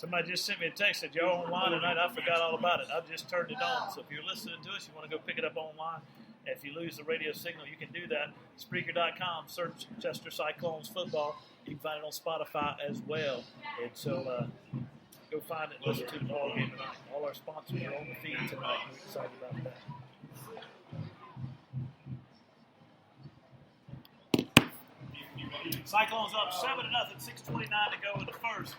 Somebody just sent me a text, said, you're online tonight. I forgot all about it. I just turned it on. So if you're listening to us, you want to go pick it up online. If you lose the radio signal, you can do that. Spreaker.com, search Chester Cyclones football. You can find it on Spotify as well. And so go find it and listen to the ball game tonight. All our sponsors are on the feed tonight. We're excited about that. Cyclones up 7-0, 6:29 to go in the first.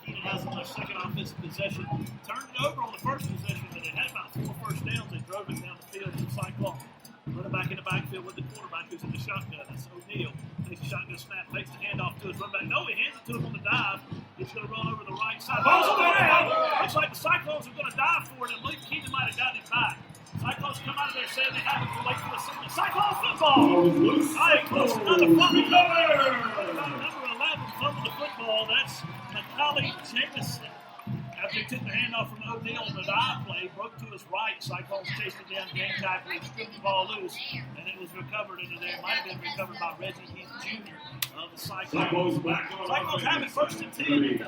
Keenan has their second offensive possession. Turned it over on the first possession, and they had about 4 first downs. They drove it down the field to the Cyclones. Running back in the backfield with the quarterback who's in the shotgun. That's O'Neal. Takes a shotgun snap, takes the handoff to his running back. No, he hands it to him on the dive. He's going to run over the right side. Ball's on the ground. Looks like the Cyclones are going to dive for it, and Luke Keenan might have gotten it back. Cyclones come out of there saying they have it too late for the signal. Cyclone football! Right, close another fumble. Number 11 fumbled the football. That's Macaulay Jameson. After he took the handoff from O'Neal on the dive play, broke to his right. Cyclones chased it down, game tackle, stripped the ball loose, and it was recovered into there. It might have been recovered by Reggie Heath Jr. of the Cyclones. Cyclones have it first and 10.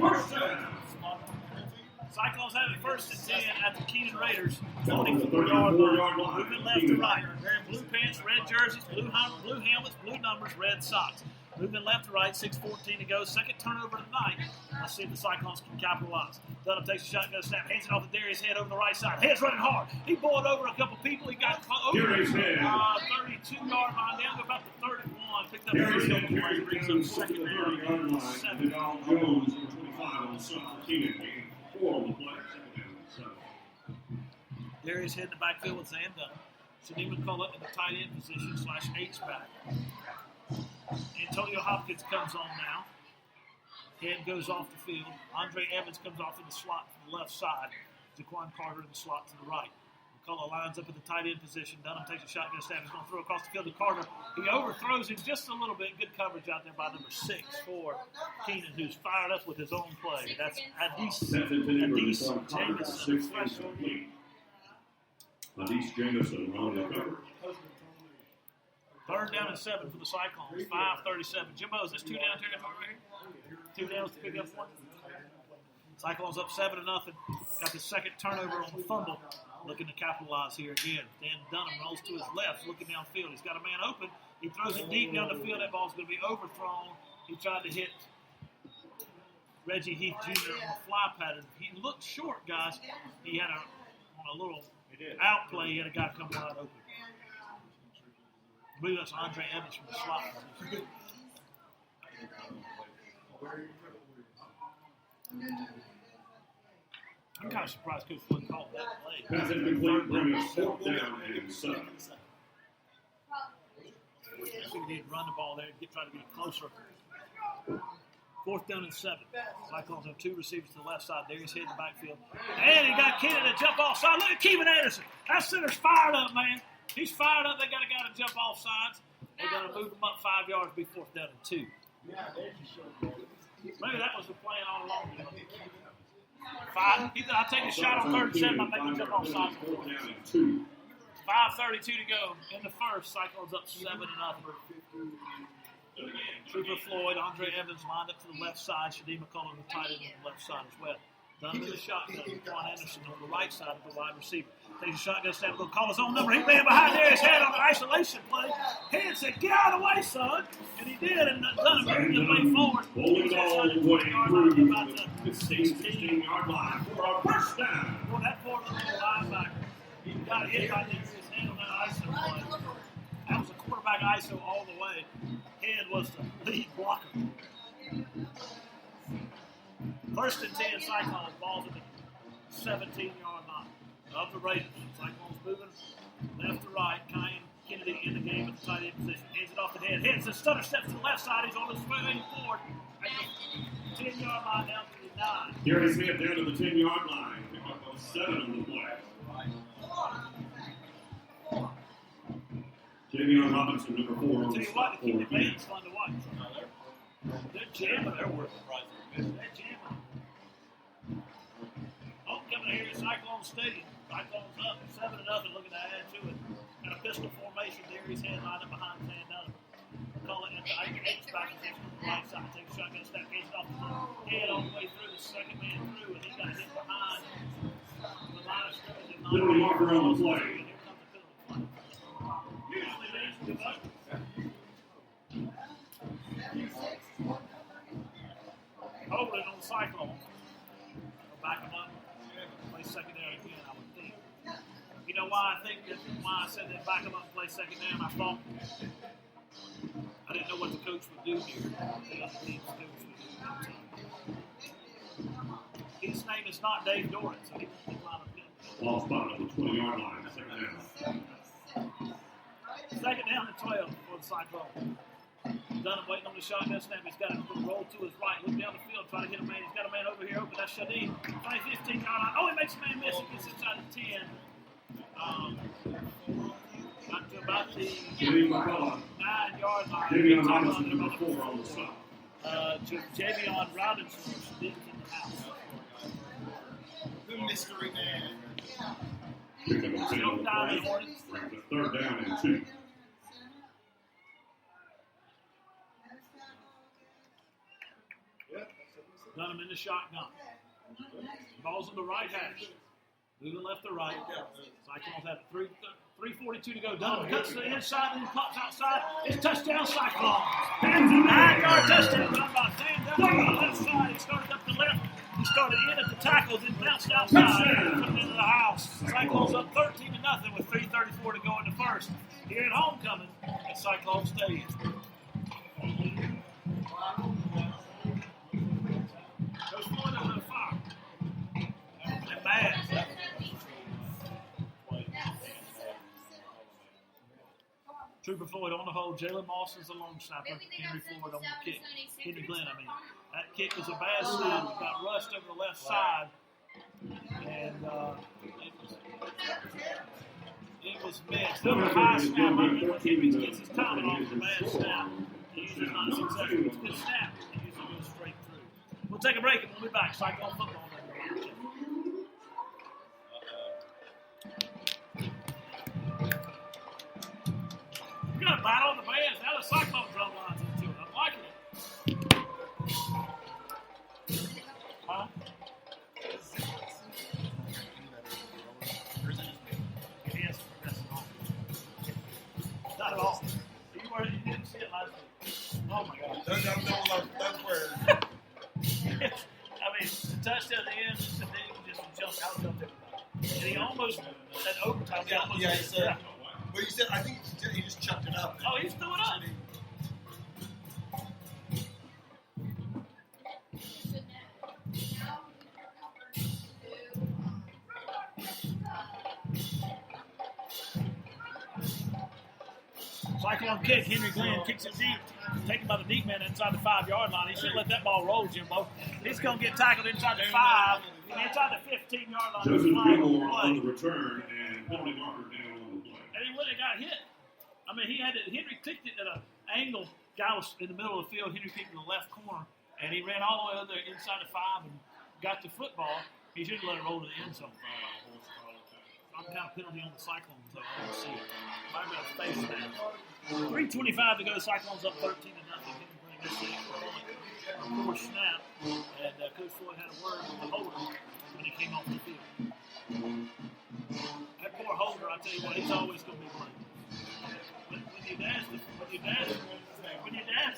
Cyclones have it first and 10 at the Keenan Raiders. 24-yard line. Moving left to right. Wearing blue pants, red jerseys, blue helmets, blue numbers, red socks. Moving left to right, 6:14 to go. Second turnover tonight. Let's see if the Cyclones can capitalize. Dunham takes a shotgun snap, hands it off to Darius Head over the right side. Head's running hard. He bowled over a couple people. He got over 32-yard line down to about the 31. Picked up Darius Head the carries brings down up the second down. 30-yard line. And Donald Jones, number 25, on the side for Keenan. 4 on the play. Darius Head in the backfield with Zan Dunham. Shaneem McCullough in the tight end position / H-back. Antonio Hopkins comes on now. Head goes off the field. Andre Evans comes off in the slot from the left side. Jaquan Carter in the slot to the right. McCullough lines up in the tight end position. Dunham takes a shotgun snap. He's going to throw across the field to Carter. He overthrows him just a little bit. Good coverage out there by number 6 for Keenan, who's fired up with his own play. That's Adis Jameson. Adis Jameson on the cover. Third down and 7 for the Cyclones. 5:37. Jimbo, is this 2 down territory right here? 2 downs to pick up 1. Cyclones up 7-0. Got the second turnover on the fumble. Looking to capitalize here again. Dan Dunham rolls to his left, looking downfield. He's got a man open. He throws it deep down the field. That ball's going to be overthrown. He tried to hit Reggie Heath Jr. on the fly pattern. He looked short, guys. He had a little out play. He had a guy come wide open. I believe that's Andre Evans from the slot position. I'm kind of surprised Coach Floyd called that play. Pass incomplete, bringing us 4th down and 7. I think he did run the ball there, try to get closer. 4th down and 7. Cyclones have 2 receivers to the left side. Darius Head in the backfield. And he got Keenan to jump off side. Look at Keenan Anderson. That center's fired up, man. He's fired up. They got a guy to jump off sides. They're going to move him up 5 yards, be 4th down and 2. Maybe that was the plan all along. 5. I'll take a shot on 3rd and 7. I'll make him jump off sides. 5:32 to go in the first. Cyclones up 7-0. Trooper Floyd, Andre Evans lined up to the left side. Shaneem McCullough on the tight end on the left side as well. Dunham in the shotgun. Juan Anderson on the right side of the wide receiver. Takes a shotgun snap. Going to call his own number. He ran behind there. His head on an isolation play. Head said, "Get out of the way, son." And he did. And Dunham moved the way forward. Bowling ball the way through the 16-yard line for our first down. Boy, that poor little linebacker. He got hit by his hand on that ISO play. That was a quarterback ISO all the way. Head was the lead blocker. 1st and 10, Cyclones, ball to the 17-yard line. Of the Raiders. Cyclones moving left to right. Kyan Kennedy in the game at the tight end position. Hands it off the head. Hits the stutter, steps to the left side. He's on his way forward. At the 10-yard line down to the 9. Gary Smith down to the 10-yard line. Pick up 7 on the play. Javion Robinson, number 4 on I'll the tell you spot what, for to keep the Keenan. fans fun to watch. They're jamming. They're worth the price. They're jamming. Homecoming here at Cyclone Stadium. Cyclones up 7-0, looking to add to it. Got a pistol formation. Darius Head lined up behind Van Dunham. Call it at the H-back position on the right side. Takes a shotgun snap, hands it off the head all the way through the second man through, and he got hit behind the line of scrimmage. Penalty marker on the play. And here comes the penalty flag. Usually leads to the holding on the Cyclones. Back him up. Play secondary again, I would think. You know why I said that back him up and play secondary? I thought I didn't know what the coach would do here. The other team's coach would do. His name is not Dave Doran, so he won't be line of penalty. Ball spot on the 20-yard line. Second down. Second down and 12 for the Cyclones. Dunham waiting on the shotgun snap. He's got to roll to his right. Look down the field, trying to hit a man. He's got a man over here open. That's Shadeen. 15-yard line. Oh, he makes a man miss. He gets inside the 10. Got to about the 9-yard line. Javion Robinson, number 4 on the side. Javion Robinson. Shadeen's in the house. The mystery man. Pick up a penalty play. Brings it 3rd down and 2. Dunham in the shotgun. Ball's on the right hash. Moving left to right. Cyclones have 3:42 to go. Dunham cuts to the inside and pops outside. It's touchdown, Cyclones. 9-yard touchdown run by Sam Dunham on the left side. He started up the left. He started in at the tackles and bounced outside and put it into the house. Cyclones up 13-0 with 3:34 to go in the first. Here at homecoming at Cyclone Stadium. Coach Floyd over the fire. And bad. Trooper Floyd on the hold. Jalen Moss is the long snapper. Henry Floyd on the kick. Henry Glenn, I mean. That kick was a bad snap. It got rushed over the left side. And it was missed. That was a high snap. I mean, when Henry gets his timing off the bad snap, he usually not successful. It's a good snap. He usually goes straight through. We'll take a break and we'll be back. Cyclone football. We're going to battle on the bands. Now the Cyclone drum lines into it. I'm liking it. Huh? Yes, that's all. Not at all. You didn't see it last week. Oh my God. That's where. I mean, the touchdown at the end, just jumped out of everybody. And he almost, at overtime, Yeah, he said. Well, you said, I think he just chucked it up. Oh, he's threw it up. Cyclone kick. Henry Glenn kicks it deep. Taken by the deep man inside the 5-yard line. He should let that ball roll, Jimbo. He's going to get tackled inside the 5, inside the 15-yard line. Joseph Gilmore on the return and penalty marker down on the play. And he wouldn't have got hit. I mean, Henry kicked it at an angle. Guy was in the middle of the field. Henry kicked in the left corner, and he ran all the way over there inside the 5 and got the football. He should have let it roll to the end zone. Some kind of penalty on the Cyclones, though. I don't see it. Might have been a face mask. 3:25 to go. Cyclones up 13-0. Henry bring this the extra point. Poor snap, and Coach Floyd had a word with the holder when he came off the field. That poor holder, I tell you what, he's always going to be blamed. When you dance the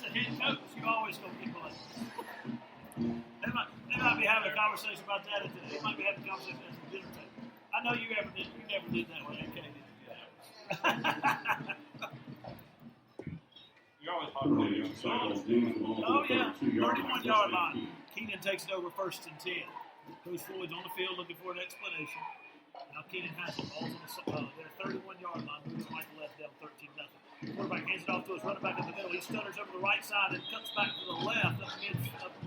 head coach, you're always going to be blamed. They might be having a conversation about that at they might be having a conversation at the dinner table. I know you never did that way, okay? You always talk about it. Oh, yeah. 31-yard line. Keenan takes it over 1st and 10. Coach Floyd's on the field looking for an explanation. Now Keenan has the balls on their 31-yard line. Moves right to left down 13-0. Quarterback hands it off to his running back in the middle. He stutters over the right side and cuts back to the left up the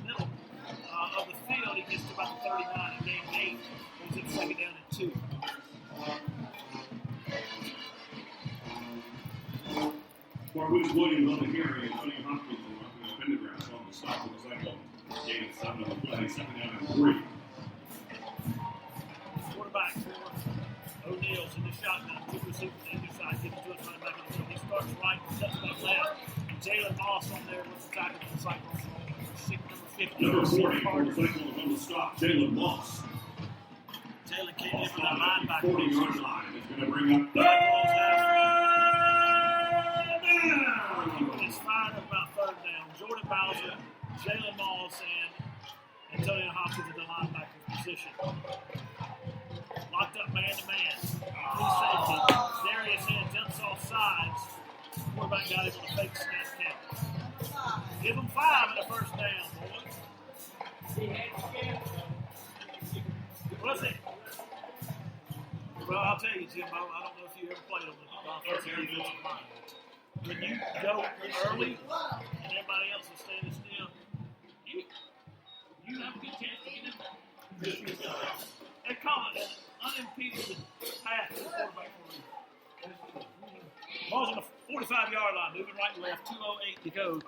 middle of the field. He gets to about the 39 and gain 8. Goes in 2nd down and 2. Marquise Williams on the carry and Tony Hopkins on the Pendergrass on the stop of the Cyclone. Gain 7 on the play, 2nd down and 3. Quarterback for O'Neill's in the shotgun. 2 receivers on either side. Give it to his running back in the middle. He starts right, cuts back left. Jalen Moss on there with the tackle on the Cyclones. Number 56 40 for the Carter. Cyclones on the stop, Jalen Moss. Taylor came in Moss from that on the linebacker. 40-yard line. It's going to bring up third down. It's fired up about third down. Jordan Bowser, Jalen Moss, and Antonio Hopkins at the linebacker position. Locked up man-to-man. Free safety. Darius Head jumps off sides. Quarterback got him on the fake snap count. Give them 5 at the first down, boys. What's it? Well, I'll tell you, Jimbo, I don't know if you ever played on the offensive defensive line. When you go early and everybody else is standing still, you have a good chance to get in there. They call it an unimpeded path to the quarterback for you. Ball's on the 45-yard line, moving right and left, 2:08 to go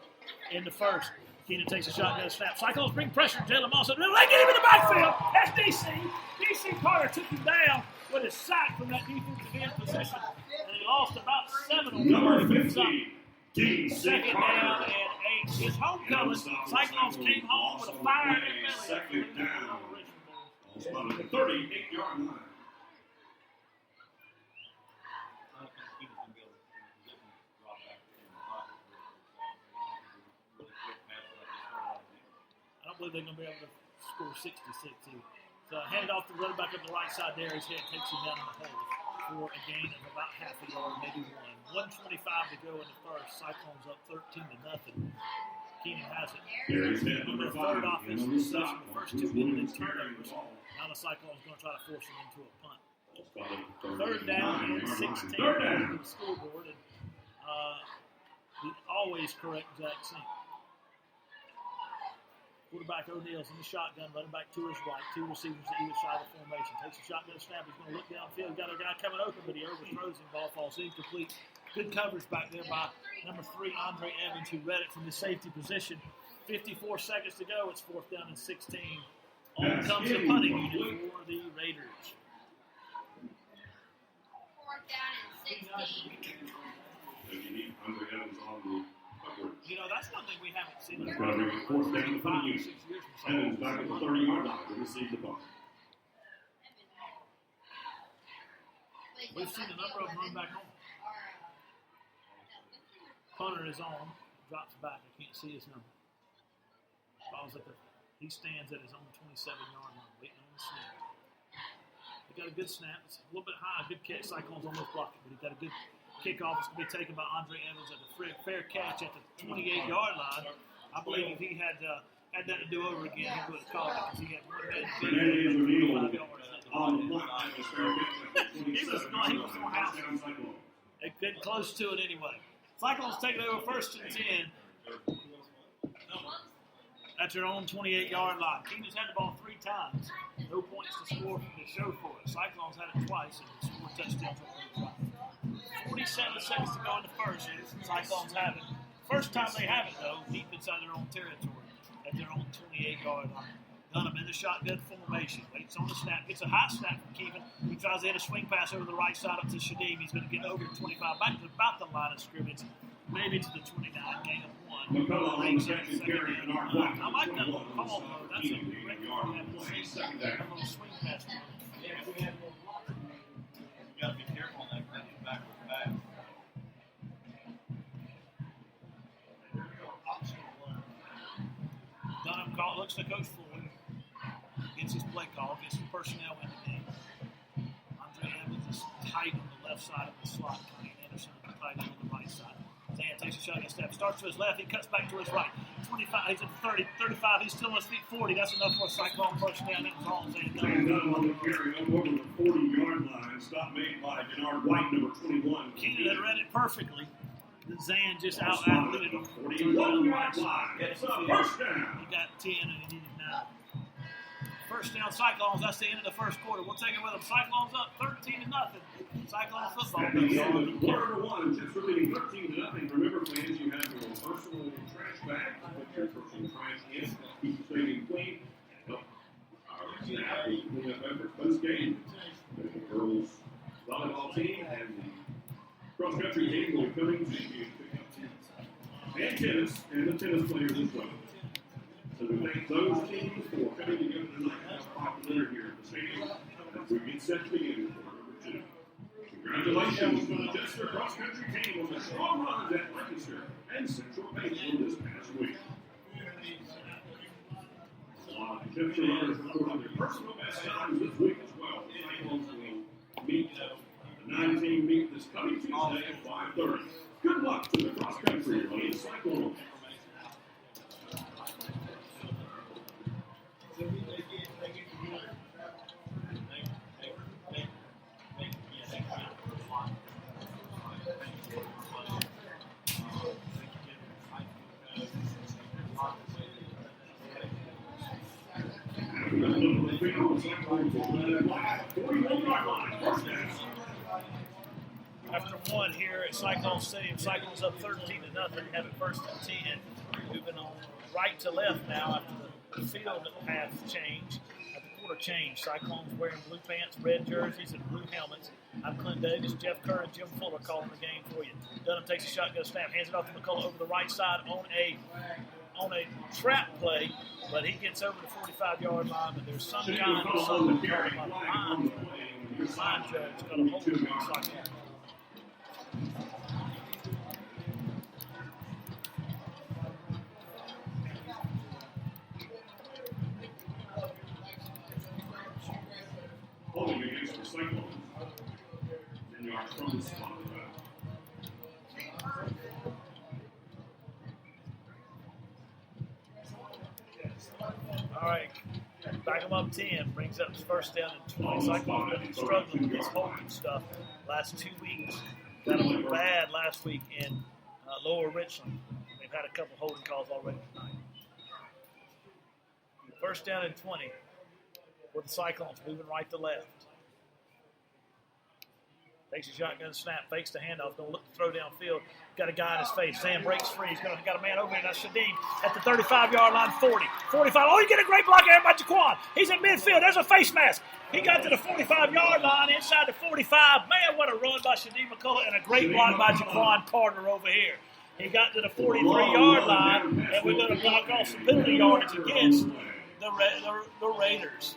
in the first. Keenan takes a shotgun snap. Cyclones bring pressure. Jalen Moss. They get him in the backfield. That's DC. DC Carter took him down with a sack from that defensive end position. And he lost about 7 on Number the 50, DC second down Carter. and 8. It's homecoming. Cyclones came home with a fire in their belly. Second down. Ball's about at the 38-yard line. I don't believe they're going to be able to score 66 here. So hand it off the running back up the right side there. His head takes him down in the hole for a gain of about half a yard, maybe 1. 1:25 to go in the first. Cyclones up 13-0. Keenan has it. There's hit On number their third 5. offensive possession, the first 2 minutes in turnovers. Now the Cyclones going to try to force him into a punt. Third down and 16 Third on down. the scoreboard. And the always correct Jack Sink. Quarterback O'Neill's in the shotgun, running back to his right. 2 receivers to either side of the formation. Takes a shotgun snap. He's going to look downfield. Got a guy coming open, but he overthrows him. Ball falls incomplete. Good coverage back there by number 3, Andre Evans, who read it from the safety position. 54 seconds to go. It's 4th down and 16. On comes the punting unit for the Raiders. 4th down and 16. Andre Evans on the upward. You know, that's one thing we haven't seen. That's going to bring it 4th down to 5 or 6 the unit. years from Evans back at the 30-yard line to receive the ball. We've seen a number of them run back home. Punter is on, drops back. I can't see his number. He stands at his own 27-yard line, waiting on the snap. He got a good snap. It's a little bit high, good catch. Cyclones almost blocked it, but he got a good kickoff. It's going to be taken by Andre Evans at the fair catch at the 28-yard line. I believe if he had that to do over again, he would have called it because he had one man Hernandez O'Neal on the yards. punt. He was going to house. They getting close to it anyway. Cyclones taking over 1st and 10 at their own 28-yard line. Keenan's had the ball 3 times. No points to score to show for it. Cyclones had it twice and scored touchdowns on 47 seconds to go in the first. Cyclones have it. First time they have it, though, deep inside their own territory at their own 28-yard line. Dunham in the shotgun formation. Waits on the snap. Gets a high snap from Keenan. He tries to hit a swing pass over the right side up to Shadim. He's going to get over to 25, back to about the line of scrimmage. Maybe to the 29, gain of 1. McCullough on the catch and carry in our block. I like that little call, though. That's a great yard call. play. Second That down. little swing pass. You got to be careful on that because he's backwards fast. Dunham call, looks to Coach Floyd. Gets his play call, gets some personnel in the game. Andre Evans is tight on the left side of the slot. Kane Anderson is tight on the right side. Zan takes a shotgun step, starts to his left, he cuts back to his right. 25, he's at 30, 35, he's still on his feet, 40. That's enough for a Cyclone first down. That was all Zan Zan done. Dunham on the carry up over the 40-yard line. Stop made by Denard White, number 21. Keenan had read it perfectly. Zan just out Spotted athleted at him. the 41-yard line. It's a first down. He got 10 and he needed 9. First down, Cyclones. That's the end of the first quarter. We'll take it with them. Cyclones up 13-0. Cyclone football. At the end of quarter 1, just leading 13-0. Remember, fans, you have your personal trash bag. Put your personal trash in. Keep the stadium clean. Help our staff with cleanup efforts for this game. The girls volleyball team and the cross-country team will come in to pick up tennis. And tennis, and the tennis players as well. So we thank those teams for coming together tonight and have a popular here at the stadium as we get set to begin for number 2. Congratulations to the Chester cross country team on the strong runs at Lancaster and Central Basin this past week. A lot of Chester runners recorded their personal best times this week as well. Cyclones will meet the 9-team meet this coming Tuesday at 5:30. Good luck to the cross country team Cyclones. After one here at Cyclone Stadium, Cyclones up 13-0, have it first and 10. Moving on right to left now after the field path change, at the quarter change. Cyclones wearing blue pants, red jerseys, and blue helmets. I'm Clint Davis, Jeff Kerr, and Jim Fuller calling the game for you. Dunham takes a shotgun snap, hands it off to McCullough over the right side on a trap play, but he gets over the 45-yard line, but there's some kind of something going on the line. The line judge got a hold of the Cyclones. Holding against the Cyclones. 10 yards from the spot. All right, back him up 10, brings up his first down and 20. Cyclones have been struggling with this holding stuff last 2 weeks. That went bad last week in Lower Richland. They've had a couple holding calls already tonight. First down and 20 with the Cyclones moving right to left. Takes a shotgun snap, fakes the handoff, going to look to throw downfield. Got a guy in his face. Sam breaks free. He's got a man over here. That's Shadim at the 35-yard line, 40. 45. Oh, you get a great block there by Jaquan. He's in midfield. There's a face mask. He got to the 45-yard line, inside the 45. Man, what a run by Shadim McCullough, and a great block by Jaquan Carter over here. He got to the 43-yard line, and we're going to block off some penalty yardage against the Raiders.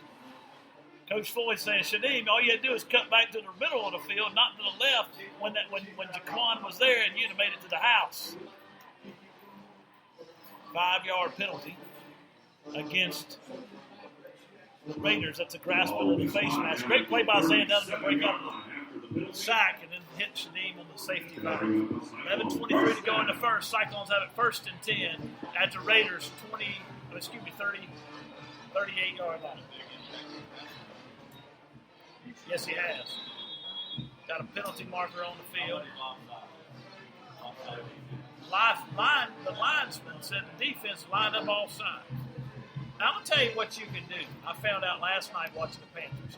Coach Floyd saying, Shadim, all you had to do is cut back to the middle of the field, not to the left, when Jaquan was there, and you'd have made it to the house. 5-yard penalty against the Raiders. That's a grasping of the face mask. Great play by Zan Dunham to break up the sack and then hit Shadim on the safety line. 11:23 to go in the first. Cyclones have it first and 10 at the Raiders 38-yard line. Yes, he has. Got a penalty marker on the field. The linesman said the defense lined up all sides. Now, I'm going to tell you what you can do. I found out last night watching the Panthers.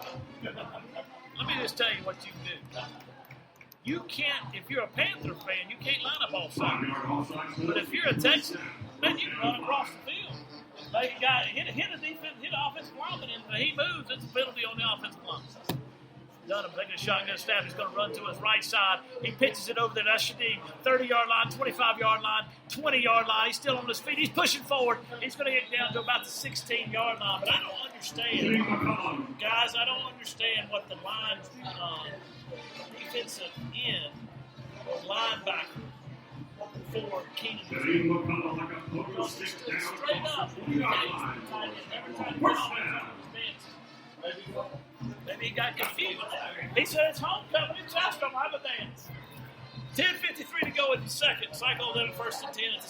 Let me just tell you what you can do. You can't, if you're a Panther fan, you can't line up all sides. But if you're a Texan, man, you can run across the field. Like a guy hit a defense, hit an offensive lineman, and he moves, it's a penalty on the offensive lineman. Dunham taking a shotgun snap. He's going to run to his right side. He pitches it over there. That's Shadim. 30-yard line, 25-yard line, 20-yard line. He's still on his feet. He's pushing forward. He's going to get down to about the 16-yard line. But I don't understand, guys, I don't understand what the line defensive end or linebacker for Keenan is straight up. Maybe he got confused. He said it's homecoming in Chester. I'm have a dance. 10:53 to go in the second. Cyclones have it first and 10 at the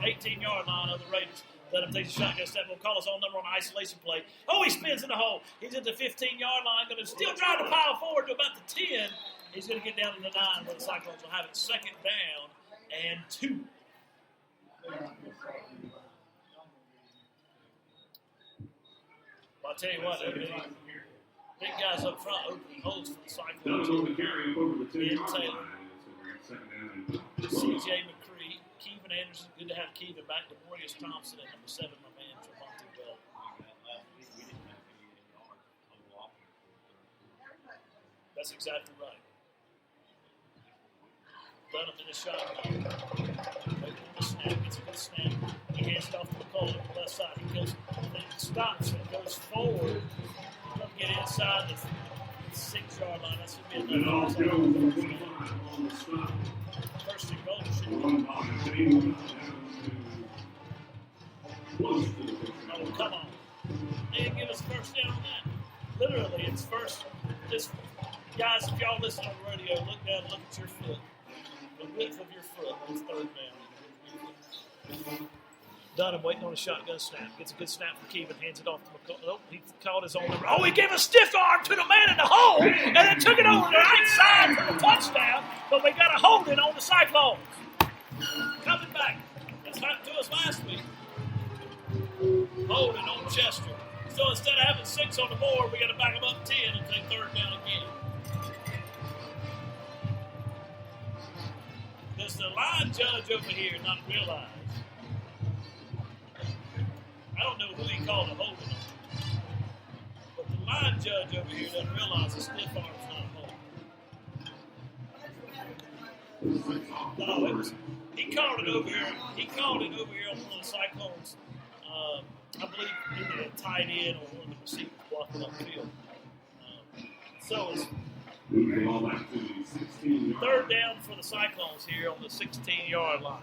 18-yard line of the Raiders. Let him take a shotgun step. We'll call his own number on an isolation play. Oh, he spins in the hole. He's at the 15-yard line. Going to still try to pile forward to about the 10. He's going to get down to the 9 where the Cyclones will have it second down and 2. Well, I'll tell you what, big guys up front opening holes for the Cyclones. Ben Taylor, C.J. McCree, Keevan Anderson. Good to have Keevan back. DeMorius Thompson at number 7, my man, Javante Bell. That's exactly right. Dunham in the shotgun. Waiting on the snap. Gets a good snap. He hands it off to McCullough on the left side. He stops and goes forward. He'll get inside the 6-yard line. That should be enough. First and goal should be. Oh, come on. They didn't give us first down on that. Literally, it's first. Guys, if y'all listen on the radio, look down, look at your foot. The width of your foot. It's third down. Dunham waiting on a shotgun snap. Gets a good snap from Keenan. Hands it off to McCall. Oh, he called his own number. Oh, he gave a stiff arm to the man in the hole. And then took it over the right side for the touchdown. But we got a holding on the Cyclones. Coming back. That's happened to us last week. Holding on Chester. So instead of having 6 on the board, we got to back them up 10 and take third down again. Does the line judge over here not realize? I don't know who he called a holding on. But the line judge over here doesn't realize the stiff arm's not a hold. No, it was. He called it over here. He called it over here on one of the Cyclones. I believe either a tight end or one of the receivers blocking upfield. So it's third down for the Cyclones here on the 16-yard line.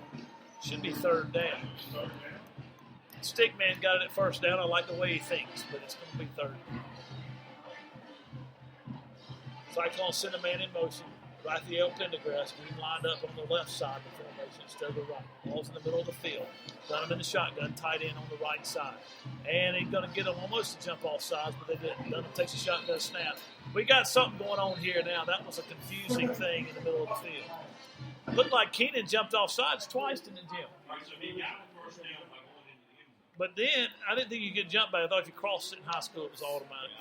Should be third down. Stickman got it at first down. I like the way he thinks, but it's going to be third. Cyclones send a man in motion. Raphael Pendergrass getting lined up on the left side of the formation instead of the right. Ball's in the middle of the field. Dunham in the shotgun, tight end on the right side. And he's going to get him almost to jump off sides, but they didn't. Dunham takes a shotgun snap. We got something going on here now. That was a confusing thing in the middle of the field. It looked like Keenan jumped off sides twice, didn't it, Jim? But then, I didn't think you could jump back. I thought if you crossed it in high school, it was automatic.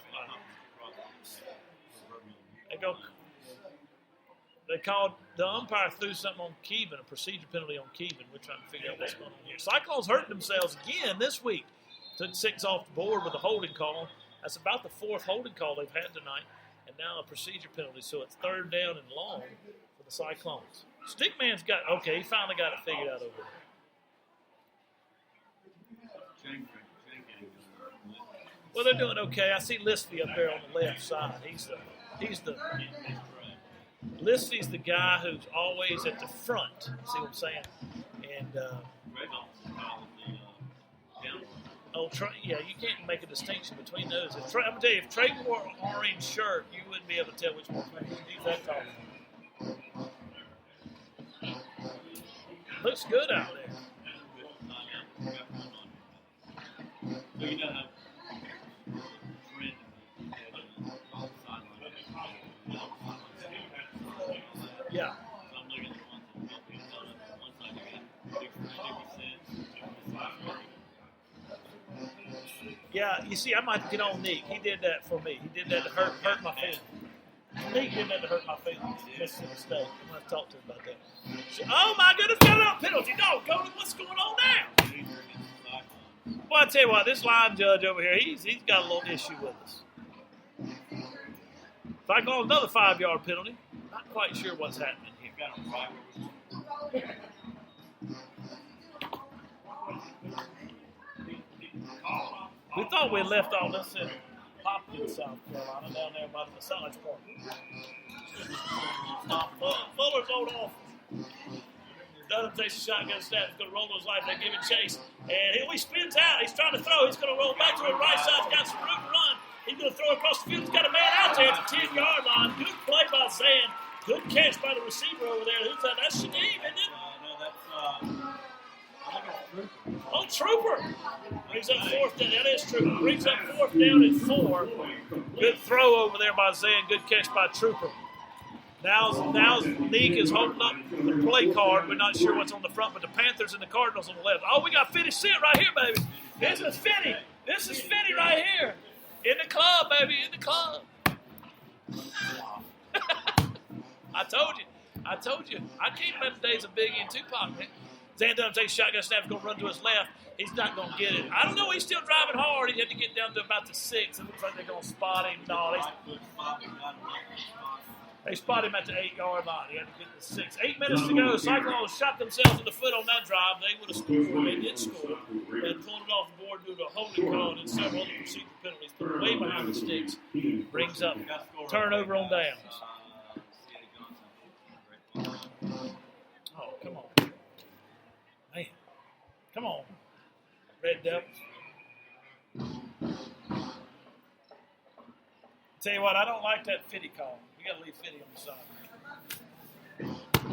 They called, the umpire threw something on Keenan, a procedure penalty on Keenan. We're trying to figure out what's going on here. Cyclones hurting themselves again this week. Took 6 off the board with a holding call. That's about the 4th holding call they've had tonight. And now a procedure penalty. So it's third down and long for the Cyclones. Stickman's got, okay, he finally got it figured out over there. Well, they're doing okay. I see Lispy up there on the left side. Lispy's the guy who's always at the front. See what I'm saying? And yeah, you can't make a distinction between those. I'm gonna tell you, if Trey wore an orange shirt, you wouldn't be able to tell which one. He's that tall. Looks good out there. Yeah. Yeah, you see, I might get on Nick. He did that for me. He did that to hurt my feelings. Nick did that to hurt my feelings. Mississippi State. I'm going to talk to him about that. Oh, my goodness, got a penalty. No, go to what's going on now? Well, I tell you what, this line judge over here, he's got a little issue with us. If I go another 5-yard penalty, not quite sure what's happening here. We thought we left all this in Hopkins, South Carolina, down there by the massage park. Fuller's old office. Dunham takes a shotgun snap. He's going to roll his life. They give him chase. And he spins out. He's trying to throw. He's going to roll back to the right side. He's got some room to run. He's going to throw across the field. He's got a man out there at the 10-yard line. Good play by Zan. Good catch by the receiver over there. Who's that? That's Shadeem, isn't it? No, that's I think it's Trooper. Oh, Trooper. Brings up 4th down. That is Trooper. Brings up 4th down and 4. Good throw over there by Zan. Good catch by Trooper. Now Neek is holding up the play card. We're not sure what's on the front, but the Panthers and the Cardinals on the left. Oh, we got 50 Cent right here, baby. This is 50. This is 50 right here. In the club, baby. In the club. I told you. I can't remember the days of Biggie and Tupac, man. Zan Dunham takes a shotgun snap. He's going to run to his left. He's not going to get it. I don't know. He's still driving hard. He had to get down to about the 6. It looks like they're going to spot him. No, they spot him at the 8-yard line. He had to get the 6. 8 minutes to go. Cyclones shot themselves in the foot on that drive. They would have scored. They did score. They pulled them it off the board due to a holding call and several other procedural penalties. Put way behind the sticks. Brings up turnover on downs. Oh, come on. Man. Come on. Red Devils. Tell you what, I don't like that 50 call. We got to leave 50 on the side.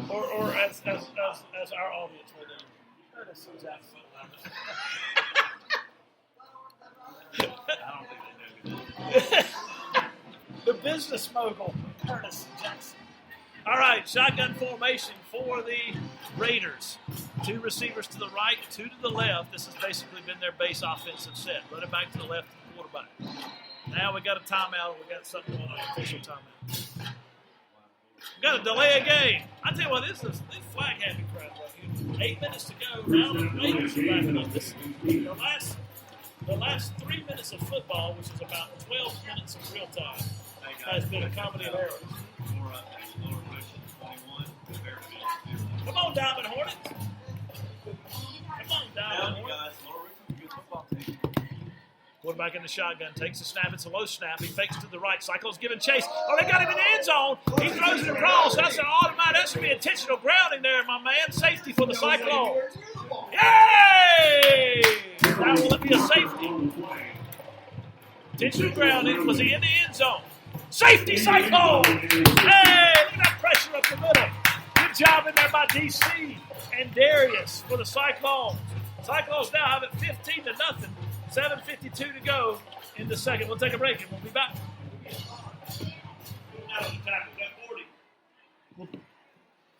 Or as our audience will do. Curtis is out. The business mogul, Curtis Jackson. All right, shotgun formation for the Raiders. 2 receivers to the right, 2 to the left. This has basically been their base offensive set. Running back to the left, quarterback. Now we got a timeout. We got something going on, official timeout. We got to delay a game. I tell you what, this flag happy crowd right here. 8 minutes to go. Now the Raiders are backing up. The last 3 minutes of football, which is about 12 minutes of real time, has been a comedy of errors. Come on, Diamond Hornets. Come on, Diamond Hornets. Quarterback in the shotgun, takes a snap. It's a low snap. He fakes to the right. Cyclones giving chase. Oh, they got him in the end zone. He throws it across. That's an automatic. That should be intentional grounding there, my man. Safety for the Cyclones. Yay! That will be a safety. Intentional grounding. Was he in the end zone? Safety, Cyclones! Hey, look at that pressure up the middle. Good job in there by DC and Darius for the Cyclones. Cyclones now have it 15-0. 7:52 to go in the second. We'll take a break and we'll be back.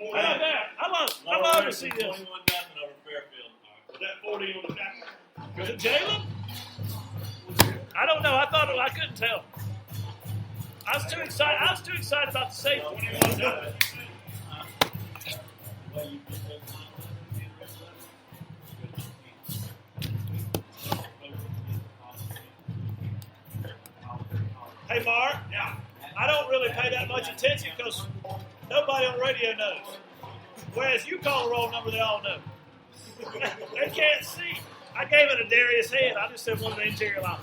I love to see this. 21-0 over Fairfield. Was that 40 on the tackle? Was it Jalen? I don't know. I couldn't tell. I was too excited about the safety. Hey, Mark. Yeah. I don't really pay that much attention because nobody on the radio knows. Whereas you call a roll number, they all know. They can't see. I gave it a Darius head. I just said one of the interior linemen.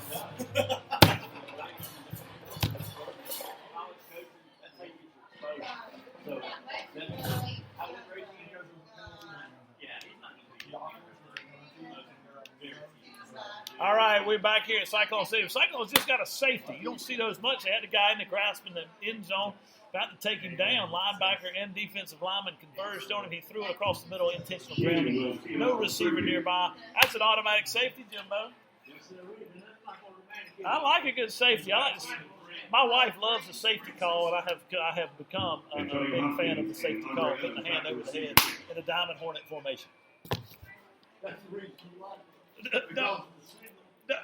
All right, we're back here at Cyclone Stadium. Cyclone's just got a safety. You don't see those much. They had a guy in the grasp in the end zone, about to take him down. Linebacker and defensive lineman converged on him. He threw it across the middle, intentional grounding. No receiver nearby. That's an automatic safety, Jimbo. I like a good safety. My wife loves the safety call, and I have become a big fan of the safety call, putting the hand over the head in a diamond hornet formation.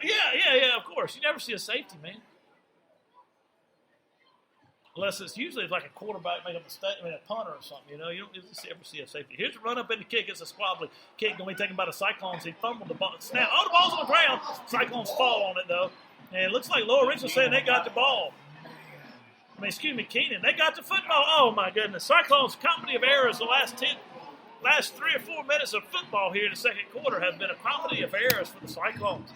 Yeah, of course. You never see a safety, man. Unless it's usually like a quarterback making a mistake, a punter or something, you know. You don't ever see a safety. Here's a run up in the kick. It's a squabbly kick going to be taken by the Cyclones. He fumbled the ball. Snap. Oh, the ball's on the ground. Cyclones fall on it, though. And it looks like Laura Rich was saying they got the ball. Keenan. They got the football. Oh, my goodness. Cyclones' comedy of errors the last 3 or 4 minutes of football here in the second quarter have been a comedy of errors for the Cyclones.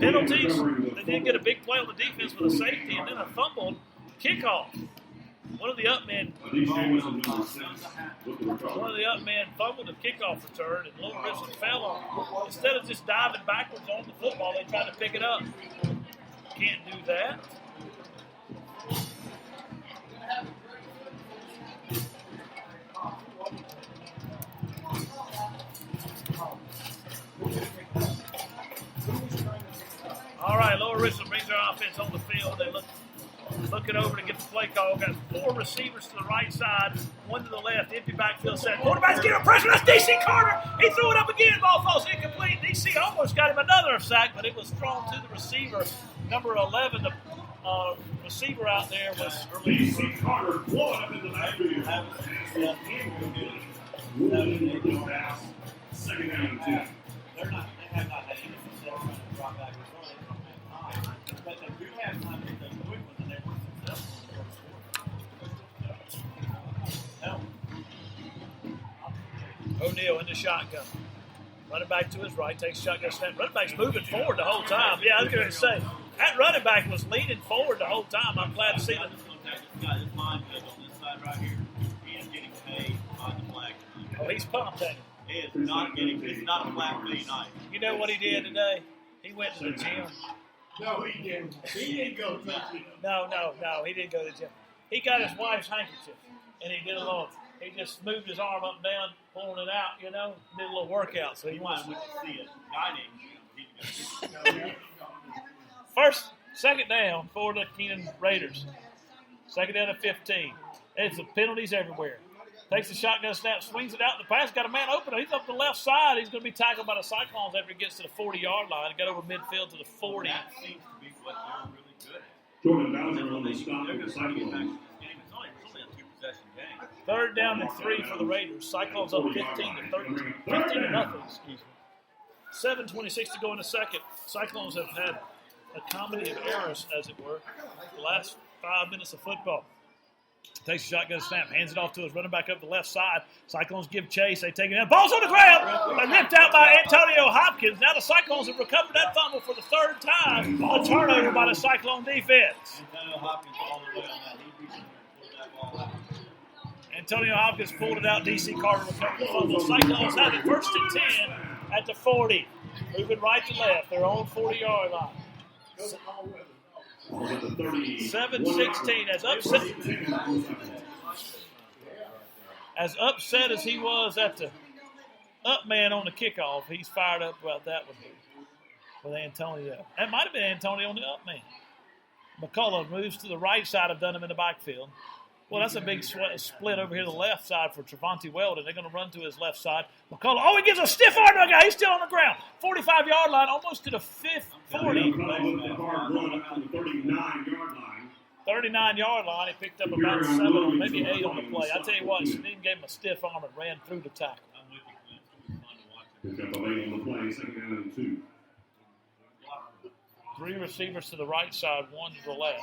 Penalties. They did get a big play on the defense with a safety and then a fumbled kickoff. One of the up men fumbled a kickoff return, and Little Richland fell on him. Instead of just diving backwards on the football, they tried to pick it up. Can't do that. All right, Lower Richland brings their offense on the field. They look it over to get the play call. Got 4 receivers to the right side, 1 to the left. Empty backfield set. Quarterback's getting pressure. That's DC Carter. He threw it up again. Ball falls incomplete. DC almost got him another sack, but it was thrown to the receiver. Number 11, the receiver out there was DC Carter blowing up in the backfield. Second down and 10. They have not had any success on the drop back before they don't have time. But they do have time to get those quick ones, and they were successful in the first quarter. O'Neal in the shotgun. Running back to his right, takes shotgun snap. Running back's moving forward the whole time. Yeah, I was going to say, that running back was leaning forward the whole time. I'm glad to see that. This guy, this line goes on this side right here. He is getting paid on the flag. Oh, he's pumped, ain't He is not getting, it's not a flag fee night. he? You know what he did today? He went to the gym. No, he didn't. He didn't go to the gym. No, he didn't go to the gym. He got his wife's handkerchief, and he did a little, he just moved his arm up and down, pulling it out, did a little workout. So he wants We can see it. Guiding. second down for the Keenan Raiders. Second down at 15. It's the penalties everywhere. Takes the shotgun snap, swings it out in the pass, got a man open. He's up the left side. He's going to be tackled by the Cyclones after he gets to the 40-yard line. Got over midfield to the 40. That seems to be what they're really good at. Jordan Bowser on the stop for the Cyclones. It's only a two-possession game. Third down and 3 for the Raiders. Cyclones up 15-13. 15-0, excuse me. 7:26 to go in the second. Cyclones have had a comedy of errors, as it were, the last 5 minutes of football. Takes a shotgun snap, hands it off to his running back up the left side. Cyclones give chase. They take it in. Ball's on the ground. They're ripped out by Antonio Hopkins. Now the Cyclones have recovered that fumble for the third time. A turnover by the Cyclone defense. Antonio Hopkins all the way on that. He reached and pulled that ball out. Antonio Hopkins pulled it out. D.C. Carter recovered the fumble. Cyclones have it first and 10 at the 40. Moving right to left. Their own 40-yard line. 7-16, as upset as he was at the up man on the kickoff, he's fired up about that one with Antonio. That might have been Antonio on the up man. McCullough moves to the right side of Dunham in the backfield. Well, that's a big split over here to the left side for Trevonte Weldon. They're going to run to his left side. McCullough, he gives a stiff arm to the guy. He's still on the ground. 45-yard line, almost to the 40. 39-yard line. He picked up about 7 or maybe 8 on the play. I tell you what, Shadim gave him a stiff arm and ran through the tackle. He's got the lane on the play, second down and 2. 3 receivers to the right side, 1 to the left.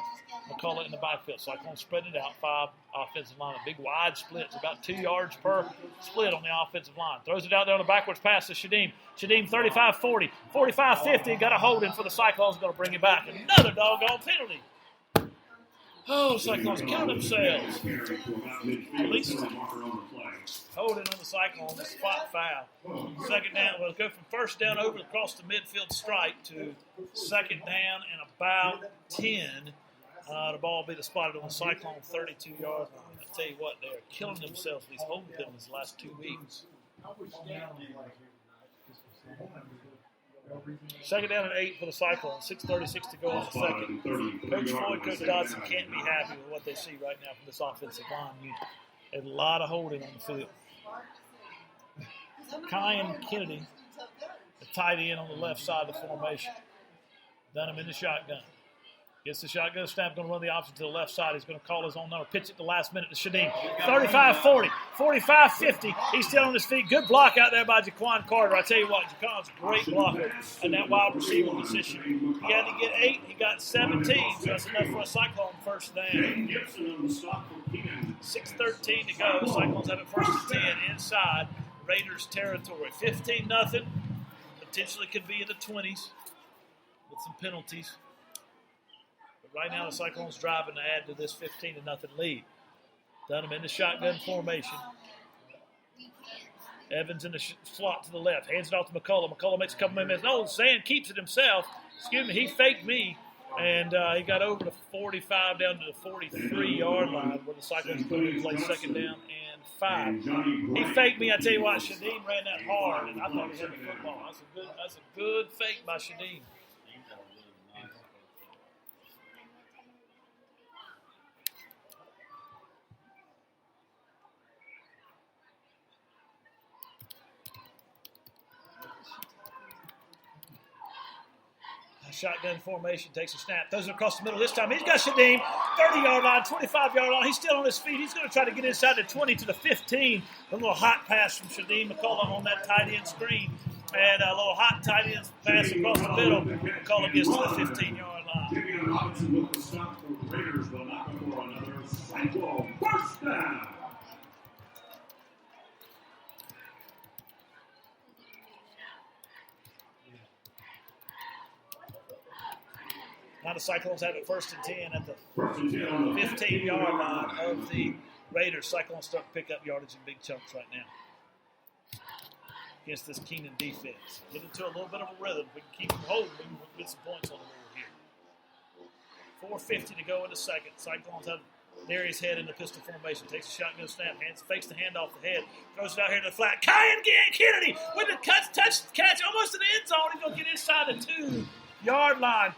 McCullough in the backfield. Cyclones spread it out. 5 offensive line. A big wide split. It's about 2 yards per split on the offensive line. Throws it out there on the backwards pass to Shadim. Shadim 35-40. 45-50. Got a hold in for the Cyclones. Going to bring it back. Another doggone penalty. Oh, Cyclones killing themselves. At least holding on the Cyclones. Spot foul. Second down. We'll go from first down over across the midfield stripe to second down and about 10. The ball will be spotted on the Cyclone 32-yard line. I tell you what, they're killing themselves with these holding penalties the last 2 weeks. Second down and 8 for the Cyclones. 6:36 to go in the second. Coach Floyd, Coach Dodson can't be happy with what they see right now from this offensive line unit. A lot of holding on the field. Kyan Kennedy, the tight end on the left side of the formation. Dunham in the shotgun. Gets the shotgun snap, going to run the option to the left side. He's going to call his own number. Pitch it the last minute to Shadim. 35-40, 45-50. He's still on his feet. Good block out there by Jaquan Carter. I tell you what, Jaquan's a great blocker in that wide receiver position. He had to get 8. He got 17, so that's enough for a Cyclone first down. 6:13 to go. Cyclones have it first and 10 inside Raiders territory. 15-0. Potentially could be in the 20s with some penalties. Right now, the Cyclones driving to add to this 15-0 lead. Dunham in the shotgun formation. Evans in the slot to the left. Hands it off to McCullough. McCullough makes a couple of minutes. No, Zan keeps it himself. Excuse me, he faked me. And he got over the 45 down to the 43-yard line where the Cyclones put in play second down and 5. He faked me. I tell you what, Shadim ran that hard, and I thought he had the football. That's a good fake by Shadim. Shotgun formation, takes a snap, throws it across the middle. This time he's got Shadim, 30-yard line, 25-yard line. He's still on his feet. He's going to try to get inside the 20 to the 15. A little hot pass from Shadim McCullough on that tight end screen. And a little hot tight end pass across the middle. McCullough gets to the 15-yard line. First down. Now the Cyclones have it 1st and 10 at the First and 10 on the 15-yard line of the Raiders. Cyclones start to pick up yardage in big chunks right now against this Keenan defense. Get into a little bit of a rhythm. We can keep them holding. We can get some points on the board here. 4:50 to go in the second. Cyclones have Darius head in the pistol formation. Takes a shotgun snap. Fakes the handoff the head. Throws it out here to the flat. Kennedy with the catch almost to the end zone. He's going to get inside the 2-yard line.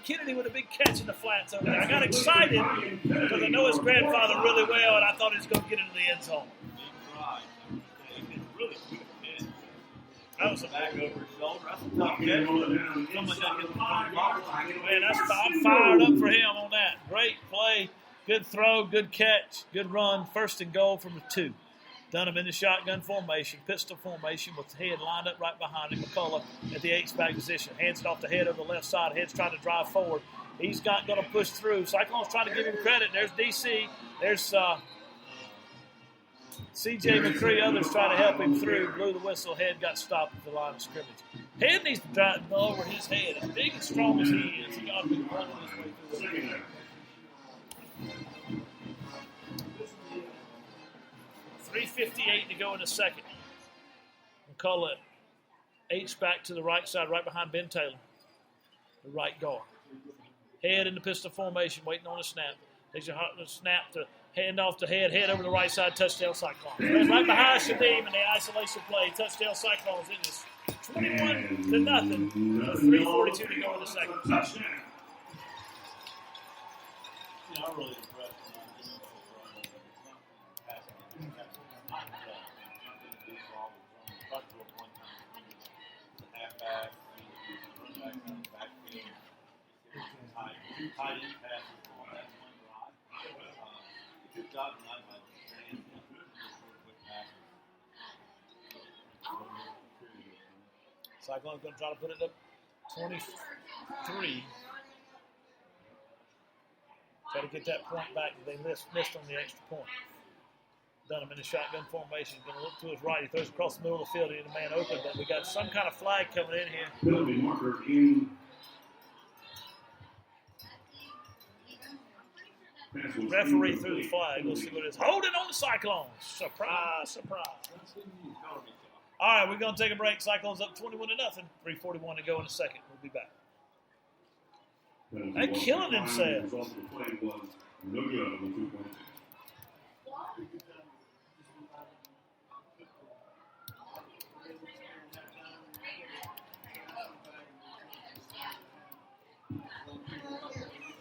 Kennedy with a big catch in the flats over there. I got excited because I know his grandfather really well, and I thought he was going to get into the end zone. That was a back over his shoulder. That's a tough catch. Man, I'm fired up for him on that. Great play, good throw, good catch, good run. 1st and goal from the 2. Done him in the shotgun formation, pistol formation with the head lined up right behind him. McCullough at the H-back position. Hands it off the head over the left side. Head's trying to drive forward. He's not going to push through. Cyclones trying to give him credit. There's DC. There's C.J. McCree, others trying to help him through. Blew the whistle. Head got stopped at the line of scrimmage. Head needs to drive over his head. As big and strong as he is, he got to be running his way through it. 3:58 to go in the second. McCullough H-back to the right side, right behind Ben Taylor, the right guard. Head in the pistol formation, waiting on a snap. Takes a snap to hand off to head over the right side, touchdown Cyclones. Right behind Shadim in the isolation play, touchdown Cyclones. It is 21-0. 3:42 to go in the second. I'm really impressed. Tight end passes on that one drive. Good job tonight by the fans. Quick passes. Cyclones going to try to put it up 23. Try to get that point back that they missed on the extra point. Dunham in the shotgun formation. Going to look to his right. He throws across the middle of the field. He had a man open, but we got some kind of flag coming in here. Penalty marker in. Referee threw the flag. Let's see what it is. Holding on the Cyclones. Surprise, surprise. All right, we're going to take a break. Cyclones up 21-0. 3:41 to go in a second. We'll be back. They're killing themselves. No good on the 2 point.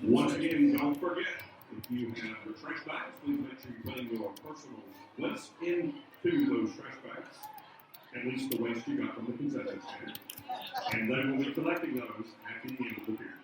Once again, don't forget, if you have your trash bags, please make sure you put your personal waste into those trash bags, at least the waste you got from the concession stand. And they will be collecting those at the end of the period.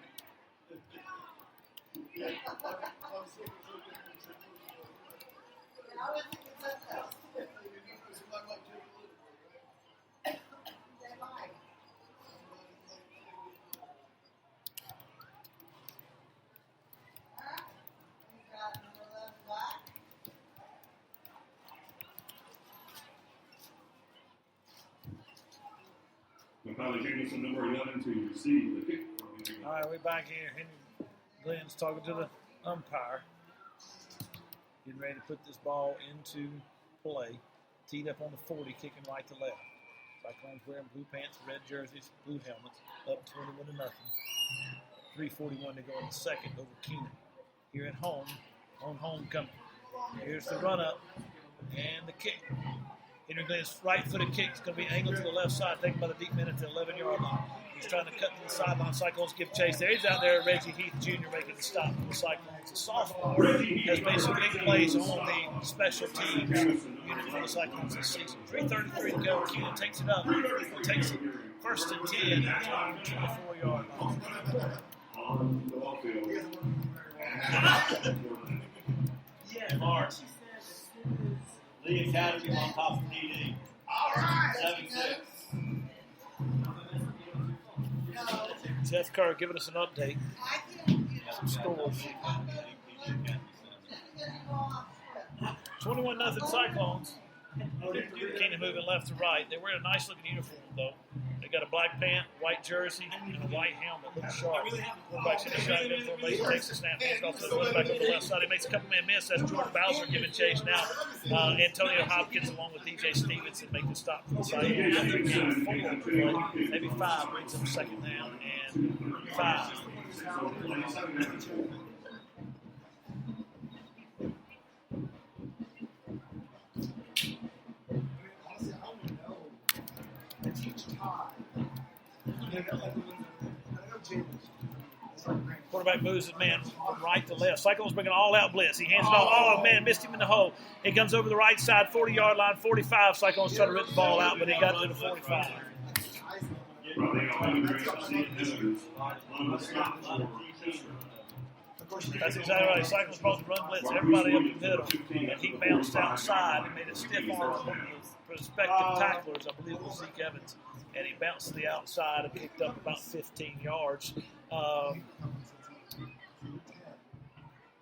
Finally, Jameson, number 11, to receive the kick. All right, we're back here. Henry Glenn's talking to the umpire. Getting ready to put this ball into play. Teed up on the 40, kicking right to left. Cyclones wearing blue pants, red jerseys, blue helmets. Up 21-0. 3:41 to go in the second over Keenan. Here at home, on homecoming. Here's the run-up and the kick. Henry Glenn's right-footed kick is going to be angled to the left side, taken by the deep man at the 11-yard line. He's trying to cut to the sideline. Cyclones give chase there. He's out there. Reggie Heath Jr. making the stop for the Cyclones. The sophomore has made some big plays on the special teams unit for the Cyclones this season. 3:33 to go. Keenan takes it up. Takes it 1st and 10 at the 24-yard line. On the ball field. Mark. Lee Academy on top of PD. All right. 7-6. Jeff Kerr giving us an update. Some scores. 21-0 Cyclones. Keenan moving left to right. They wear a nice looking uniform though. They got a black pant, white jersey, and a white helmet with a sharp. Quarterback's in the shotgun formation, takes the snap, hands off to the quarterback on the left side. He makes a couple-man miss. That's Jordan Bowser giving chase now. Antonio Hopkins along with DJ Stevenson make the stop for the side. Maybe 5 brings them second down and 5. Quarterback moves his man from right to left. Cyclones bring an all-out blitz. He hands it off. Oh, man, missed him in the hole. He comes over the right side, 40-yard line, 45. Cyclones try to rip the ball out, but he got to the 45. That's exactly right. Cyclones brought the run blitz. Everybody up the middle. And he bounced outside and made a stiff arm on the prospective tacklers. I believe it was Zeke Evans. And he bounced to the outside and picked up about 15 yards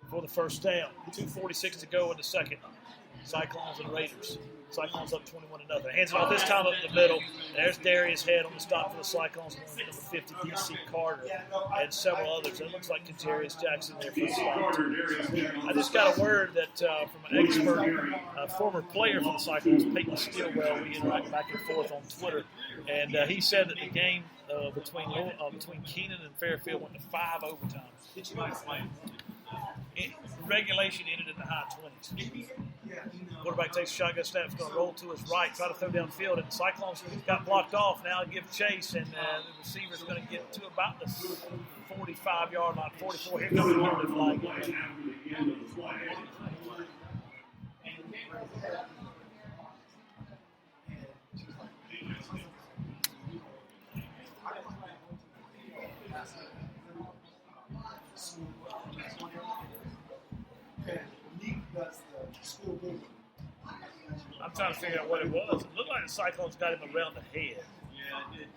for the first down. 2:46 to go in the second. Cyclones and Raiders. Cyclones up 21-0. Hands it off this time up the middle. There's Darius Head on the stop for the Cyclones. Number 50, DC Carter, and several others. It looks like Kajarius Jackson there for the Cyclones. I just got a word that from an expert, former player for the Cyclones, Peyton Stilwell. We interact back and forth on Twitter, and he said that the game between Keenan and Fairfield went to 5 overtimes. Regulation ended in the high 20s. Quarterback takes a shotgun snap. He's going to roll to his right, try to throw downfield, and the Cyclones got blocked off. Now give chase, and the receiver's going to get to about the 45-yard line, 44. Here comes the flag. I'm trying to figure out what it was. It looked like the Cyclones got him around the head. Yeah, it did.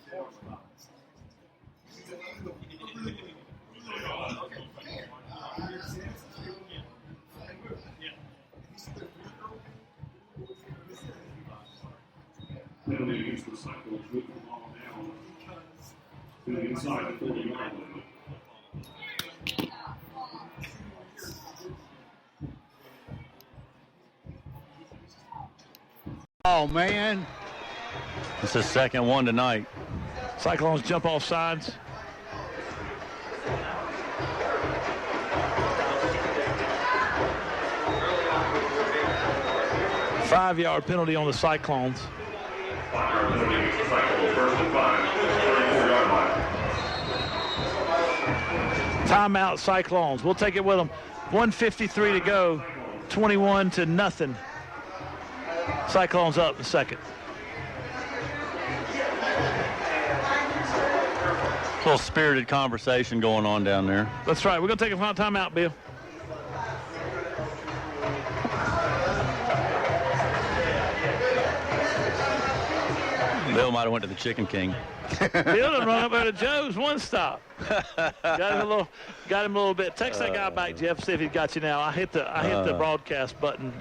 Penalty against the Cyclones with the ball down to the inside the 40-yard line. Oh, man. It's the second one tonight. Cyclones jump off sides. Five-yard penalty on the Cyclones. Timeout, Cyclones. We'll take it with them. 1:53 to go. 21-0. Cyclones up in the second. A little spirited conversation going on down there. That's right. We're going to take a final timeout, Bill. Bill might have went to the Chicken King. Bill done run up there to Joe's one stop. Got him a little bit. Text that guy back, Jeff. See if he got you now. I hit the broadcast button,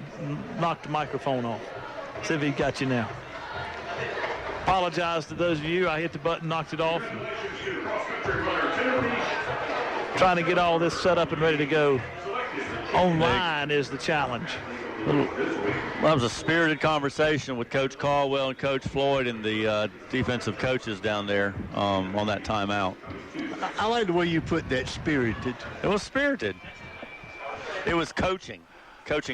knocked the microphone off. See if he got you now. Apologize to those of you. I hit the button, knocked it off. Trying to get all this set up and ready to go. Online is the challenge. Well, that was a spirited conversation with Coach Caldwell and Coach Floyd and the defensive coaches down there on that timeout. I like the way you put that, spirited. It was spirited. It was coaching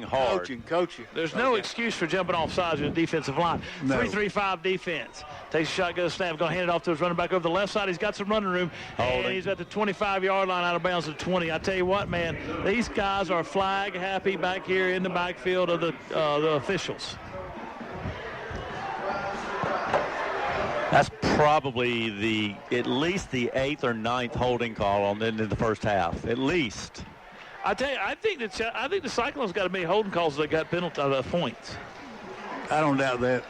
hard. Coaching. There's no excuse for jumping off sides with the defensive line. No. 3-3-5 defense. Takes a shot, goes snap, going to hand it off to his running back over the left side. He's got some running room, and he's at the 25-yard line out of bounds at 20. I tell you what, man, these guys are flag happy back here in the backfield of the officials. That's probably at least the 8th or 9th holding call in the first half, at least. I tell you, I think the Cyclones got to be holding calls. They got penalty points. I don't doubt that.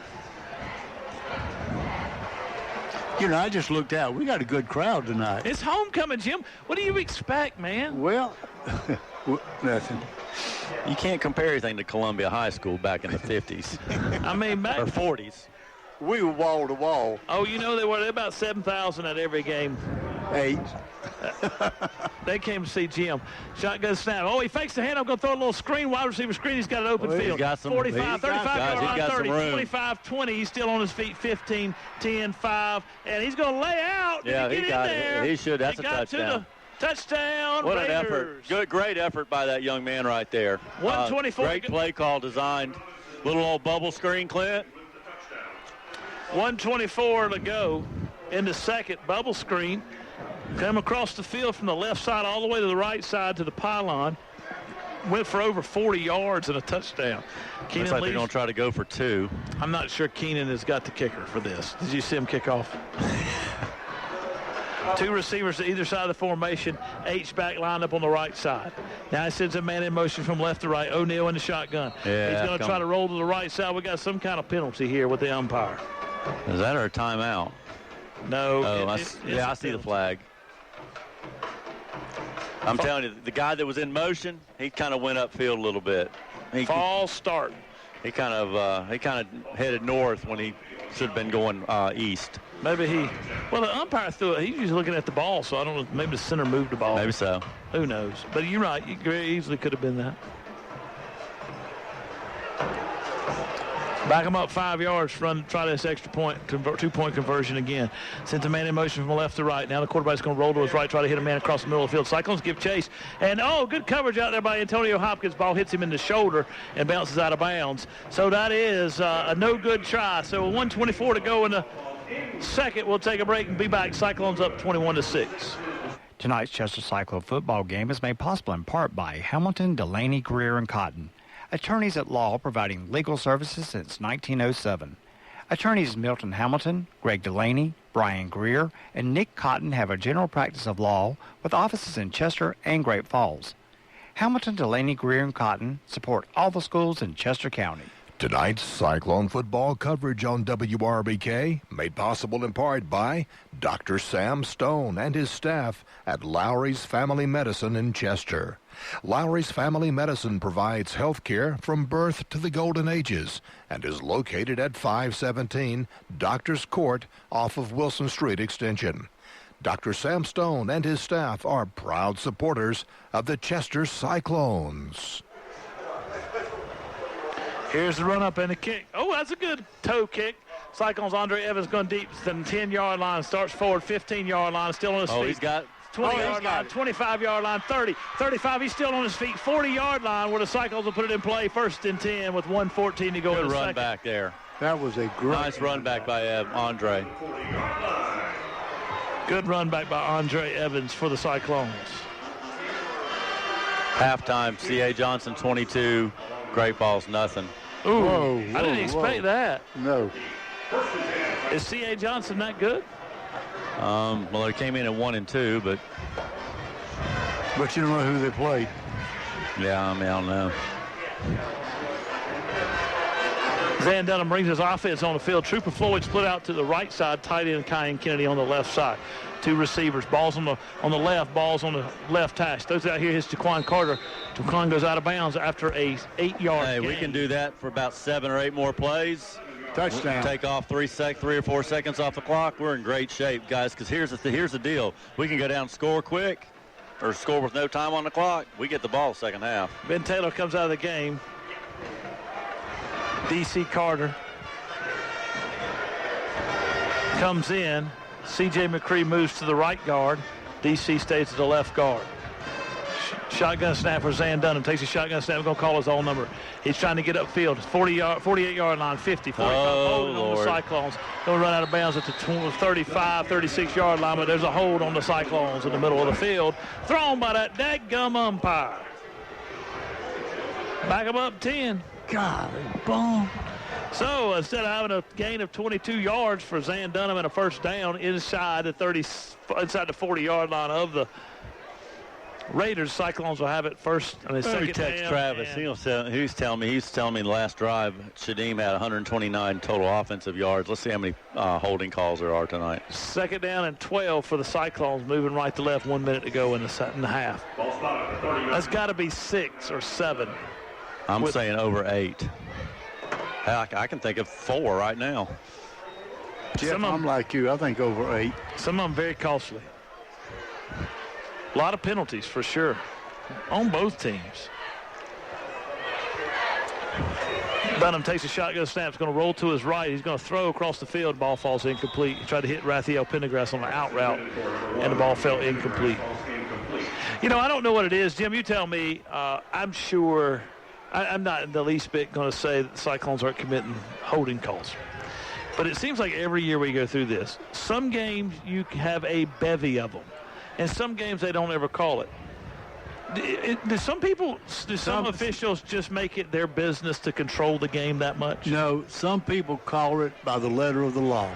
You know, I just looked out. We got a good crowd tonight. It's homecoming, Jim. What do you expect, man? Well, nothing. You can't compare anything to Columbia High School back in the 50s. I mean, or 40s. We were wall to wall. Oh, you know they were. They're about 7,000 at every game. 8. They came to see Jim. Shotgun snap. Oh, he fakes the hand. I'm going to throw a little screen, wide receiver screen. He's got an open Well, he's field. got some- 45, he's got 35 guys, yard he's line, got some 30, room. 25, 20. He's still on his feet. 15, 10, 5. And he's going to lay out. Did Yeah, he he get got in it. there? He should. That's He a got to touchdown. the touchdown. What an Raiders. effort. Good, great effort by that young man right there. 124. Great play call designed. Little old bubble screen, Clint. 124 to go in the second. Bubble screen. Come across the field from the left side all the way to the right side to the pylon. Went for over 40 yards and a touchdown. Looks like they're going to try to go for 2. I'm not sure Keenan has got the kicker for this. Did you see him kick off? 2 receivers to either side of the formation. H-back lined up on the right side. Now he sends a man in motion from left to right. O'Neal in the shotgun. Yeah, He's going to try to roll to the right side. We got some kind of penalty here with the umpire. Is that our timeout? No. Oh, I it's see a the penalty. flag. I'm telling you, the guy that was in motion, he kind of went upfield a little bit. False start. He kind of headed north when he should have been going east. Maybe well, the umpire threw it. He's usually looking at the ball, so I don't know. Maybe the center moved the ball. Maybe so. Who knows? But you're right. You very easily could have been that. Back him up 5 yards, try this extra point, 2-point conversion again. Sent a man in motion from left to right. Now the quarterback's going to roll to his right, try to hit a man across the middle of the field. Cyclones give chase. And, good coverage out there by Antonio Hopkins. Ball hits him in the shoulder and bounces out of bounds. So that is a no-good try. So 1:24 to go in the second. We'll take a break and be back. Cyclones up 21-6. Tonight's Chester Cyclone football game is made possible in part by Hamilton, Delaney, Greer, and Cotton. Attorneys at law providing legal services since 1907. Attorneys Milton Hamilton, Greg Delaney, Brian Greer, and Nick Cotton have a general practice of law with offices in Chester and Great Falls. Hamilton, Delaney, Greer, and Cotton support all the schools in Chester County. Tonight's Cyclone football coverage on WRBK made possible in part by Dr. Sam Stone and his staff at Lowry's Family Medicine in Chester. Lowry's Family Medicine provides health care from birth to the golden ages and is located at 517 Doctors Court off of Wilson Street Extension. Dr. Sam Stone and his staff are proud supporters of the Chester Cyclones. Here's the run-up and the kick. Oh, that's a good toe kick. Cyclones Andre Evans going deep to the 10-yard line. Starts forward, 15-yard line. Still on his feet. He's got 20-yard line, 25-yard line, 30, 35. He's still on his feet. 40-yard line where the Cyclones will put it in play. 1st and 10 with 1:14 to go in good the run second. back there. That was a great Nice run back by Andre. Good run back by Andre Evans for the Cyclones. Halftime, C.A. Johnson 22, Great Falls nothing. Ooh, Whoa, I didn't whoa, expect whoa. that. No. Is C.A. Johnson that good? Well, they came in at 1 and 2, but But you don't know who they played. yeah, I don't know. Zan Dunham brings his offense on the field. Trooper Floyd split out to the right side. Tight end Kyan Kennedy on the left side. 2 receivers. Balls on the left. Balls on the left hash. Throws out here. Here's Jaquan Carter. Jaquan goes out of bounds after a 8-yard Hey, gain. we can do that for about 7 or 8 more plays. Touchdown. Take off 3 or 4 seconds off the clock. We're in great shape, guys, because here's the deal. We can go down and score quick or score with no time on the clock. We get the ball second half. Ben Taylor comes out of the game. D.C. Carter comes in. C.J. McCree moves to the right guard. D.C. stays at the left guard. Shotgun snap for Zan Dunham. Takes a shotgun snap. We're going to call his own number. He's trying to get upfield. 48-yard line, 50, 45. Holding on the Lord. Cyclones. Going to run out of bounds at the 35, 36-yard line, but there's a hold on the Cyclones in the middle of the field. Thrown by that dadgum umpire. Back him up 10. God, boom. So instead of having a gain of 22 yards for Zan Dunham and a first down inside the 40-yard line of the Raiders, Cyclones will have it first on his second Text down. Travis. He's telling me the last drive, Shadim had 129 total offensive yards. Let's see how many holding calls there are tonight. Second down and 12 for the Cyclones, moving right to left. 1 minute to go in the half. That's got to be 6 or 7. I'm saying over 8. Heck, I can think of 4 right now. Jeff, I'm like you. I think over 8. Some of them very costly. A lot of penalties for sure on both teams. Dunham takes a shotgun snap. He's going to roll to his right. He's going to throw across the field. Ball falls incomplete. He tried to hit Raphael Pendergrass on the out route, and the ball fell incomplete. You know, I don't know what it is. Jim, you tell me. I'm sure I'm not in the least bit going to say that the Cyclones aren't committing holding calls. But it seems like every year we go through this. Some games you have a bevy of them, and some games they don't ever call it. Do some officials just make it their business to control the game that much? No, some people call it by the letter of the law.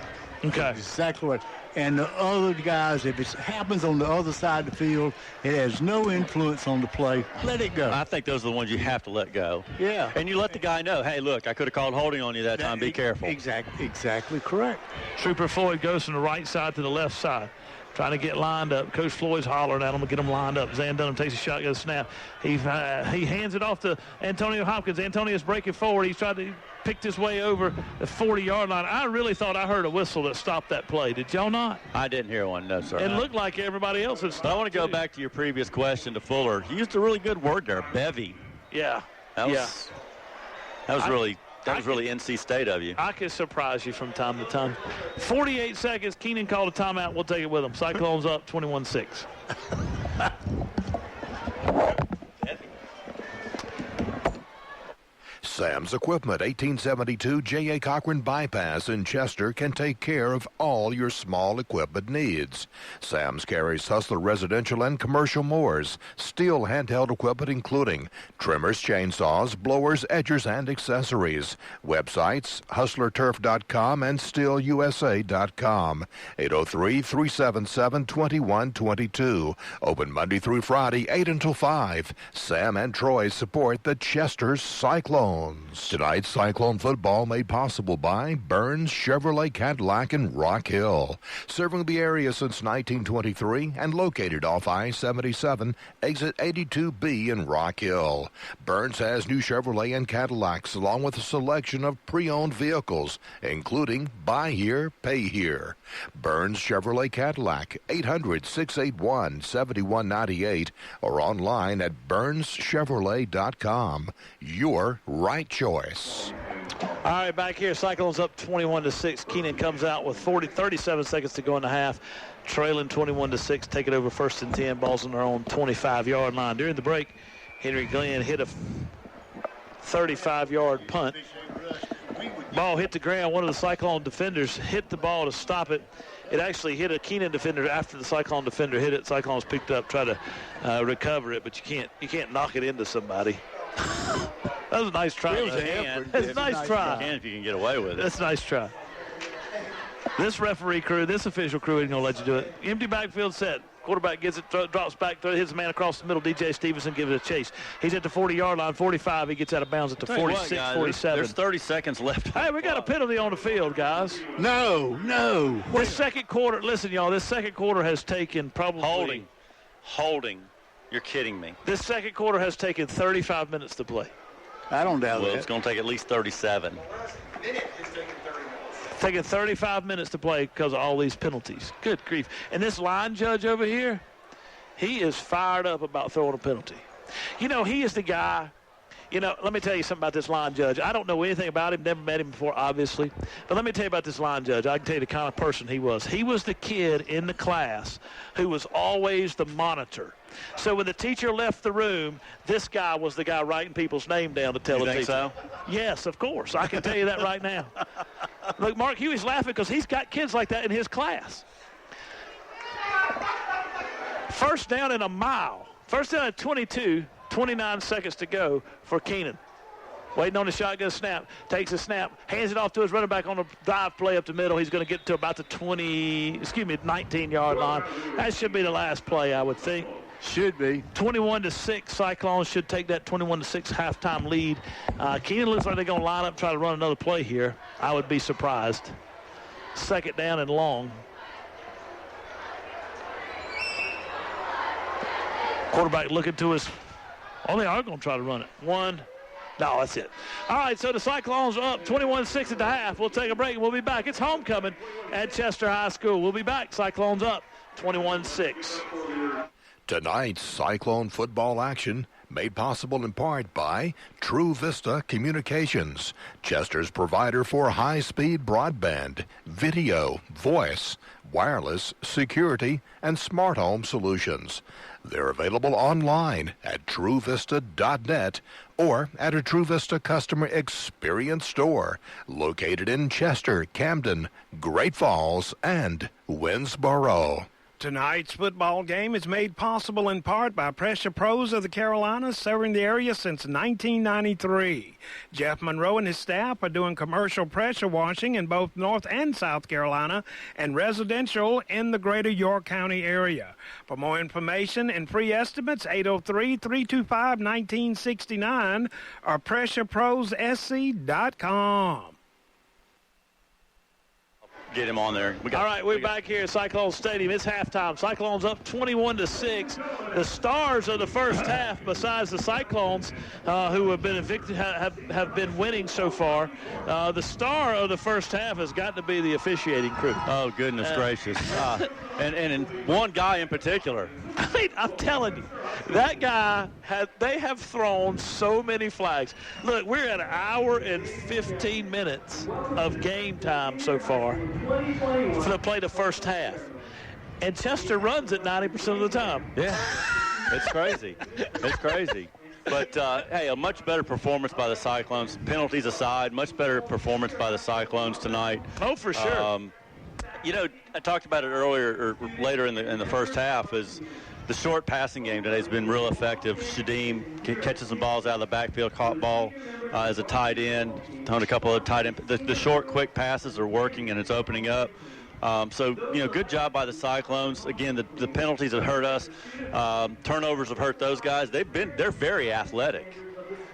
Okay. That's exactly right. And the other guys, if it happens on the other side of the field, it has no influence on the play. Let it go. I think those are the ones you have to let go. Yeah. And you let the guy know, hey, look, I could have called holding on you that time. Be careful. Exactly correct. Trooper Floyd goes from the right side to the left side, trying to get lined up. Coach Floyd's hollering at him to get him lined up. Zan Dunham takes a shotgun snap. He hands it off to Antonio Hopkins. Antonio's breaking forward. He's trying to pick his way over the 40-yard line. I really thought I heard a whistle that stopped that play. Did y'all not? I didn't hear one, no, sir. It looked like everybody else had stopped. I want to go back to your previous question to Fuller. He used a really good word there, bevy. Yeah. That was really NC State of you. I could surprise you from time to time. 48 seconds. Keenan called a timeout. We'll take it with him. Cyclones up 21-6. Sam's Equipment, 1872 J.A. Cochran Bypass in Chester can take care of all your small equipment needs. Sam's carries Hustler residential and commercial mowers, steel handheld equipment including trimmers, chainsaws, blowers, edgers, and accessories. Websites, hustlerturf.com and steelusa.com. 803-377-2122. Open Monday through Friday, 8 until 5. Sam and Troy support the Chester Cyclones. Tonight's Cyclone football made possible by Burns Chevrolet Cadillac in Rock Hill. Serving the area since 1923 and located off I-77, exit 82B in Rock Hill. Burns has new Chevrolet and Cadillacs along with a selection of pre-owned vehicles, including Buy Here, Pay Here. Burns Chevrolet Cadillac, 800-681-7198 or online at BurnsChevrolet.com. Your right choice. All right, back here, Cyclones up 21-6. Keenan comes out with 37 seconds to go in the half, trailing 21-6. Take it over 1st and 10. Ball's on their own 25-yard line. During the break, Henry Glenn hit a 35-yard punt. Ball hit the ground. One of the Cyclone defenders hit the ball to stop it. It actually hit a Keenan defender after the Cyclone defender hit it. Cyclones picked up, tried to recover it, but you can't knock it into somebody. That was a nice try. That's a nice try. If you can get away with it. That's a nice try. This referee crew, this official crew ain't going to let you do it. Empty backfield set. Quarterback gets it, drops back, hits a man across the middle. DJ Stevenson gives it a chase. He's at the 40-yard line, 45. He gets out of bounds at the 46, 47. There's 30 seconds left. Hey, we got a penalty on the field, guys. No. This second quarter, listen, y'all, this second quarter has taken probably... Holding. You're kidding me. This second quarter has taken 35 minutes to play. I don't doubt Well, that. it's going to take at least 37. Taking 35 minutes to play because of all these penalties. Good grief. And this line judge over here, he is fired up about throwing a penalty. You know, he is the guy. You know, let me tell you something about this line judge. I don't know anything about him, never met him before, obviously. But let me tell you about this line judge. I can tell you the kind of person he was. He was the kid in the class who was always the monitor. So when the teacher left the room, this guy was the guy writing people's name down to tell the teacher. So? Yes, of course. I can tell you that right now. Look, Mark Huey's laughing because he's got kids like that in his class. First down in a mile. First down at 22. 29 seconds to go for Keenan. Waiting on the shotgun snap. Takes a snap. Hands it off to his running back on a dive play up the middle. He's going to get to about the 19-yard line. That should be the last play, I would think. Should be. 21-6. Cyclones should take that 21-6 halftime lead. Keenan looks like they're going to line up and try to run another play here. I would be surprised. Second down and long. Quarterback looking to his... Oh, they are going to try to run it. 1, No, that's it. All right, so the Cyclones are up 21-6 at the half. We'll take a break and we'll be back. It's homecoming at Chester High School. We'll be back. Cyclones up 21-6. Tonight's Cyclone football action made possible in part by True Vista Communications, Chester's provider for high-speed broadband, video, voice, wireless, security, and smart home solutions. They're available online at truevista.net or at a True Vista customer experience store located in Chester, Camden, Great Falls, and Winnsboro. Tonight's football game is made possible in part by Pressure Pros of the Carolinas, serving the area since 1993. Jeff Monroe and his staff are doing commercial pressure washing in both North and South Carolina and residential in the greater York County area. For more information and free estimates, 803-325-1969 or PressureProsSC.com. Get him on there. All right, we're back here at Cyclone Stadium. It's halftime. Cyclones up 21-6. The stars of the first half, besides the Cyclones, who have been evicted, have been winning so far. The star of the first half has got to be the officiating crew. Oh, goodness gracious. And one guy in particular. I mean, I'm telling you, that guy, they have thrown so many flags. Look, we're at an hour and 15 minutes of game time so far for to play the first half. And Chester runs it 90% of the time. Yeah, it's crazy. It's crazy. But, hey, a much better performance by the Cyclones. Penalties aside, much better performance by the Cyclones tonight. Oh, for sure. You know, I talked about it earlier or later in the first half is the short passing game today has been real effective. Shadim catches some balls out of the backfield, caught ball as a tight end, thrown a couple of tight end. The short, quick passes are working, and it's opening up. So, you know, good job by the Cyclones. Again, the penalties have hurt us. Turnovers have hurt those guys. They're very athletic.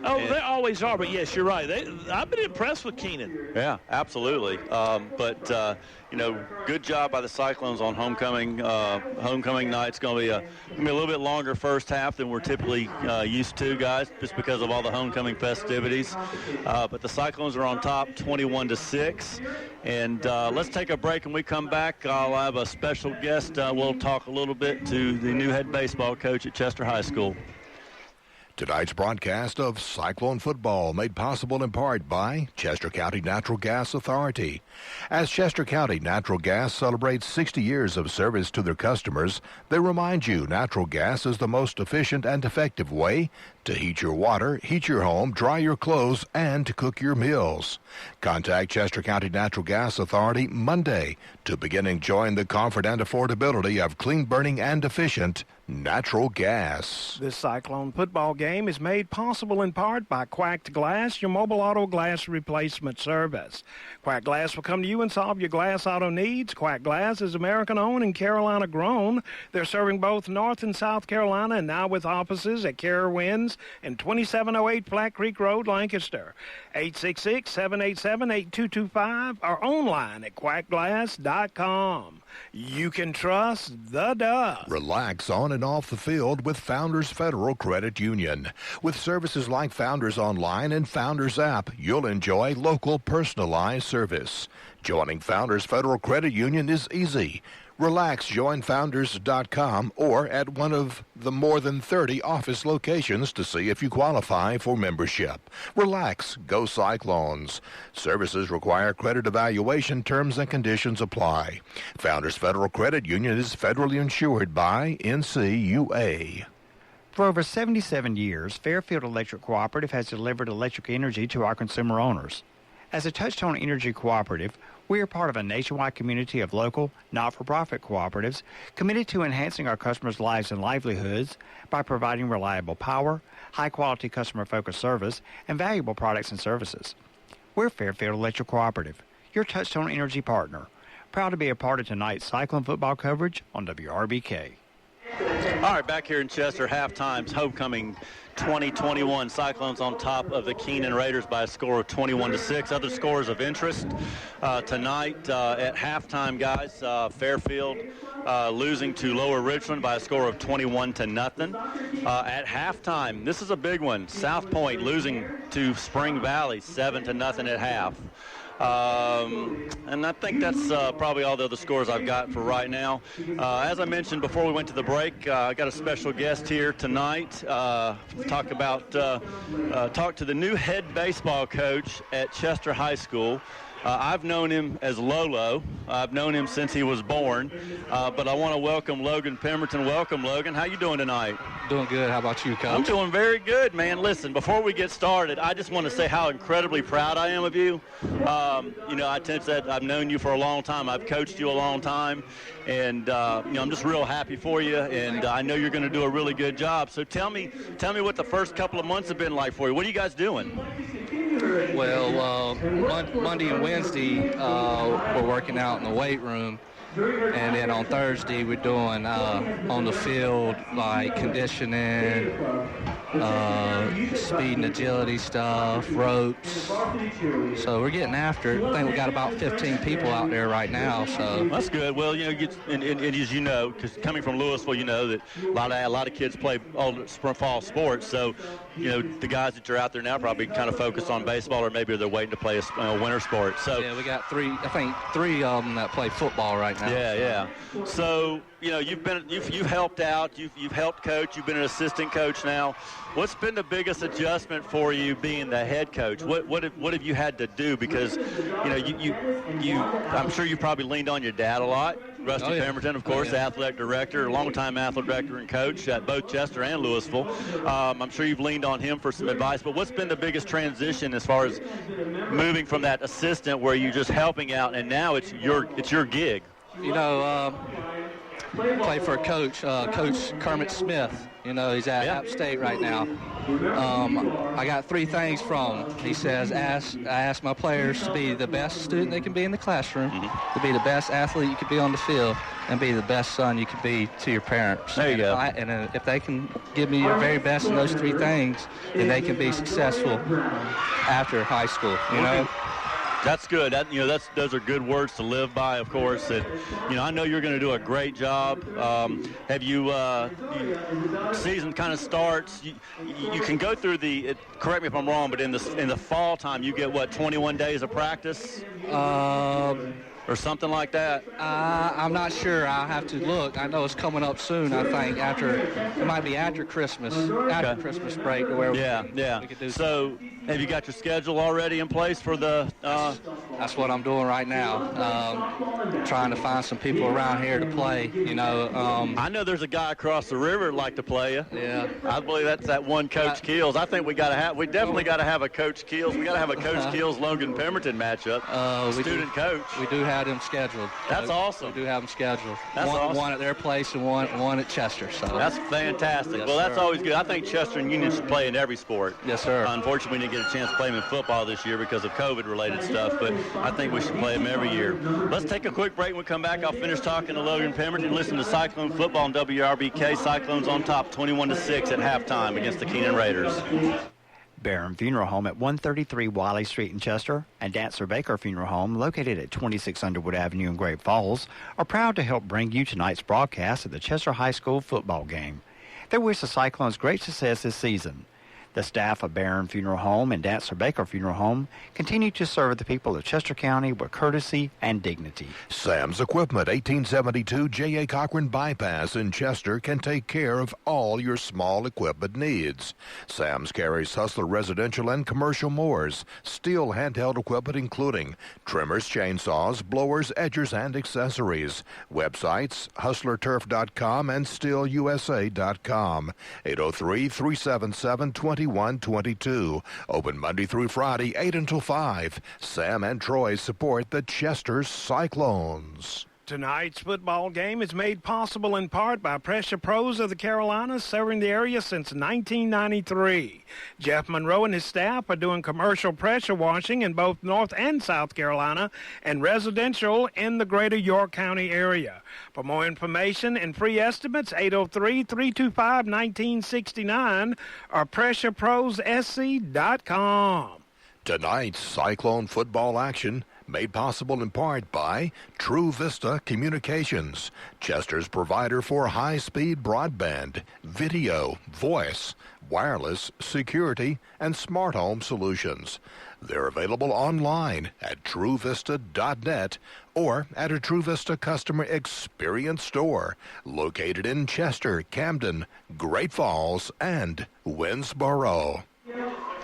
Oh, they always are, but yes, you're right. I've been impressed with Keenan. Yeah, absolutely. But you know, good job by the Cyclones on homecoming. Homecoming night's going to be a little bit longer first half than we're typically used to, guys, just because of all the homecoming festivities. But the Cyclones are on top, 21-6. And let's take a break. When we come back, I'll have a special guest. We'll talk a little bit to the new head baseball coach at Chester High School. Tonight's broadcast of Cyclone football made possible in part by Chester County Natural Gas Authority. As Chester County Natural Gas celebrates 60 years of service to their customers, they remind you natural gas is the most efficient and effective way to heat your water, heat your home, dry your clothes, and to cook your meals. Contact Chester County Natural Gas Authority Monday to begin enjoying the comfort and affordability of clean-burning and efficient natural gas. This Cyclone football game is made possible in part by Quacked Glass, your mobile auto glass replacement service. Quack Glass will come to you and solve your glass auto needs. Quack Glass is American-owned and Carolina-grown. They're serving both North and South Carolina and now with offices at Carowinds and 2708 Flat Creek Road, Lancaster. 866-787-8225 or online at quackglass.com. You can trust the Dove. Relax on and off the field with Founders Federal Credit Union. With services like Founders Online and Founders App, you'll enjoy local personalized service. Joining Founders Federal Credit Union is easy. Relax, join Founders.com or at one of the more than 30 office locations to see if you qualify for membership. Relax, go Cyclones. Services require credit evaluation. Terms and conditions apply. Founders Federal Credit Union is federally insured by NCUA. For over 77 years, Fairfield Electric Cooperative has delivered electric energy to our consumer owners. As a Touchstone Energy Cooperative, we are part of a nationwide community of local, not-for-profit cooperatives committed to enhancing our customers' lives and livelihoods by providing reliable power, high-quality customer-focused service, and valuable products and services. We're Fairfield Electric Cooperative, your Touchstone Energy partner, proud to be a part of tonight's Cyclone football coverage on WRBK. All right, back here in Chester, halftime's homecoming 2021. Cyclones on top of the Keenan Raiders by a score of 21-6. Other scores of interest tonight at halftime, guys. Fairfield losing to Lower Richland by a score of 21-0. At halftime, this is a big one. South Point losing to Spring Valley 7-0 at half. And I think that's probably all the other scores I've got for right now. As I mentioned before we went to the break, I got a special guest here tonight. Talk to the new head baseball coach at Chester High School. I've known him as Lolo. I've known him since he was born. But I want to welcome Logan Pemberton. Welcome, Logan. How you doing tonight? Doing good. How about you, Coach? I'm doing very good, man. Listen, before we get started, I just want to say how incredibly proud I am of you. I tend to say I've known you for a long time. I've coached you a long time. And, I'm just real happy for you. And I know you're going to do a really good job. So tell me what the first couple of months have been like for you. What are you guys doing? Well, Monday and Wednesday, we're working out in the weight room. And then on Thursday, we're doing on the field, like conditioning, speed and agility stuff, ropes. So we're getting after it. I think we got about 15 people out there right now. So that's good. Well, and as you know, because coming from Louisville, you know that a lot of kids play all fall sports. So, the guys that are out there now probably kind of focus on baseball, or maybe they're waiting to play a winter sport. So yeah, we got three of them that play football right now. Yeah. So you've helped out. You've helped coach. You've been an assistant coach now. What's been the biggest adjustment for you being the head coach? What have you had to do? Because I'm sure you probably leaned on your dad a lot. Rusty Pemberton, of course, athletic director, longtime athletic director and coach at both Chester and Louisville. I'm sure you've leaned on him for some advice. But what's been the biggest transition as far as moving from that assistant where you're just helping out, and now it's your gig? Play for Coach Kermit Smith. He's at App State right now. I got 3 things from him. He says, I ask my players to be the best student they can be in the classroom, to be the best athlete you can be on the field, and be the best son you can be to your parents. There you go. If they can give me your very best in those 3 things, then they can be successful after high school, That's good. Those are good words to live by, of course. And I know you're going to do a great job. Have you? Season kind of starts. You can go through the. Correct me if I'm wrong, but in the fall time, you get 21 days of practice. Or something like that? I'm not sure. I'll have to look. I know it's coming up soon, I think. It might be after Christmas, Christmas break. Where we could do so, have you got your schedule already in place for the... That's what I'm doing right now. Trying to find some people around here to play, I know there's a guy across the river that'd like to play you. Yeah. I believe that's that one Coach Keels. I think we definitely got to have a Coach Keels. We got to have a Coach Keels-Logan Pemberton matchup. Coach. We do have them scheduled. That's awesome. We do have them scheduled. That's awesome. One at their place and one at Chester. So that's fantastic. Yes, well, that's sir. Always good. I think Chester and Union should play in every sport. Yes, sir. Unfortunately, we didn't get a chance to play them in football this year because of COVID-related stuff, but I think we should play them every year. Let's take a quick break. When we come back, I'll finish talking to Logan Pemberton. Listen to Cyclone football on WRBK. Cyclones on top 21-6 at halftime against the Keenan Raiders. Barron Funeral Home at 133 Wiley Street in Chester and Dancer Baker Funeral Home located at 26 Underwood Avenue in Great Falls are proud to help bring you tonight's broadcast of the Chester High School football game. They wish the Cyclones great success this season. The staff of Barron Funeral Home and Dancer Baker Funeral Home continue to serve the people of Chester County with courtesy and dignity. Sam's Equipment, 1872 J.A. Cochran Bypass in Chester, can take care of all your small equipment needs. Sam's carries Hustler residential and commercial mowers, steel handheld equipment including trimmers, chainsaws, blowers, edgers, and accessories. Websites, hustlerturf.com and steelusa.com. 803-377-2122. Open Monday through Friday, 8 until 5. Sam and Troy support the Chester Cyclones. Tonight's football game is made possible in part by Pressure Pros of the Carolinas, serving the area since 1993. Jeff Monroe and his staff are doing commercial pressure washing in both North and South Carolina and residential in the greater York County area. For more information and free estimates, 803-325-1969 or PressureProsSC.com. Tonight's Cyclone football action made possible in part by True Vista Communications, Chester's provider for high-speed broadband, video, voice, wireless, security, and smart home solutions. They're available online at truevista.net or at a True Vista customer experience store located in Chester, Camden, Great Falls, and Winnsboro.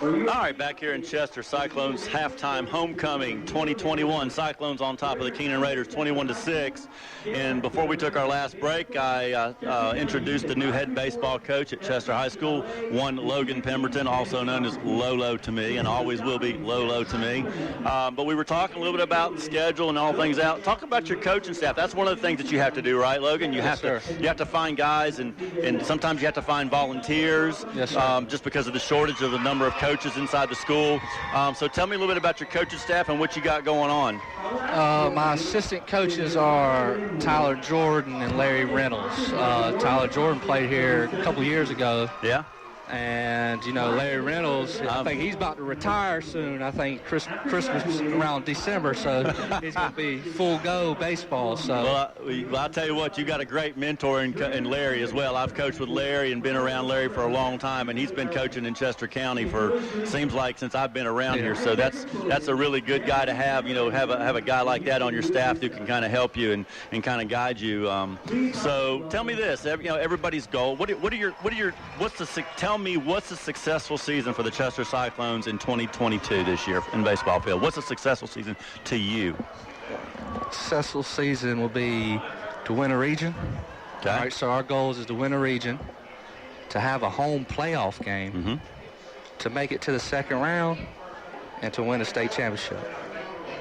All right, back here in Chester, Cyclones halftime homecoming 2021. Cyclones on top of the Keenan Raiders 21-6. And before we took our last break, I introduced the new head baseball coach at Chester High School, one Logan Pemberton, also known as Lolo to me, and always will be Lolo to me. But we were talking a little bit about the schedule and all things out. Talk about your coaching staff. That's one of the things that you have to do, right, Logan? You have to find guys, and sometimes you have to find volunteers. Yes, sir. Just because of the shortage of the number of coaches inside the school. So tell me a little bit about your coaching staff and what you got going on. My assistant coaches are Tyler Jordan and Larry Reynolds. Tyler Jordan played here a couple years ago. Yeah. And, Larry Reynolds, I think he's about to retire soon. I think Christmas around December, so he's going to be full go baseball. So. Well, I'll tell you what, you got a great mentor in Larry as well. I've coached with Larry and been around Larry for a long time, and he's been coaching in Chester County for, seems like, since I've been around here. So that's a really good guy to have, have a guy like that on your staff who can kind of help you and kind of guide you. So tell me this, everybody's goal. Tell me what's a successful season for the Chester Cyclones in 2022 this year in baseball field? What's a successful season to you? Successful season will be to win a region. Okay. All right, so our goal is to win a region, to have a home playoff game, to make it to the second round, and to win a state championship.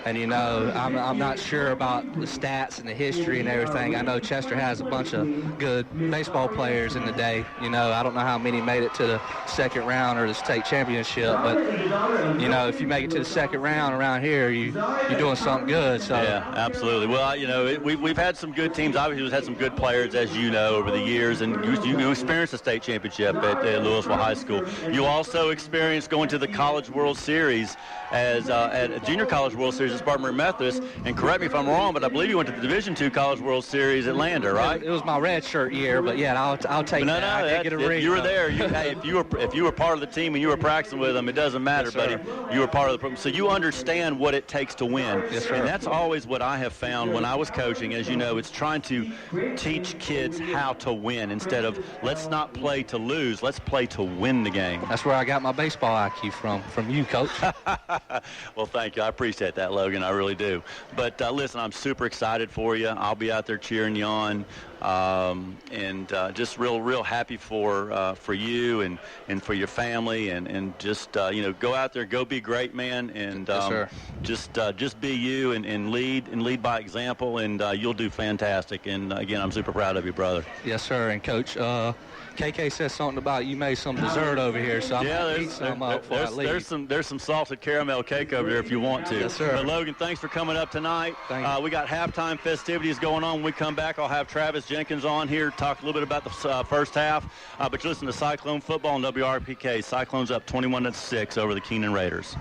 And, I'm not sure about the stats and the history and everything. I know Chester has a bunch of good baseball players in the day. I don't know how many made it to the second round or the state championship. But, if you make it to the second round around here, you're doing something good. So. Yeah, absolutely. Well, we've had some good teams. Obviously, we've had some good players, as you know, over the years. And you experienced a state championship at Louisville High School. You also experienced going to the College World Series at a Junior College World Series at Spartanburg Methodist, and correct me if I'm wrong, but I believe you went to the Division II College World Series at Lander, right? It was my red shirt year, but yeah, I'll take that. I did get a ring. You were there. If you were part of the team and you were practicing with them, it doesn't matter, buddy. You were part of the program, so you understand what it takes to win. Yes, sir. And that's always what I have found when I was coaching. As you know, it's trying to teach kids how to win instead of let's not play to lose, let's play to win the game. That's where I got my baseball IQ from you, Coach. Well, thank you. I appreciate that, Logan. I really do. But listen, I'm super excited for you. I'll be out there cheering you on, and just real happy for you and for your family, and just go out there, go be great, man, and yes, just be you and lead by example, and you'll do fantastic. And again, I'm super proud of you, brother. Yes, sir. And Coach, KK said something about you made some dessert over here, so I'm going to eat some before I leave. There's some salted caramel cake over there if you want to. Yes, sir. But Logan, thanks for coming up tonight. We got halftime festivities going on. When we come back, I'll have Travis Jenkins on here, talk a little bit about the first half. But you listen to Cyclone football on WRPK. Cyclones up 21-6 over the Keenan Raiders.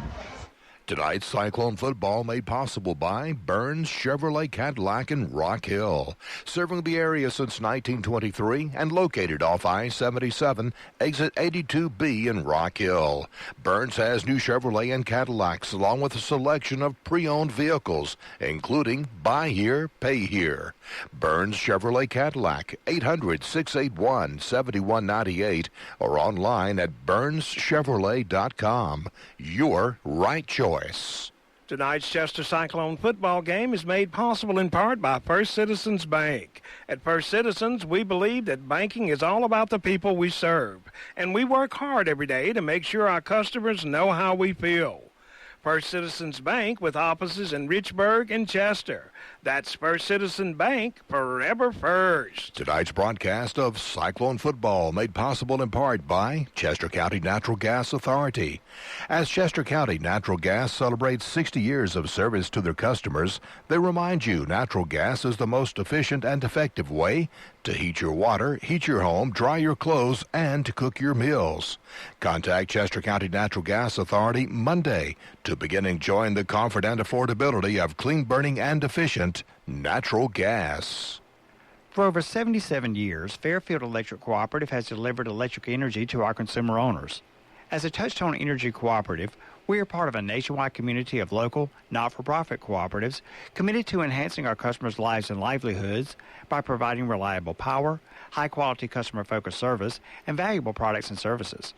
Tonight's Cyclone football made possible by Burns Chevrolet Cadillac in Rock Hill, serving the area since 1923 and located off I-77, exit 82B in Rock Hill. Burns has new Chevrolet and Cadillacs along with a selection of pre-owned vehicles, including buy here, pay here. Burns Chevrolet Cadillac, 800-681-7198 or online at BurnsChevrolet.com. Your right choice. Tonight's Chester Cyclone football game is made possible in part by First Citizens Bank. At First Citizens, we believe that banking is all about the people we serve, and we work hard every day to make sure our customers know how we feel. First Citizens Bank with offices in Richburg and Chester. That's First Citizen Bank, forever first. Tonight's broadcast of Cyclone football made possible in part by Chester County Natural Gas Authority. As Chester County Natural Gas celebrates 60 years of service to their customers, they remind you natural gas is the most efficient and effective way to heat your water, heat your home, dry your clothes, and to cook your meals. Contact Chester County Natural Gas Authority Monday to begin enjoying the comfort and affordability of clean burning and efficient natural gas. For over 77 years, Fairfield Electric Cooperative has delivered electric energy to our consumer owners. As a Touchstone Energy Cooperative, we are part of a nationwide community of local, not-for-profit cooperatives committed to enhancing our customers' lives and livelihoods by providing reliable power, high-quality customer-focused service, and valuable products and services.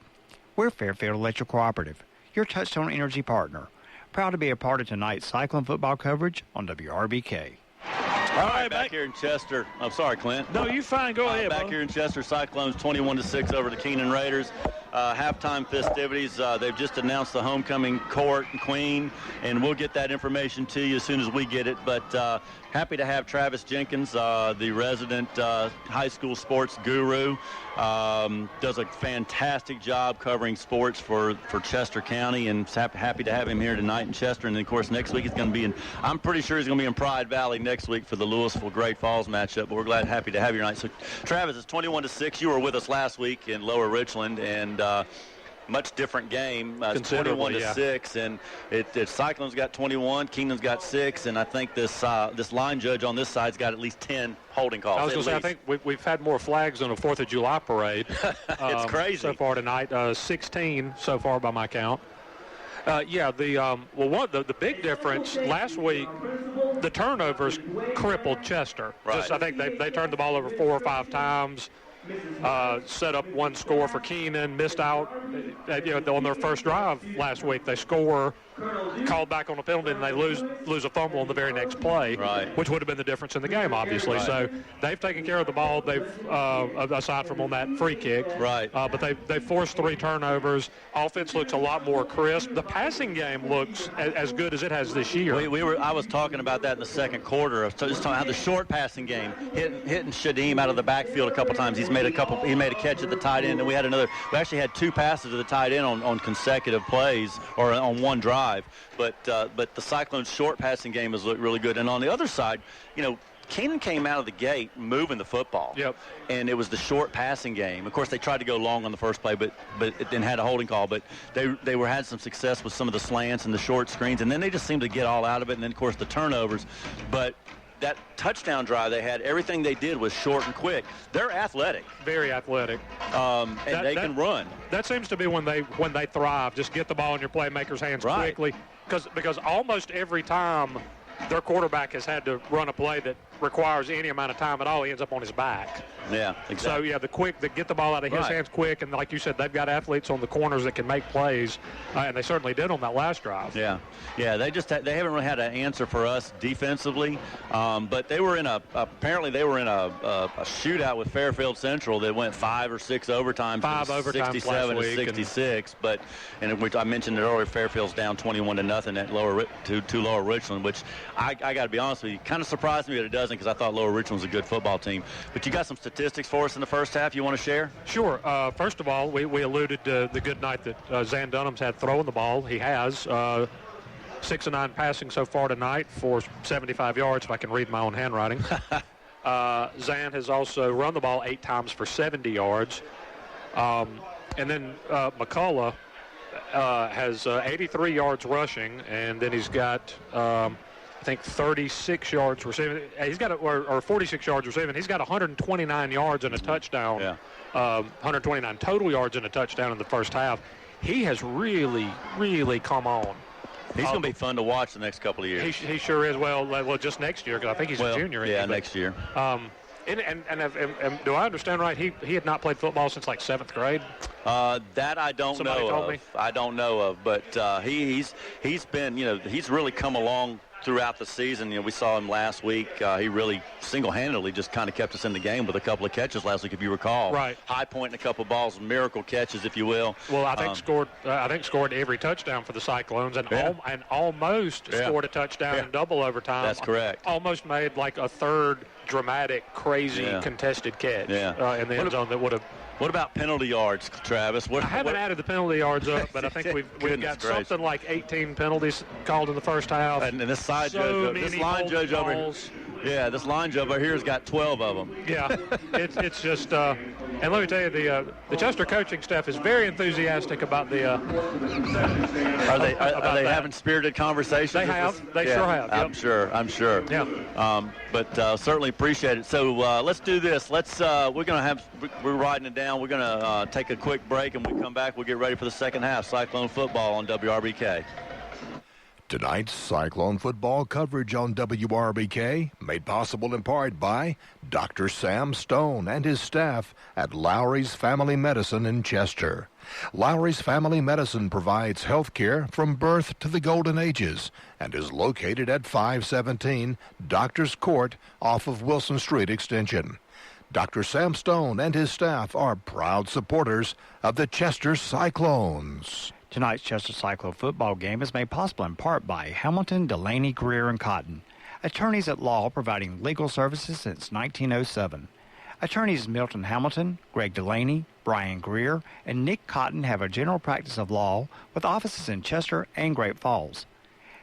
We're Fairfield Electric Cooperative, your Touchstone Energy partner. Proud to be a part of tonight's Cyclone football coverage on WRBK. All right, back here in Chester. I'm sorry, Clint. No, you fine. Go ahead, Back brother. here in Chester, Cyclones 21-6 over the Keenan Raiders. Halftime festivities. They've just announced the homecoming court and queen, and we'll get that information to you as soon as we get it. But happy to have Travis Jenkins, the resident high school sports guru. Does a fantastic job covering sports for Chester County, and happy to have him here tonight in Chester. And then, of course, next week he's going to be I'm pretty sure he's going to be in Pride Valley next week for the Louisville Great Falls matchup. But we're happy to have you tonight. So, Travis, it's 21-6. You were with us last week in Lower Richland, and much different game. It's 21-6, and Cyclones got 21, Keenan's got 6, and I think this line judge on this side's got at least 10 holding calls. I was going to say, I think we've had more flags than a 4th of July parade. It's crazy so far tonight. 16 so far by my count. The big difference last week, the turnovers crippled Chester. Right. I think they turned the ball over 4 or 5 times. Set up one score for Keenan, missed out on their first drive last week. They score, called back on a penalty, and they lose a fumble on the very next play, right, which would have been the difference in the game, obviously. Right. So they've taken care of the ball. They've aside from on that free kick, right. But they forced 3 turnovers. Offense looks a lot more crisp. The passing game looks as good as it has this year. I was talking about that in the second quarter. I was just talking how the short passing game, hitting Shadim out of the backfield a couple times. He made a catch at the tight end, and we actually had 2 passes to the tight end on consecutive plays or on one drive. But the Cyclones' short passing game has looked really good. And on the other side, Keenan came out of the gate moving the football. Yep. And it was the short passing game. Of course, they tried to go long on the first play, but it then had a holding call. But they had some success with some of the slants and the short screens, and then they just seemed to get all out of it. And then, of course, the turnovers. But that touchdown drive they had, everything they did was short and quick. They're athletic. Very athletic. And they can run. That seems to be when they thrive. Just get the ball in your playmaker's hands quickly. Because almost every time their quarterback has had to run a play that requires any amount of time at all, he ends up on his back. Yeah, exactly. So, they get the ball out of his hands quick, and like you said, they've got athletes on the corners that can make plays, and they certainly did on that last drive. Yeah, they haven't really had an answer for us defensively, but they were apparently they were in a shootout with Fairfield Central that went 5 or 6 overtimes. 5 overtimes 67 to 66, which I mentioned it earlier, Fairfield's down 21-0 at Lower Richland, which I got to be honest with you, kind of surprised me that it doesn't, because I thought Lower Richland was a good football team. But you got some statistics for us in the first half you want to share? Sure. First of all, we alluded to the good night that Zan Dunham's had throwing the ball. He has 6 of 9 passing so far tonight for 75 yards, if I can read my own handwriting. Zan has also run the ball 8 times for 70 yards. And then McCullough has 83 yards rushing, and then he's got I think 36 yards receiving. He's got or 46 yards receiving. He's got 129 yards and a touchdown. Yeah. 129 total yards and a touchdown in the first half. He has really, really come on. He's going to be fun to watch the next couple of years. He sure is. Well, just next year, because I think he's a junior. Yeah, next year. And do I understand right? He had not played football since like 7th grade. That I don't Somebody know told of. me. I don't know of, but he's been, he's really come along throughout the season. We saw him last week. He really single-handedly just kind of kept us in the game with a couple of catches last week, if you recall. Right. High point and a couple of balls, miracle catches, if you will. Well, I think scored every touchdown for the Cyclones, and almost scored a touchdown in double overtime. That's correct. Almost made like a third dramatic, crazy contested catch in the end zone that would have. What about penalty yards, Travis? I haven't added the penalty yards up, but I think we've got something like 18 penalties called in the first half. And this line judge over here, this line judge over here has got 12 of them. Yeah, it's just. And let me tell you, the Chester coaching staff is very enthusiastic about the. Are they having spirited conversations? They have. They sure have. Yep. I'm sure. Yeah. But certainly appreciate it. So let's do this. We're writing it down. We're gonna take a quick break, and when we come back, we'll get ready for the second half. Cyclone football on WRBK. Tonight's Cyclone football coverage on WRBK made possible in part by Dr. Sam Stone and his staff at Lowry's Family Medicine in Chester. Lowry's Family Medicine provides health care from birth to the golden ages and is located at 517 Doctors Court off of Wilson Street Extension. Dr. Sam Stone and his staff are proud supporters of the Chester Cyclones. Tonight's Chester Cyclone football game is made possible in part by Hamilton, Delaney, Greer, & Cotton, attorneys at law providing legal services since 1907. Attorneys Milton Hamilton, Greg Delaney, Brian Greer, and Nick Cotton have a general practice of law with offices in Chester and Great Falls.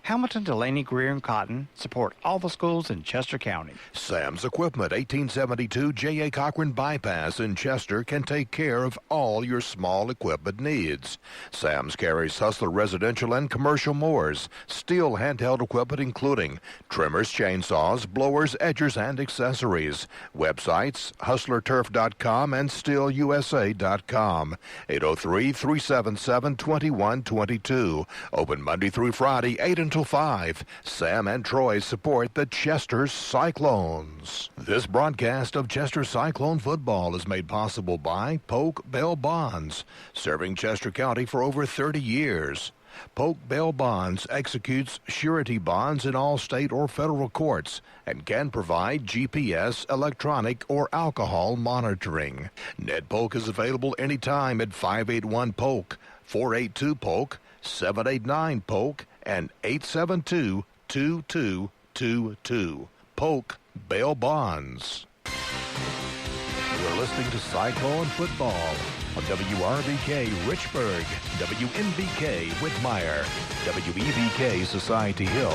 Hamilton, Delaney, Greer, & Cotton support all the schools in Chester County. Sam's Equipment, 1872 J.A. Cochran Bypass in Chester can take care of all your small equipment needs. Sam's carries Hustler residential and commercial mowers, steel handheld equipment including trimmers, chainsaws, blowers, edgers, and accessories. Websites, hustlerturf.com and steelusa.com. 803-377-2122. Open Monday through Friday, 8 until 5. Sam and Troy support the Chester Cyclones. This broadcast of Chester Cyclone football is made possible by Polk Bell Bonds, serving Chester County for over 30 years. Polk Bell Bonds executes surety bonds in all state or federal courts and can provide GPS, electronic, or alcohol monitoring. Ned Polk is available anytime at 581-POLK, 482-POLK, 789-POLK, and 872-2222. Polk Bail Bonds. You're listening to Cyclone Football on WRBK Richburg, WNBK Whitmire, WEBK Society Hill,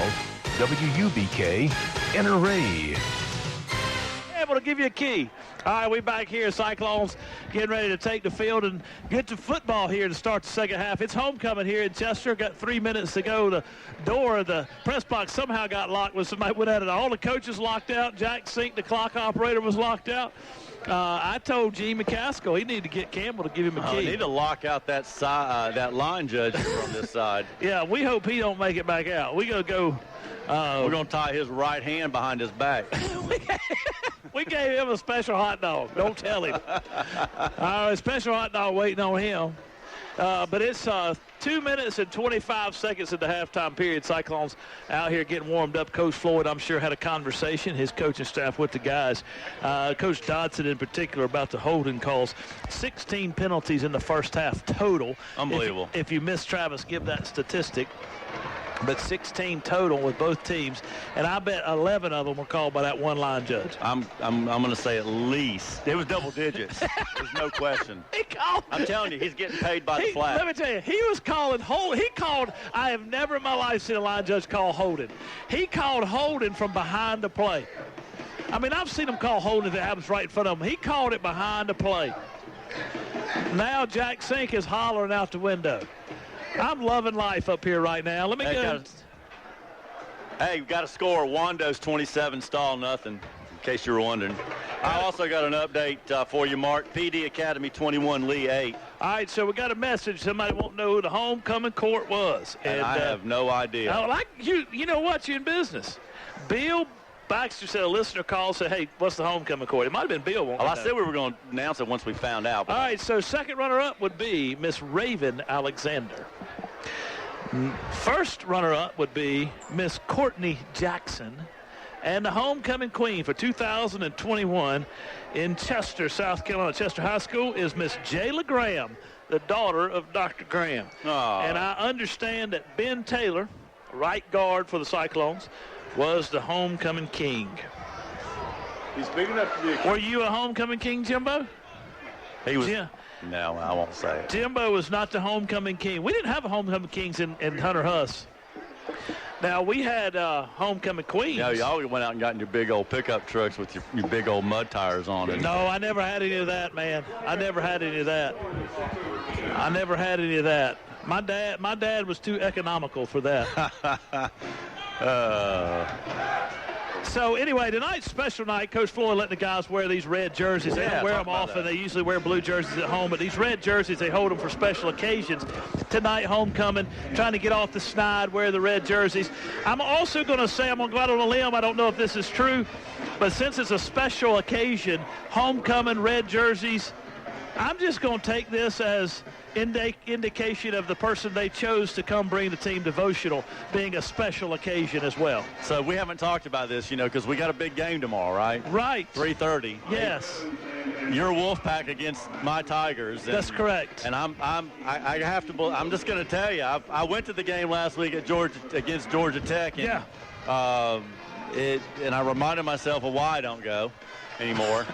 WUBK Inner Able to give you a key. All right, we back here. Cyclones getting ready to take the field and get to football here to start the second half. It's homecoming here in Chester. Got 3 minutes to go. The door of the press box somehow got locked when somebody went at it. All the coaches locked out. Jack Sink, the clock operator, was locked out. I told Gene McCaskill he needed to get Campbell to give him a key. We need to lock out that that line judge from this side. Yeah, we hope he don't make it back out. We're going to go. We're going to tie his right hand behind his back. We gave him a special hot dog. Don't tell him. A special hot dog waiting on him. But it's 2 minutes and 25 seconds in the halftime period. Cyclones out here getting warmed up. Coach Floyd, I'm sure, had a conversation, his coaching staff, with the guys. Coach Dodson in particular about the holding calls. 16 penalties in the first half total. Unbelievable. If you miss Travis, give that statistic. But 16 total with both teams, and I bet 11 of them were called by that one line judge. I'm going to say at least. It was double digits. There's no question. I'm telling you, he's getting paid by the flag. Let me tell you, he was calling hold. He called. I have never in my life seen a line judge call holding. He called holding from behind the play. I mean, I've seen him call holding that happens right in front of him. He called it behind the play. Now Jack Sink is hollering out the window. I'm loving life up here right now. Let me go. Hey, we've got a score. Wando's 27, Stall nothing, in case you were wondering. I also got an update for you, Mark. PD Academy 21, Lee 8. All right, so we got a message. Somebody won't know who the homecoming court was. And I have no idea. You know what? You're in business. Bill Baxter said a listener called, said, hey, what's the homecoming court? It might have been Bill. Well, I said we were going to announce it once we found out. All right, so second runner-up would be Miss Raven Alexander. First runner-up would be Miss Courtney Jackson. And the homecoming queen for 2021 in Chester, South Carolina, Chester High School, is Miss Jayla Graham, the daughter of Dr. Graham. Aww. And I understand that Ben Taylor, right guard for the Cyclones, was the homecoming king. He's big enough to be Were you a homecoming king, Jimbo? He was. Yeah. No, I won't say it. Jimbo was not the homecoming king. We didn't have a homecoming kings in Hunter Huss. Now, we had homecoming queens. No, y'all went out and got in your big old pickup trucks with your big old mud tires on it. No, I never had any of that, man. I never had any of that. I never had any of that. My dad was too economical for that. So, anyway, tonight's special night. Coach Floyd letting the guys wear these red jerseys. They don't wear them often. They usually wear blue jerseys at home. But these red jerseys, they hold them for special occasions. Tonight, homecoming, trying to get off the snide, wear the red jerseys. I'm also going to say, I'm going to go out on a limb. I don't know if this is true. But since it's a special occasion, homecoming, red jerseys, I'm just going to take this as indication of the person they chose to come bring the team devotional being a special occasion as well. So we haven't talked about this, because we got a big game tomorrow, right? Right. 3:30. Yes. Your Wolfpack against my Tigers. That's correct. And I have to. I'm just going to tell you, I went to the game last week against Georgia Tech. And, and I reminded myself of why I don't go anymore.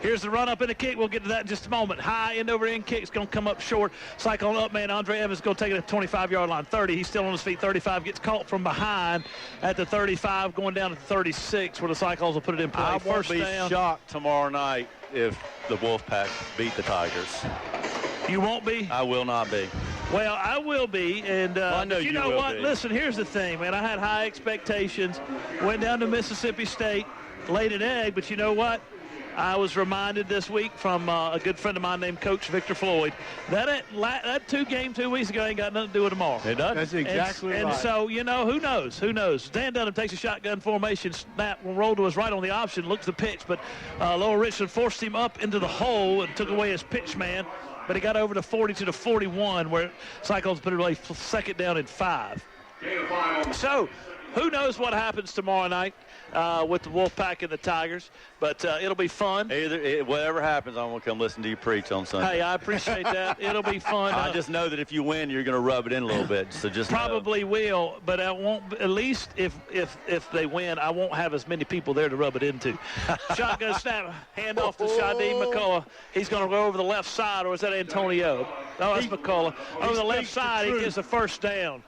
Here's the run-up and the kick. We'll get to that in just a moment. High end-over-end kick's going to come up short. Cyclone up man. Andre Evans going to take it at the 25-yard line. 30. He's still on his feet. 35. Gets caught from behind at the 35, going down to 36, where the Cyclones will put it in play. I won't be shocked tomorrow night if the Wolfpack beat the Tigers. You won't be? I will not be. Well, I will be, and I know you know what? Be. Listen, here's the thing, man. I had high expectations. Went down to Mississippi State, laid an egg, but you know what? I was reminded this week from a good friend of mine named Coach Victor Floyd that 2 weeks ago ain't got nothing to do with tomorrow. It does. That's exactly right. And so, who knows? Who knows? Dan Dunham takes a shotgun formation. Snap will roll to his right on the option. Looks the pitch, but Lower Richland forced him up into the hole and took away his pitch man. But he got over to 40 to the 41, where Cyclones put it away 2nd down and 5. So, who knows what happens tomorrow night with the Wolfpack and the Tigers, but it'll be fun. Whatever happens, I'm going to come listen to you preach on Sunday. Hey, I appreciate that. It'll be fun. I just know that if you win, you're going to rub it in a little bit, so just probably will, but I won't. At least if they win, I won't have as many people there to rub it into. Shotgun snap, hand off to Shadeem McCullough. He's going to go over the left side, or is that Antonio? No, that's McCullough. Over the left side, he gets the 1st down.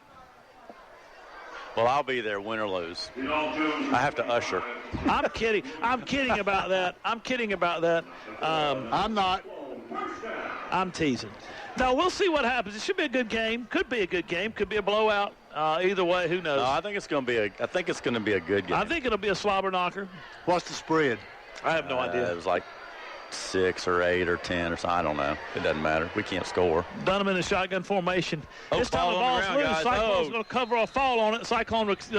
Well, I'll be there, win or lose. I have to usher. I'm kidding. I'm kidding about that. I'm not. I'm teasing. No, we'll see what happens. It should be a good game. Could be a good game. Could be a blowout. Either way, who knows? No, I think it's going to be a good game. I think it'll be a slobber knocker. What's the spread? I have no idea. It was like 6 or 8 or 10 or something. I don't know. It doesn't matter. We can't score. Dunham in the shotgun formation. This time the ball's loose. Cyclone's going to cover a fall on it. Cyclone looked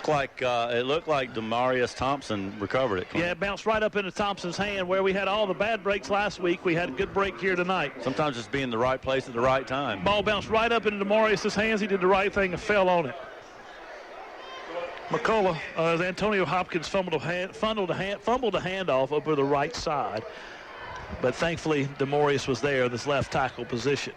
like Demarius Thompson recovered it. Yeah, it bounced right up into Thompson's hand where we had all the bad breaks last week. We had a good break here tonight. Sometimes just be in the right place at the right time. Ball bounced right up into Demarius' hands. He did the right thing and fell on it. McCullough, as Antonio Hopkins fumbled a handoff over the right side. But thankfully, Demarius was there in this left tackle position.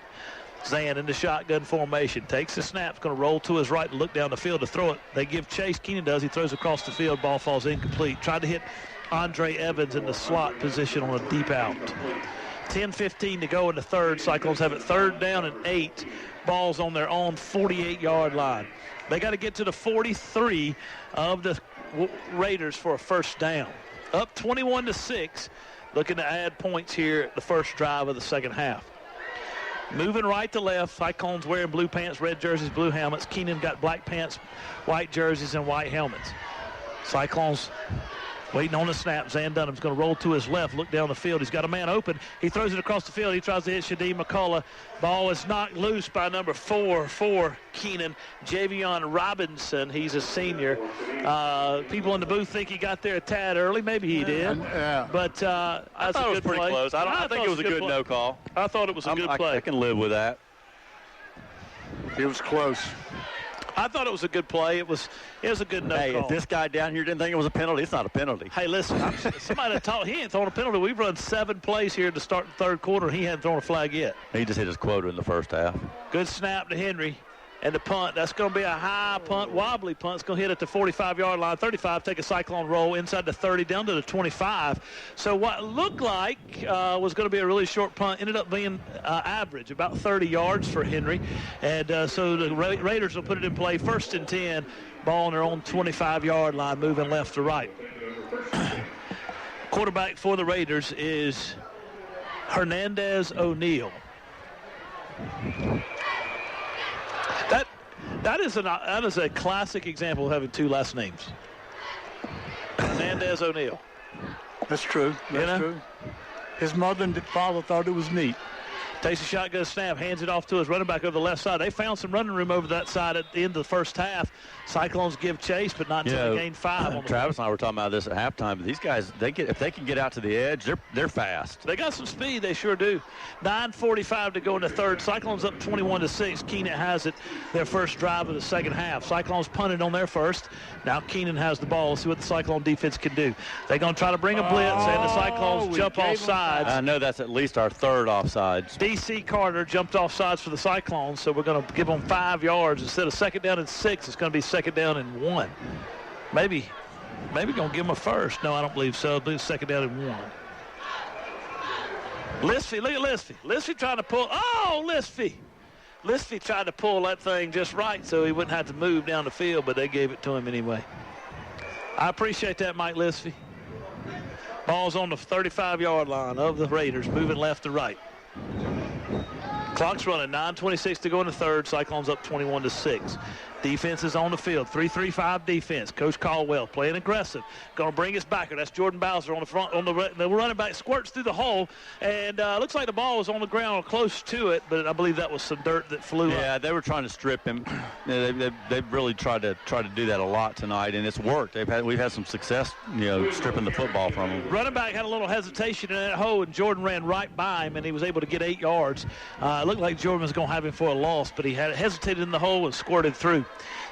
Zan in the shotgun formation. Takes the snap. Going to roll to his right and look down the field to throw it. They give chase. Keenan does. He throws across the field. Ball falls incomplete. Tried to hit Andre Evans in the slot position on a deep out. 10:15 to go in the 3rd. Cyclones have it 3rd down and 8. Ball's on their own 48-yard line. They got to get to the 43 of the Raiders for a 1st down. Up 21-6, looking to add points here at the first drive of the 2nd half. Moving right to left, Cyclones wearing blue pants, red jerseys, blue helmets. Keenan got black pants, white jerseys, and white helmets. Cyclones waiting on the snap. Zan Dunham's going to roll to his left, look down the field. He's got a man open. He throws it across the field. He tries to hit Shadeem McCullough. Ball is knocked loose by number 4 for Keenan, Javion Robinson. He's a senior. People in the booth think he got there a tad early. Maybe he did. But that's I thought it was pretty close. I think it was a good no call. I thought it was a good play. I can live with that. It was close. I thought it was a good play. It was a good no Hey, call. if this guy down here didn't think it was a penalty, it's not a penalty. Hey, listen, somebody told he ain't thrown a penalty. We've run 7 plays here to start the third quarter. He hadn't thrown a flag yet. He just hit his quota in the first half. Good snap to Henry. And the punt, that's going to be a high punt, wobbly punt. It's going to hit at the 45-yard line, 35, take a Cyclone roll inside the 30, down to the 25. So what looked like was going to be a really short punt ended up being average, about 30 yards for Henry. And so the Raiders will put it in play, 1st and 10, ball on their own 25-yard line, moving left to right. Quarterback for the Raiders is Hernandez O'Neal. That is a classic example of having 2 last names. Hernandez O'Neal. That's true. That's true. His mother and father thought it was neat. Takes a shotgun snap, hands it off to his running back over the left side. They found some running room over that side at the end of the first half. Cyclones give chase, but not until they gain 5. On Travis and I were talking about this at halftime. But these guys, if they can get out to the edge, they're fast. They got some speed. They sure do. 9:45 to go in the third. Cyclones up 21-6. Keenan has it. Their first drive of the second half. Cyclones punted on their first. Now Keenan has the ball. Let's see what the Cyclone defense can do. They're going to try to bring a blitz, and the Cyclones jump off sides. I know that's at least our 3rd offsides. D.C. Carter jumped off sides for the Cyclones, so we're going to give them 5 yards. Instead of 2nd down and 6, it's going to be 2nd down and 1. Maybe going to give them a first. No, I don't believe so. I believe 2nd down and 1. Lispy, look at Lispy. Lispy trying to pull. Oh, Lispy. Lispy tried to pull that thing just right so he wouldn't have to move down the field, but they gave it to him anyway. I appreciate that, Mike Lispy. Ball's on the 35-yard line of the Raiders, moving left to right. Clock's running, 9:26 to go in the third. Cyclones up 21-6. Defense is on the field, 3-3-5 defense. Coach Caldwell playing aggressive. Going to bring his backer. That's Jordan Bowser on the front. The running back squirts through the hole, and looks like the ball was on the ground or close to it, but I believe that was some dirt that flew up. Yeah, they were trying to strip him. They've really tried to do that a lot tonight, and it's worked. We've had some success, stripping the football from them. Running back had a little hesitation in that hole, and Jordan ran right by him, and he was able to get 8 yards. It looked like Jordan was going to have him for a loss, but he had hesitated in the hole and squirted through.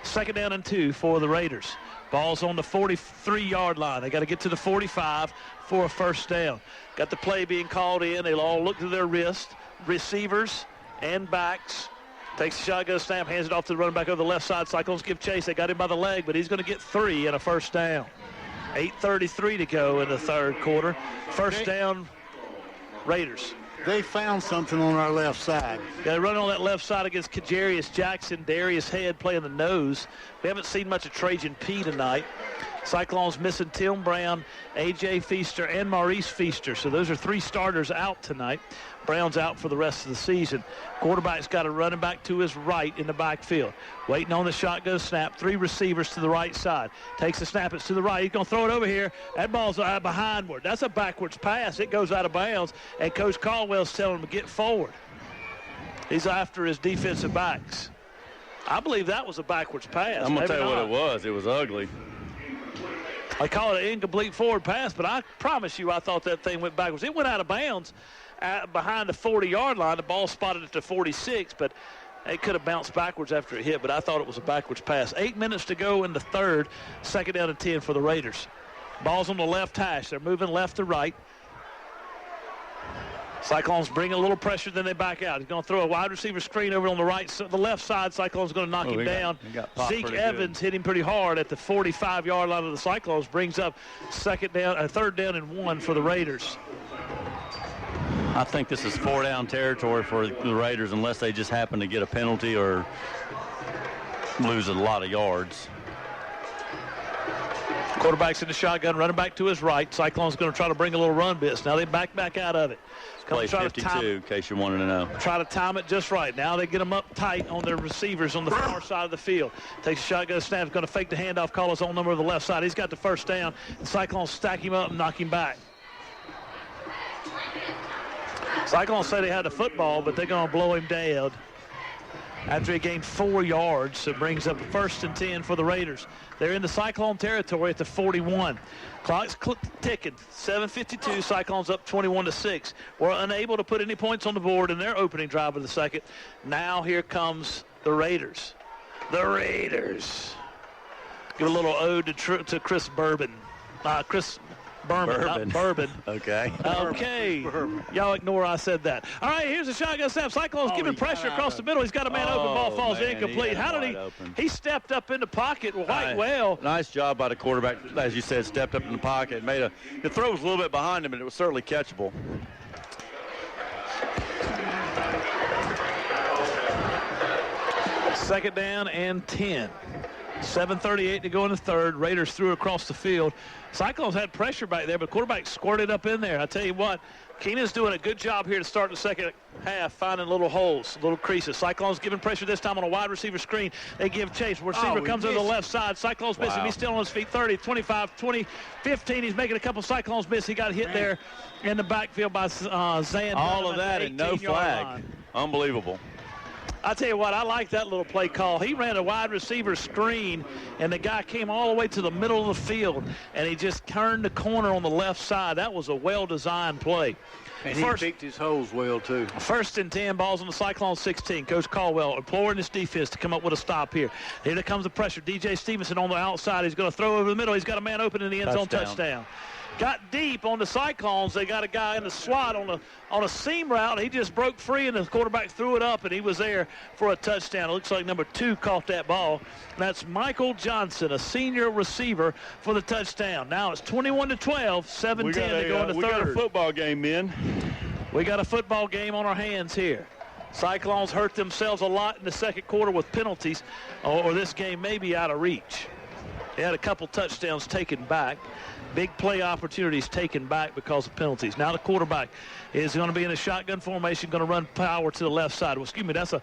2nd down and 2 for the Raiders. Ball's on the 43-yard line. They got to get to the 45 for a first down. Got the play being called in. They'll all look to their wrist. Receivers and backs. Takes the shotgun snap, hands it off to the running back over the left side. Cyclones give chase. They got him by the leg, but he's going to get 3 and a first down. 8:33 to go in the third quarter. First down, Raiders. They found something on our left side. Got to run on that left side against Kajarius Jackson. Darius Head playing the nose. We haven't seen much of Trajan P tonight. Cyclones missing Tim Brown, A.J. Feaster, and Maurice Feaster. So those are 3 starters out tonight. Brown's out for the rest of the season. Quarterback's got a running back to his right in the backfield. Waiting on the shotgun snap. 3 receivers to the right side. Takes the snap. It's to the right. He's going to throw it over here. That ball's behindward. That's a backwards pass. It goes out of bounds, and Coach Caldwell's telling him to get forward. He's after his defensive backs. I believe that was a backwards pass. I'm going to tell you what it was. It was ugly. I call it an incomplete forward pass, but I promise you I thought that thing went backwards. It went out of bounds behind the 40-yard line. The ball spotted at the 46, but it could have bounced backwards after it hit, but I thought it was a backwards pass. 8 minutes to go in the third. 2nd down and 10 for the Raiders. Ball's on the left hash. They're moving left to right. Cyclones bring a little pressure, then they back out. He's going to throw a wide receiver screen over on the right, the left side. Cyclones going to knock him down. Zeke Evans hit him pretty hard at the 45-yard line of the Cyclones. Brings up 3rd down and 1 for the Raiders. I think this is 4-down territory for the Raiders unless they just happen to get a penalty or lose a lot of yards. Quarterback's in the shotgun, running back to his right. Cyclone's going to try to bring a little run blitz. Now they back out of it. Play 52, in case you wanted to know. Try to time it just right. Now they get them up tight on their receivers on the far side of the field. Takes a shotgun snap, going to fake the handoff, call his own number on the left side. He's got the first down. The Cyclones stack him up and knock him back. Cyclones say they had the football, but they're going to blow him down after he gained 4 yards. So it brings up 1st and 10 for the Raiders. They're in the Cyclone territory at the 41. Clock's ticking. 7:52. Cyclones up 21-6. We're unable to put any points on the board in their opening drive of the second. Now here comes The Raiders. The Raiders. Give a little ode to Chris Bourbon. Chris Berman, not Bourbon. Okay. Okay. Y'all ignore I said that. All right, here's a shotgun snap. Cyclones giving pressure across the middle. He's got a man open. Ball falls incomplete. How did he stepped up in the pocket quite well. Nice job by the quarterback. As you said, stepped up in the pocket. The throw was a little bit behind him, and it was certainly catchable. Second down and 10. 7:38 to go in the third. Raiders threw across the field. Cyclones had pressure back there, but quarterback squirted up in there. I tell you what, Keenan's doing a good job here to start the second half, finding little holes, little creases. Cyclones giving pressure this time on a wide receiver screen. They give chase. Receiver comes over the left side. Cyclones miss him. He's still on his feet. 30, 25, 20, 15. He's making a couple. Cyclones miss. He got hit there in the backfield by Zan. All of that and no flag. Unbelievable. I tell you what, I like that little play call. He ran a wide receiver screen, and the guy came all the way to the middle of the field, and he just turned the corner on the left side. That was a well-designed play. And he picked his holes well, too. 1st and 10, balls on the Cyclone 16. Coach Caldwell imploring his defense to come up with a stop here. Here comes the pressure. DJ Stevenson on the outside. He's going to throw over the middle. He's got a man open in the end zone. Touchdown. Got deep on the Cyclones. They got a guy in the slot on a seam route. He just broke free, and the quarterback threw it up, and he was there for a touchdown. It looks like number 2 caught that ball. That's Michael Johnson, a senior receiver, for the touchdown. Now it's 21-12, 7-10 to go in the third. We got a football game, men. We got a football game on our hands here. Cyclones hurt themselves a lot in the second quarter with penalties, or this game may be out of reach. They had a couple touchdowns taken back. Big play opportunities taken back because of penalties. Now the quarterback is going to be in a shotgun formation, going to run power to the left side. Well, excuse me, that's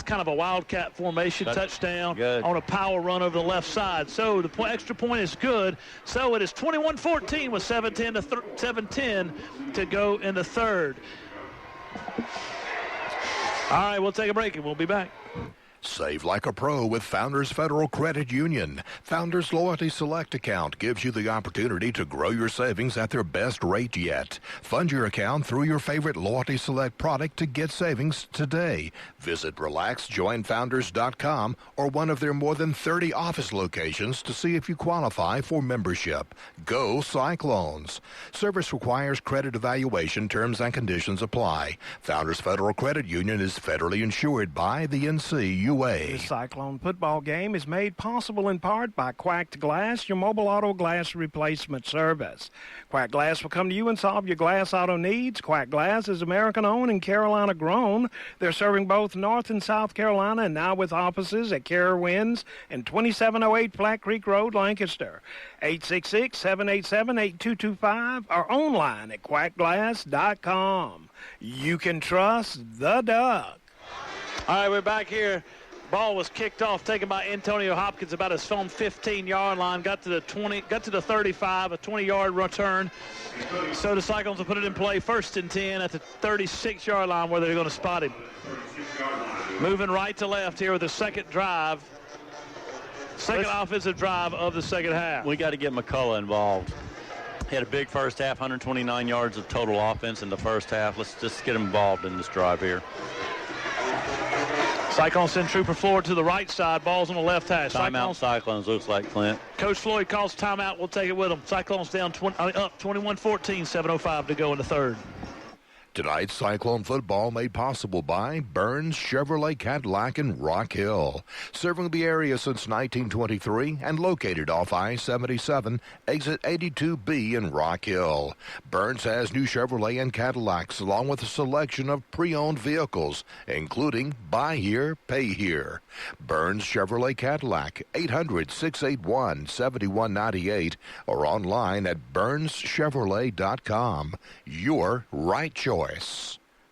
kind of a wildcat formation. Touchdown on a power run over the left side. So the extra point is good. So it is 21-14 with 7:10 to go in the third. All right, we'll take a break and we'll be back. Save like a pro with Founders Federal Credit Union. Founders Loyalty Select account gives you the opportunity to grow your savings at their best rate yet. Fund your account through your favorite Loyalty Select product to get savings today. Visit RelaxJoinFounders.com or one of their more than 30 office locations to see if you qualify for membership. Go Cyclones. Service requires credit evaluation. Terms and conditions apply. Founders Federal Credit Union is federally insured by the NCUA. The Cyclone football game is made possible in part by Quacked Glass, your mobile auto glass replacement service. Quack Glass will come to you and solve your glass auto needs. Quack Glass is American-owned and Carolina-grown. They're serving both North and South Carolina, and now with offices at Carowinds and 2708 Flat Creek Road, Lancaster. 866-787-8225 or online at quackglass.com. You can trust the Duck. All right, we're back here. Ball was kicked off, taken by Antonio Hopkins about his own 15-yard line. Got to the 20, got to the 35, a 20-yard return. So the Cyclones will put it in play. 1st and 10 at the 36-yard line where they're going to spot him. Moving right to left here with the second drive. Second offensive drive of the second half. We got to get McCullough involved. He had a big first half, 129 yards of total offense in the first half. Let's just get him involved in this drive here. Cyclones send Trooper forward to the right side. Ball's on the left hash. Timeout Cyclones looks like, Clint. Coach Floyd calls timeout. We'll take it with him. Cyclones down up 21-14, 7:05 to go in the third. Tonight's Cyclone football made possible by Burns Chevrolet Cadillac in Rock Hill. Serving the area since 1923 and located off I-77, exit 82B in Rock Hill. Burns has new Chevrolet and Cadillacs along with a selection of pre-owned vehicles, including Buy Here, Pay Here. Burns Chevrolet Cadillac, 800-681-7198 or online at BurnsChevrolet.com. Your right choice.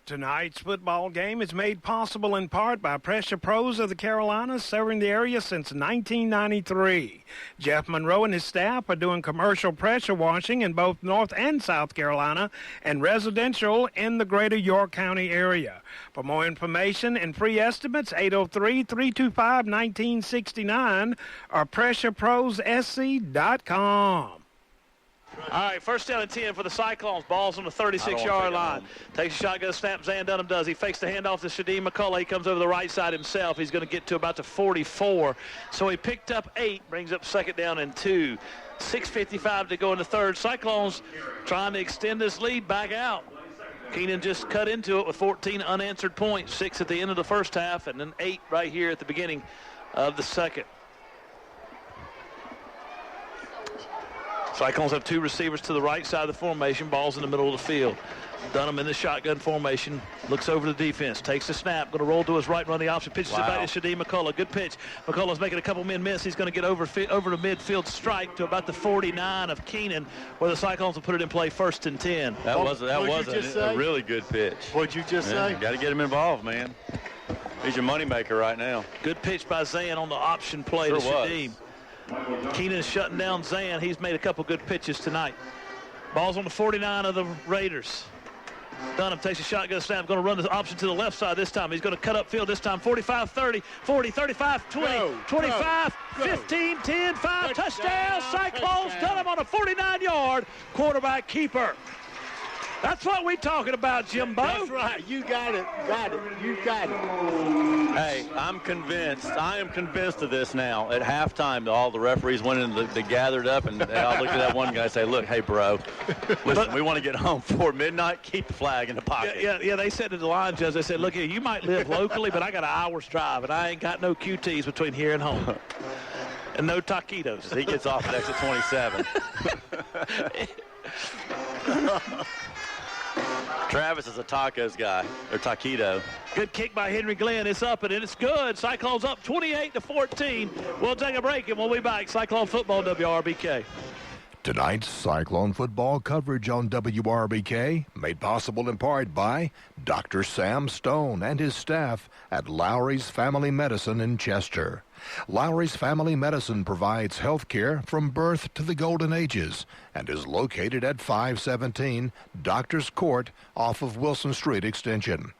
Tonight's football game is made possible in part by Pressure Pros of the Carolinas, serving the area since 1993. Jeff Monroe and his staff are doing commercial pressure washing in both North and South Carolina and residential in the greater York County area. For more information and free estimates, 803-325-1969 or PressureProsSC.com. All right, first down and 10 for the Cyclones. Ball's on the 36-yard line. Takes a shotgun snap. Zan Dunham does. He fakes the handoff to Shadeem McCullough. He comes over the right side himself. He's going to get to about the 44. So he picked up 8, brings up second down and 2. 6:55 to go in the third. Cyclones trying to extend this lead back out. Keenan just cut into it with 14 unanswered points, 6 at the end of the first half, and then 8 right here at the beginning of the second. Cyclones have 2 receivers to the right side of the formation. Ball's in the middle of the field. Dunham in the shotgun formation. Looks over the defense. Takes the snap. Going to roll to his right, run the option. Pitches it back to Shadeem McCullough. Good pitch. McCullough's making a couple men miss. He's going to get over the midfield strike to about the 49 of Keenan, where the Cyclones will put it in play 1st and 10. That was a really good pitch. What'd you just say? Got to get him involved, man. He's your moneymaker right now. Good pitch by Zan on the option play to Shadeem. Keenan is shutting down Zan. He's made a couple good pitches tonight. Ball's on the 49 of the Raiders. Dunham takes a shotgun snap. Going to run the option to the left side this time. He's going to cut upfield this time. 45, 30, 40, 35, 20, 25, 15, 10, 5. Touchdown, Cyclones. Dunham on a 49-yard quarterback keeper. That's what we're talking about, Jimbo. That's right. You got it. You got it. Hey, I'm convinced. I am convinced of this now. At halftime, all the referees went in, they gathered up, and they all looked at that one guy and say, look, hey, bro, listen, we want to get home before midnight. Keep the flag in the pocket. Yeah, they said to the line judge, they said, look here, you might live locally, but I got an hour's drive, and I ain't got no QTs between here and home. And no taquitos. He gets off at exit 27. Travis is a tacos guy, or taquito. Good kick by Henry Glenn. It's up, and it's good. Cyclones up 28-14. We'll take a break, and we'll be back. Cyclone Football, WRBK. Tonight's Cyclone football coverage on WRBK made possible in part by Dr. Sam Stone and his staff at Lowry's Family Medicine in Chester. Lowry's Family Medicine provides health care from birth to the golden ages and is located at 517 Doctors Court off of Wilson Street Extension.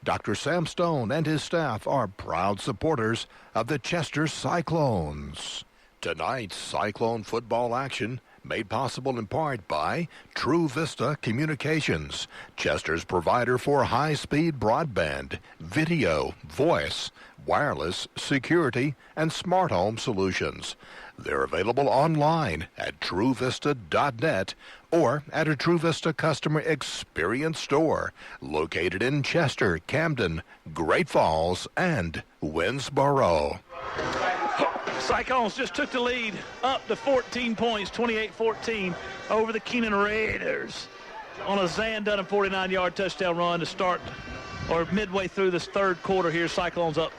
Dr. Sam Stone and his staff are proud supporters of the Chester Cyclones. Tonight's Cyclone football action made possible in part by True Vista Communications, Chester's provider for high-speed broadband, video, voice, wireless, security, and smart home solutions. They're available online at truevista.net or at a True Vista customer experience store located in Chester, Camden, Great Falls, and Winnsboro. Cyclones just took the lead up to 14 points, 28-14 over the Keenan Raiders on a Zan Dunham 49-yard touchdown run to start, or midway through this third quarter here. Cyclones up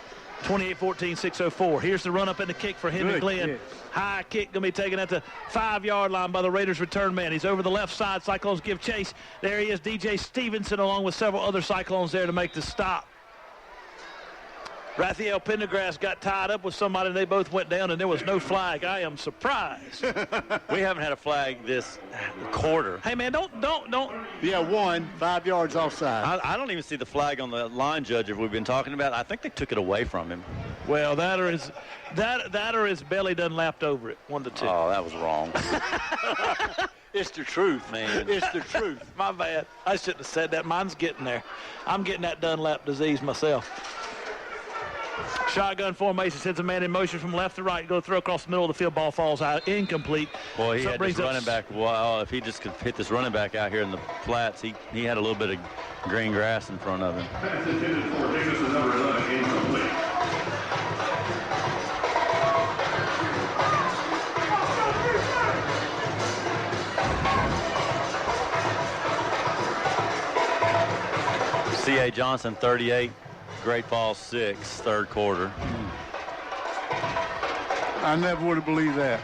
28-14, 6:04. Here's the run up and the kick for Henry Glenn. Kick. High kick going to be taken at the 5-yard line by the Raiders return man. He's over the left side. Cyclones give chase. There he is, DJ Stevenson, along with several other Cyclones there to make the stop. Raphael Pendergrass got tied up with somebody, and they both went down, and there was no flag. I am surprised. We haven't had a flag this quarter. Hey, man, don't. Yeah, 5 yards offside. I don't even see the flag on the line judge if we've been talking about. I think they took it away from him. Well, that or his belly done lapped over it. 1 to 2. Oh, that was wrong. It's the truth, man. It's the truth. My bad. I shouldn't have said that. Mine's getting there. I'm getting that Dunlap disease myself. Shotgun formation sends a man in motion from left to right. Go throw across the middle of the field. Ball falls out. Incomplete. Boy, he had this running back. Well, if he just could hit this running back out here in the flats, he had a little bit of green grass in front of him. Pass intended for Davis is number 11, incomplete. C.A. Johnson, 38. Great Falls 6, third quarter. I never would have believed that.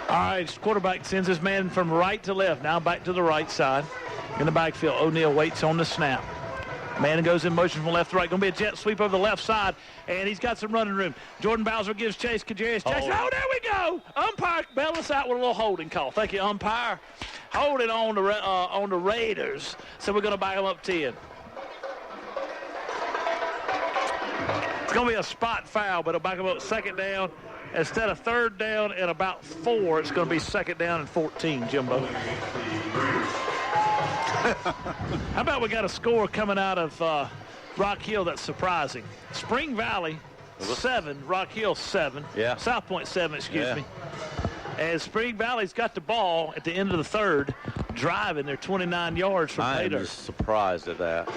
All right, quarterback sends his man from right to left. Now back to the right side. In the backfield, O'Neal waits on the snap. Man goes in motion from left to right. Going to be a jet sweep over the left side, and he's got some running room. Jordan Bowser gives chase. Kajarius Jackson. Oh, there we go. Umpire bailed us out with a little holding call. Thank you, umpire. Holding on the Raiders. So we're going to back them up 10. It's going to be a spot foul, but it'll back them up second down Instead of third down and about 4, it's going to be second down and 14, Jimbo. How about we got a score coming out of Rock Hill that's surprising? Spring Valley 7, Rock Hill 7. Yeah. South Point 7, excuse me. And Spring Valley's got the ball at the end of the third, driving. They're 29 yards from pay dirt. I'm just surprised at that.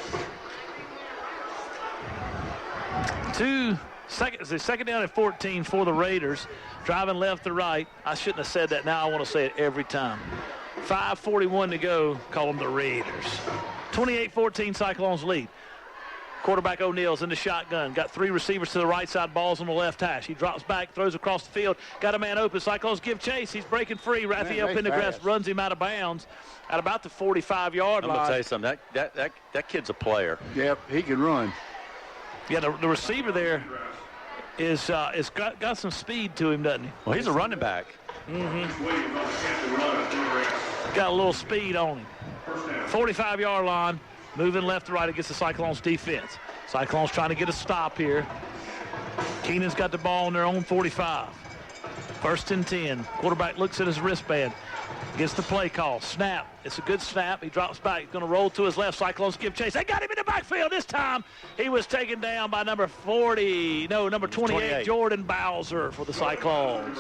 Second down and 14 for the Raiders. Driving left to right. I shouldn't have said that. Now I want to say it every time. 5:41 to go. Call them the Raiders. 28-14 Cyclones lead. Quarterback O'Neill's in the shotgun. Got 3 receivers to the right side. Ball's on the left hash. He drops back, throws across the field. Got a man open. Cyclones give chase. He's breaking free. Raphael Pendergrass runs him out of bounds at about the 45-yard line. I'm going to tell you something. That kid's a player. Yep, he can run. Yeah, the receiver there is got some speed to him, doesn't he? Well, he's a running back. Got a little speed on him. 45-yard line, moving left to right against the Cyclones defense. Cyclones trying to get a stop here. Keenan's got the ball on their own 45. First and 10. Quarterback looks at his wristband. Gets the play call. Snap. It's a good snap. He drops back. He's going to roll to his left. Cyclones give chase. They got him in the backfield this time. He was taken down by number 28, Jordan Bowser for the Cyclones.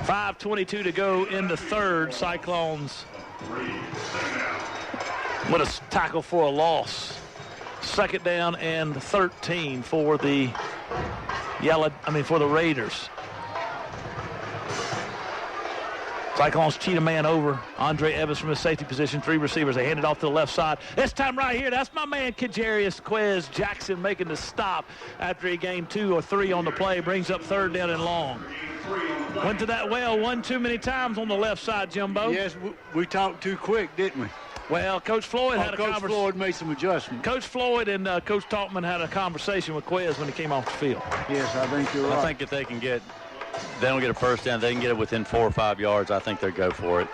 5:22 to go in the third. Cyclones with a tackle for a loss. Second down and 13 for the Raiders. Cyclones cheat a man over. Andre Evans from his safety position. 3 receivers. They hand it off to the left side. This time right here, that's my man Kajarius Quez Jackson making the stop after he gained 2 or 3 on the play. Brings up third down and long. Went to that well one too many times on the left side, Jimbo. Yes, we talked too quick, didn't we? Well, Coach Floyd had a conversation. Coach Floyd made some adjustments. Coach Floyd and Coach Talkman had a conversation with Quez when he came off the field. Yes, I think you're right. I think if they don't get a first down, they can get it within 4 or 5 yards, I think they'll go for it.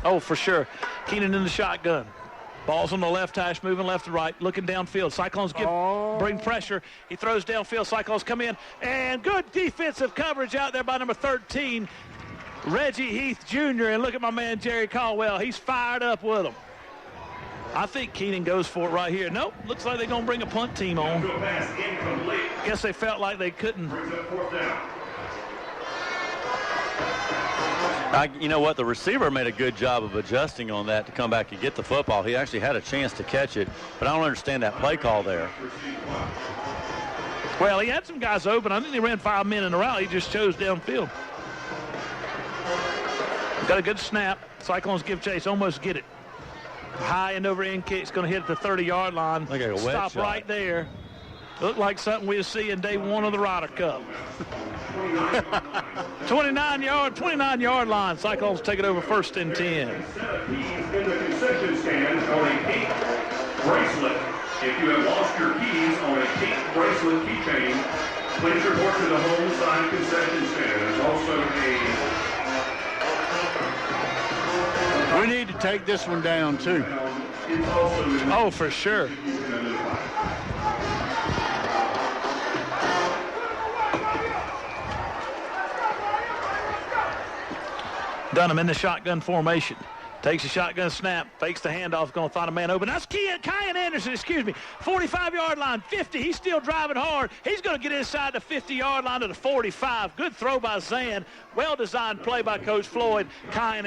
Oh, for sure. Keenan in the shotgun. Ball's on the left hash, moving left to right, looking downfield. Cyclones bring pressure. He throws downfield. Cyclones come in, and good defensive coverage out there by number 13, Reggie Heath Jr. And look at my man Jerry Caldwell. He's fired up with him. I think Keenan goes for it right here. Nope, looks like they're going to bring a punt team on. Guess they felt like they couldn't. You know what? The receiver made a good job of adjusting on that to come back and get the football. He actually had a chance to catch it, but I don't understand that play call there. Well, he had some guys open. I think he ran 5 men in a row. He just chose downfield. Got a good snap. Cyclones give chase, almost get it. High end over end kick. It's going to hit at the 30-yard line. Like a wet Stop shot. right there. Looked like something we'll see in day 1 of the Ryder Cup. 29-yard line. Cyclones take it over first and 10. In the concession stand on a pink bracelet. If you have lost your keys on a pink bracelet keychain, please report to the home side concession stand. There's also We need to take this one down, too. Oh, for sure. Dunham in the shotgun formation. Takes a shotgun snap, fakes the handoff, going to find a man open. That's Kyan Anderson, 45-yard line, 50. He's still driving hard. He's going to get inside the 50-yard line to the 45. Good throw by Zan. Well-designed play by Coach Floyd. Kyan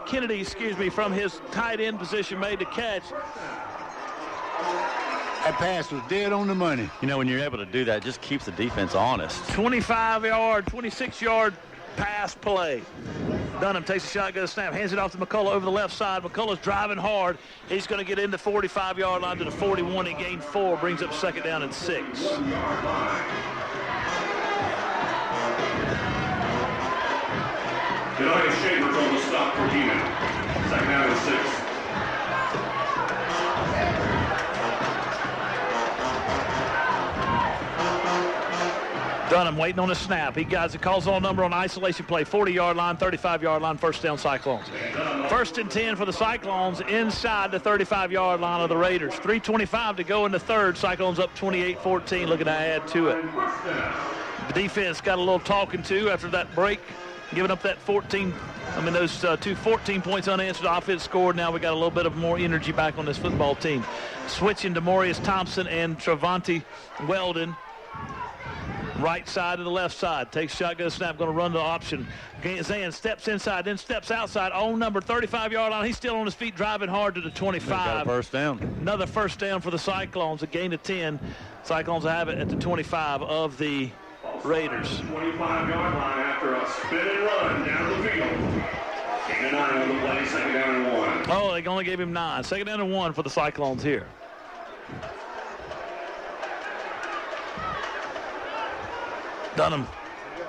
Kennedy, from his tight end position made the catch. That pass was dead on the money. You know, when you're able to do that, it just keeps the defense honest. 25-yard, 26-yard pass play. Dunham takes a shotgun snap, hands it off to McCullough over the left side. McCullough's driving hard. He's going to get in the 45-yard line to the 41. He gained 4, brings up second down and 6. Denias Chambers on the stop for Keenan. Second down and 6. Dunham waiting on a snap. He calls on a number on isolation play. 40-yard line, 35-yard line, first down Cyclones. First and 10 for the Cyclones inside the 35-yard line of the Raiders. 3:25 to go in the third. Cyclones up 28-14, looking to add to it. The defense got a little talking to after that break, giving up that those two 14 points unanswered. Offense scored. Now we got a little bit of more energy back on this football team. Switching to Maurice Thompson and Travante Weldon. Right side to the left side. Takes shotgun snap, going to run the option. Zan steps inside, then steps outside. On number 35-yard line. He's still on his feet, driving hard to the 25. Got a first down. Another first down for the Cyclones, a gain of 10. Cyclones have it at the 25 of the Raiders. 25-yard line after a spin and run down the field. Gain of 9 on the play, 2nd down and 1. Oh, they only gave him 9. 2nd down and 1 for the Cyclones here. Dunham,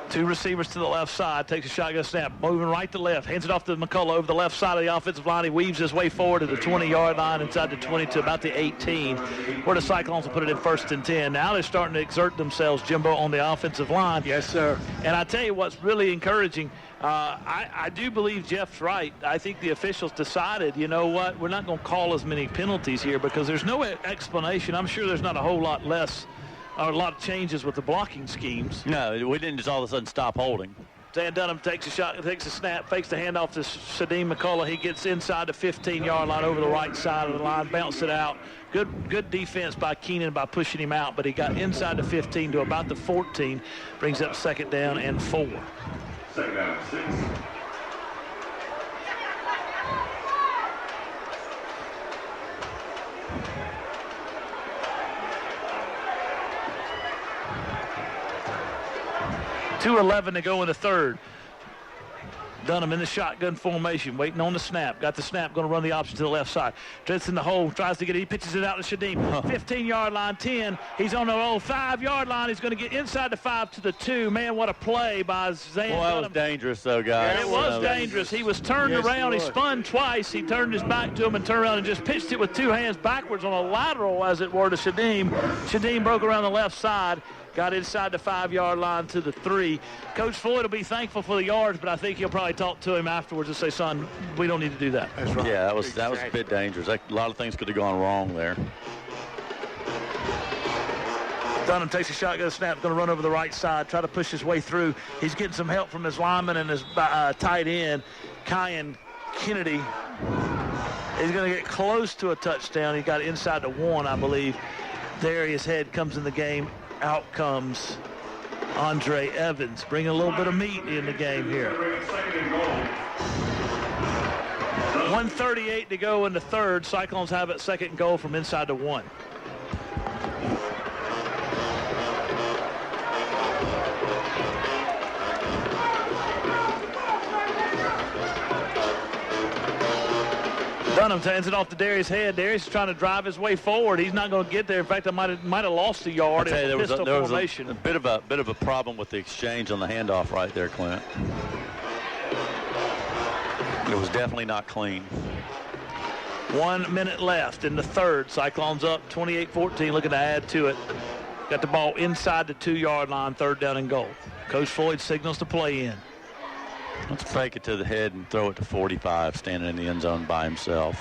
2 receivers to the left side, takes a shotgun snap, moving right to left, hands it off to McCullough over the left side of the offensive line. He weaves his way forward to the 20-yard line, inside the 20 to about the 18, where the Cyclones will put it in 1st and 10. Now they're starting to exert themselves, Jimbo, on the offensive line. Yes, sir. And I tell you what's really encouraging, I do believe Jeff's right. I think the officials decided, you know what, we're not going to call as many penalties here because there's no explanation. I'm sure there's not a whole lot less or a lot of changes with the blocking schemes. No, we didn't just all of a sudden stop holding. Dan Dunham takes a shot, takes a snap, fakes the handoff to Shadim McCullough. He gets inside the 15-yard line over the right side of the line, bounce it out. Good defense by Keenan by pushing him out, but he got inside the 15 to about the 14, brings up 2nd down and 4. 2nd down and 6. .2:11 to go in the 3rd. Dunham in the shotgun formation, waiting on the snap. Got the snap, going to run the option to the left side. Drifts in the hole, tries to get it. He pitches it out to Shadim. 15-yard line, 10. He's on the 5-yard line. He's going to get inside the 5 to the 2. Man, what a play by Zan Well, that was dangerous, though, guys. It was dangerous. He was turned around. He spun twice. He turned his back to him and turned around and just pitched it with 2 hands backwards on a lateral, as it were, to Shadim. Shadim broke around the left side. Got inside the 5-yard line to the 3. Coach Floyd will be thankful for the yards, but I think he'll probably talk to him afterwards and say, son, we don't need to do that. That's right. Yeah, that was a bit dangerous. A lot of things could have gone wrong there. Dunham takes a shotgun snap, going to run over the right side, try to push his way through. He's getting some help from his lineman and his tight end, Kyan Kennedy. He's going to get close to a touchdown. He got inside the 1, I believe. There his head comes in the game. Out comes Andre Evans, bringing a little bit of meat in the game here. 1:38 to go in the 3rd. Cyclones have it 2nd and goal from inside the 1. Dunham hands it off to Darius Head. Darius is trying to drive his way forward. He's not going to get there. In fact, I might have lost a yard. There was a bit of a problem with the exchange on the handoff right there, Clint. It was definitely not clean. 1 minute left in the 3rd. Cyclones up 28-14, looking to add to it. Got the ball inside the 2-yard line, 3rd down and goal. Coach Floyd signals to play in. Let's fake it to the head and throw it to 45, standing in the end zone by himself.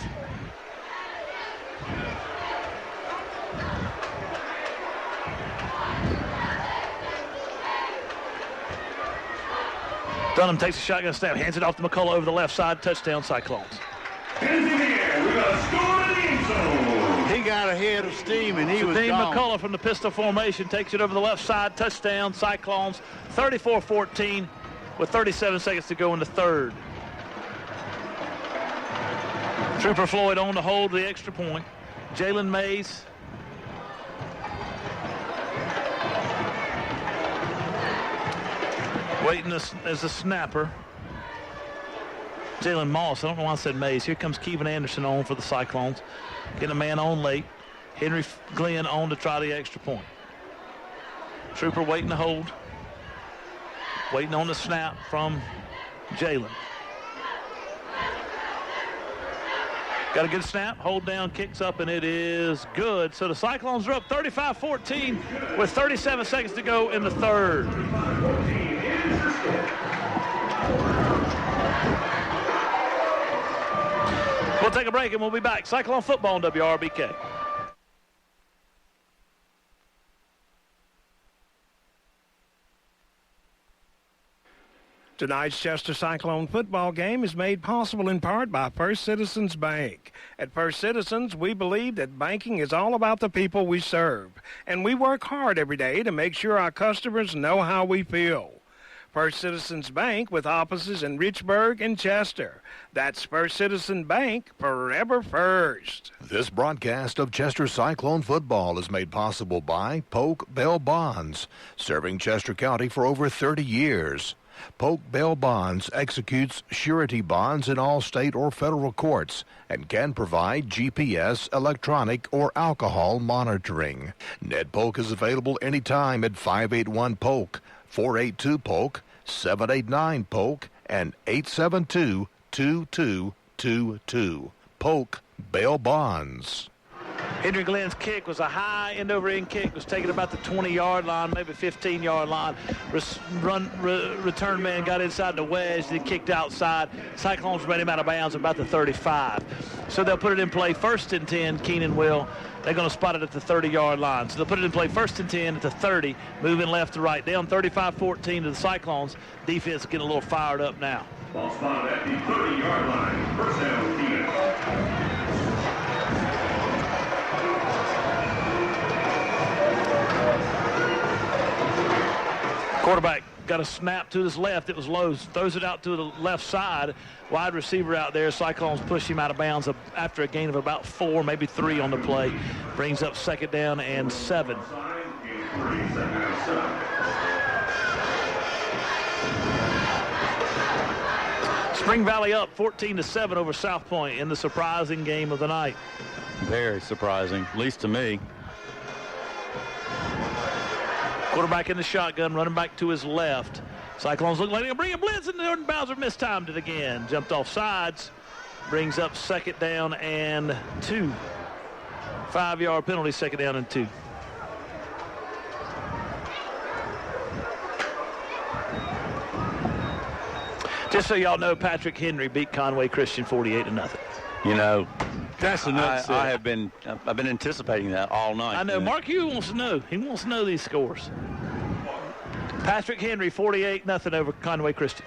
Dunham takes a shotgun snap, hands it off to McCullough over the left side. Touchdown, Cyclones. Hands in the air. We got a score in the end zone. He got ahead of steam, and he was Dean gone. McCullough from the pistol formation takes it over the left side. Touchdown, Cyclones. 34-14 with 37 seconds to go in the 3rd. Trooper Floyd on to hold the extra point. Jalen Mays. Waiting as a snapper. Jalen Moss. I don't know why I said Mays. Here comes Kevin Anderson on for the Cyclones. Getting a man on late. Henry Glenn on to try the extra point. Trooper waiting to hold. Waiting on the snap from Jalen. Got a good snap. Hold down, kicks up, and it is good. So the Cyclones are up 35-14 with 37 seconds to go in the 3rd. We'll take a break, and we'll be back. Cyclone football on WRBK. Tonight's Chester Cyclone football game is made possible in part by First Citizens Bank. At First Citizens, we believe that banking is all about the people we serve, and we work hard every day to make sure our customers know how we feel. First Citizens Bank with offices in Richburg and Chester. That's First Citizen Bank, forever first. This broadcast of Chester Cyclone football is made possible by Polk Bell Bonds, serving Chester County for over 30 years. Polk Bell Bonds executes surety bonds in all state or federal courts and can provide GPS, electronic, or alcohol monitoring. Ned Polk is available anytime at 581-POLK, 482-POLK, 789-POLK, and 872-2222. Polk Bell Bonds. Henry Glenn's kick was a high end-over-end kick, was taken about the 20-yard line, maybe 15-yard line. Return man got inside the wedge, then kicked outside. Cyclones ran him out of bounds about the 35. So they'll put it in play 1st and 10, Keenan will. They're going to spot it at the 30-yard line. So they'll put it in play 1st and 10 at the 30, moving left to right. Down 35-14 to the Cyclones. Defense getting a little fired up now. Ball spotted at the 30-yard line. First down, Keenan. Quarterback got a snap to his left. It was low. Throws it out to the left side. Wide receiver out there. Cyclones push him out of bounds after a gain of about 4, maybe 3 on the play. Brings up 2nd down and 7. Spring Valley up 14-7 over South Point in the surprising game of the night. Very surprising, at least to me. Quarterback in the shotgun, running back to his left. Cyclones look like they're going to bring a blitz, and Jordan Bowser mistimed it again. Jumped off sides, brings up 2nd down and 2. 5-yard penalty, 2nd down and 2. Just so y'all know, Patrick Henry beat Conway Christian 48-0. You know, that's enough. I've been anticipating that all night. I know. Mark Hugh wants to know. He wants to know these scores. Patrick Henry 48-0 over Conway Christian.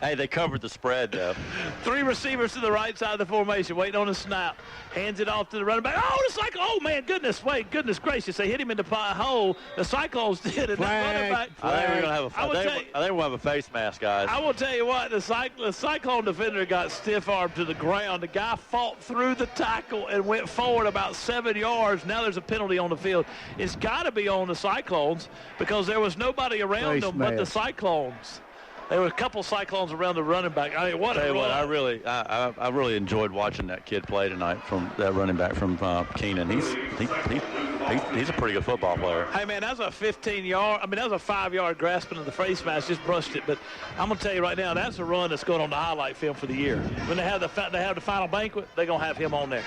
Hey, they covered the spread, though. 3 receivers to the right side of the formation, waiting on a snap. Hands it off to the running back. Oh, the Cyclones. Oh, man, goodness gracious. They hit him in the hole. The Cyclones did. And running back. I think we're going to have a face mask, guys. I will tell you what, the Cyclone defender got stiff-armed to the ground. The guy fought through the tackle and went forward about 7 yards. Now there's a penalty on the field. It's got to be on the Cyclones because there was nobody around them but the Cyclones. There were a couple Cyclones around the running back. I mean, what a run. I really enjoyed watching that kid play tonight, from that running back from Keenan. He's a pretty good football player. Hey, man, that was a 15-yard. I mean, that was a 5-yard grasping of the face mask, just brushed it. But I'm going to tell you right now, that's a run that's going on the highlight film for the year. When they have the final banquet, they're going to have him on there.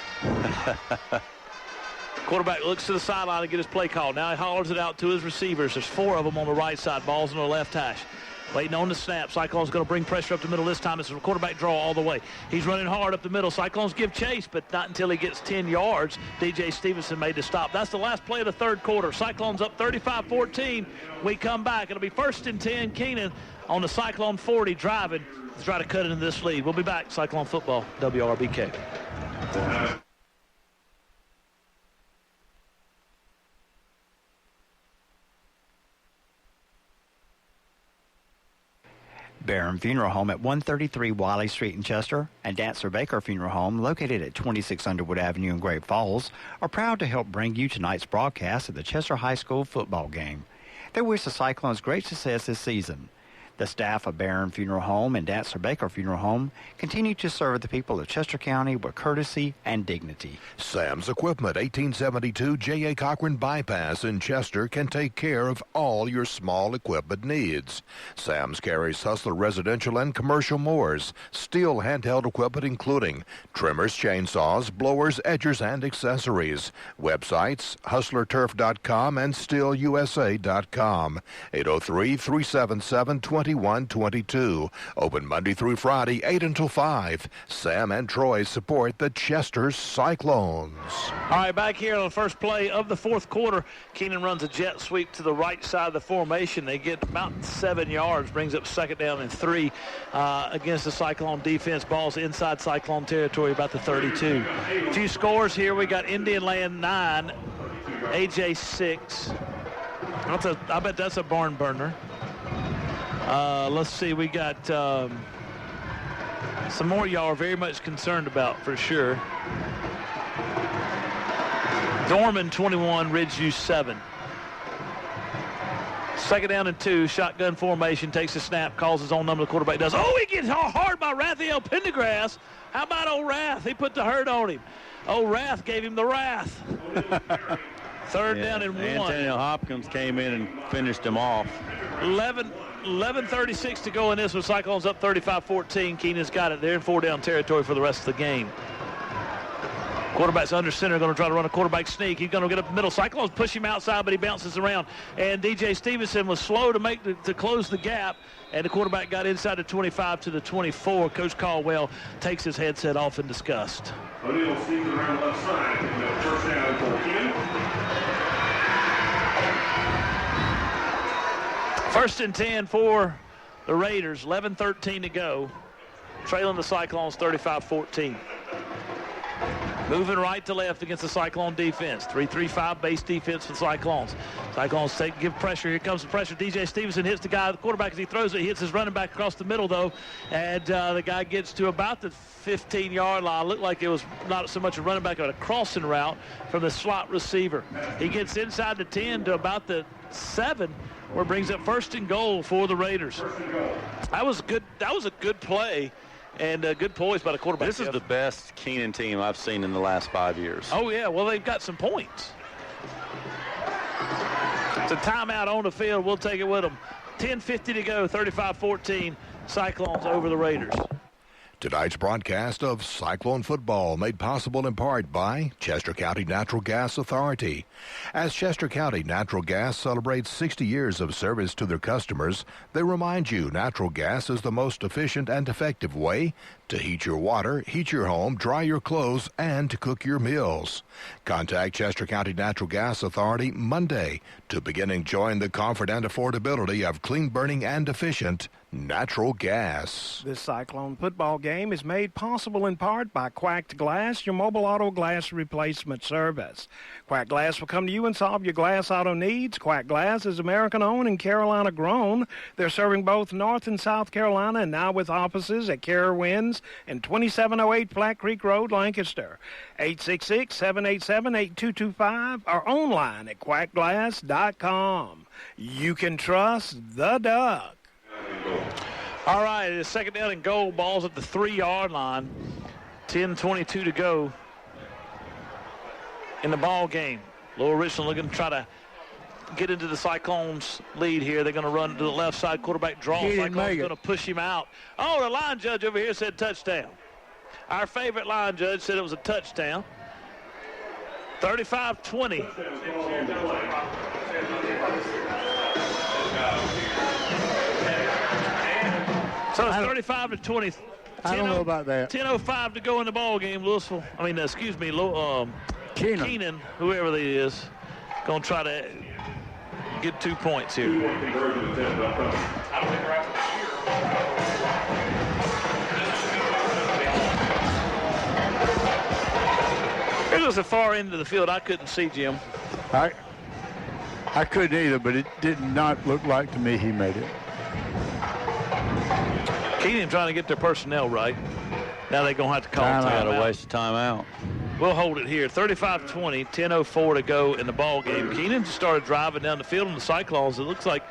Quarterback looks to the sideline to get his play call. Now he hollers it out to his receivers. There's 4 of them on the right side. Ball's on the left hash. Waiting on the snap. Cyclones going to bring pressure up the middle this time. It's a quarterback draw all the way. He's running hard up the middle. Cyclones give chase, but not until he gets 10 yards. DJ Stevenson made the stop. That's the last play of the 3rd quarter. Cyclones up 35-14. We come back. It'll be 1st and 10. Keenan on the Cyclone 40 driving to try to cut into this lead. We'll be back. Cyclone football, WRBK. Barron Funeral Home at 133 Wiley Street in Chester and Dancer Baker Funeral Home located at 26 Underwood Avenue in Great Falls are proud to help bring you tonight's broadcast of the Chester High School football game. They wish the Cyclones great success this season. The staff of Barron Funeral Home and Dancer Baker Funeral Home continue to serve the people of Chester County with courtesy and dignity. Sam's Equipment, 1872 J.A. Cochran Bypass in Chester can take care of all your small equipment needs. Sam's carries Hustler residential and commercial mowers, steel handheld equipment including trimmers, chainsaws, blowers, edgers, and accessories. Websites, hustlerturf.com and steelusa.com. 803-377-20 21-22. Open Monday through Friday, 8 until 5. Sam and Troy support the Chester Cyclones. All right, back here on the first play of the fourth quarter, Keenan runs a jet sweep to the right side of the formation. They get about 7 yards, brings up second down and 3 against the Cyclone defense. Ball's inside Cyclone territory, about the 32. A few scores here. We got Indian Land 9, AJ 6. I bet that's a barn burner. Let's see. We got some more y'all are very much concerned about for sure. Dorman 21, Ridgeview 7. Second down and 2, shotgun formation, takes a snap, calls his own number, the quarterback does. Oh, he gets hard by Raphael Pendergrass. How about old Rath? He put the hurt on him. Old Rath gave him the wrath. Third down and 1. Antonio Hopkins came in and finished him off. 11:36 to go in this one. Cyclones up 35-14. Keenan's got it. They're in 4-down territory for the rest of the game. Quarterback's under center, going to try to run a quarterback sneak. He's going to get up the middle. Cyclones push him outside, but he bounces around. And DJ Stevenson was slow to close the gap, and the quarterback got inside the 25 to the 24. Coach Caldwell takes his headset off in disgust. O'Neal sneaks around the left side. First down for Keenan. First and 10 for the Raiders. 11:13 to go. Trailing the Cyclones 35-14. Moving right to left against the Cyclone defense. 3-3-5 base defense for the Cyclones. Cyclones give pressure. Here comes the pressure. DJ Stevenson hits the guy, the quarterback, as he throws it. He hits his running back across the middle, though. And the guy gets to about the 15-yard line. Looked like it was not so much a running back, but a crossing route from the slot receiver. He gets inside the 10 to about the 7, where it brings up first and goal for the Raiders. That was good. That was a good play. And good poise by the quarterback. This is the best Keenan team I've seen in the last 5 years. Oh, yeah. Well, they've got some points. It's a timeout on the field. We'll take it with them. 10:50 to go, 35-14. Cyclones over the Raiders. Tonight's broadcast of Cyclone football made possible in part by Chester County Natural Gas Authority. As Chester County Natural Gas celebrates 60 years of service to their customers, they remind you natural gas is the most efficient and effective way to heat your water, heat your home, dry your clothes, and to cook your meals. Contact Chester County Natural Gas Authority Monday to begin enjoying the comfort and affordability of clean burning and efficient natural gas. This Cyclone football game is made possible in part by Quacked Glass, your mobile auto glass replacement service. Quack Glass will come to you and solve your glass auto needs. Quack Glass is American-owned and Carolina-grown. They're serving both North and South Carolina, and now with offices at Carowinds and 2708 Flat Creek Road, Lancaster. 866-787-8225 or online at quackglass.com. You can trust the Duck. All right, it's second down and goal. Ball's at the 3-yard line. 10:22 to go in the ball game. Lower Richland looking to try to get into the Cyclones lead here. They're going to run to the left side. Quarterback draw. Cyclones going to push him out. Oh, the line judge over here said touchdown. Our favorite line judge said it was a touchdown. 35-20. So it's 35-20. I don't know about that. 10:05 to go in the ball game. Louisville, Keenan, whoever that is, going to try to get 2 points here. It was the far end of the field. I couldn't see, Jim. I couldn't either, but it did not look like to me he made it. Keenan trying to get their personnel right. Now they're going to have to call timeout. A waste of timeout. We'll hold it here. 35-20, 10:04 to go in the ball game. Keenan just started driving down the field on the Cyclones. It looks like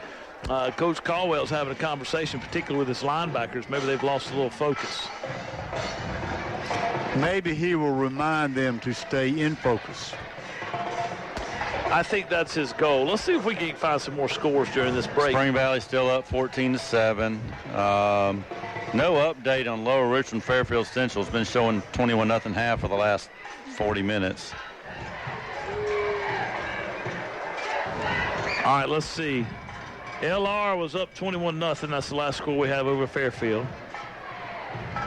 Coach Caldwell's having a conversation, particularly with his linebackers. Maybe they've lost a little focus. Maybe he will remind them to stay in focus. I think that's his goal. Let's see if we can find some more scores during this break. Spring Valley still up 14-7. No update on Lower Richland. Fairfield Central has been showing 21-0 half for the last 40 minutes. All right, let's see. LR was up 21-0. That's the last score we have over Fairfield.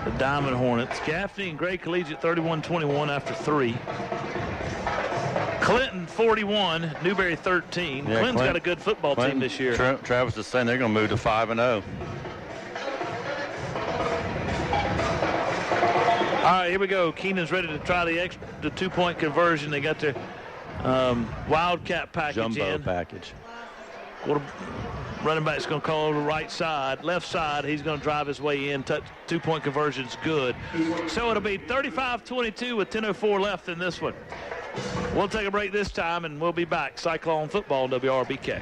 The Diamond Hornets. Gaffney and Gray Collegiate 31-21 after 3. Clinton 41, Newberry 13. Yeah, Clinton's got a good football team this year. Travis is saying they're going to move to 5-0. All right, here we go. Keenan's ready to try the 2-point conversion. They got their Wildcat package Jumbo in. package. Running back's going to call over the right side. Left side, he's going to drive his way in. 2-point conversion's good. So it'll be 35-22 with 10:04 left in this one. We'll take a break this time, and we'll be back. Cyclone football, WRBK.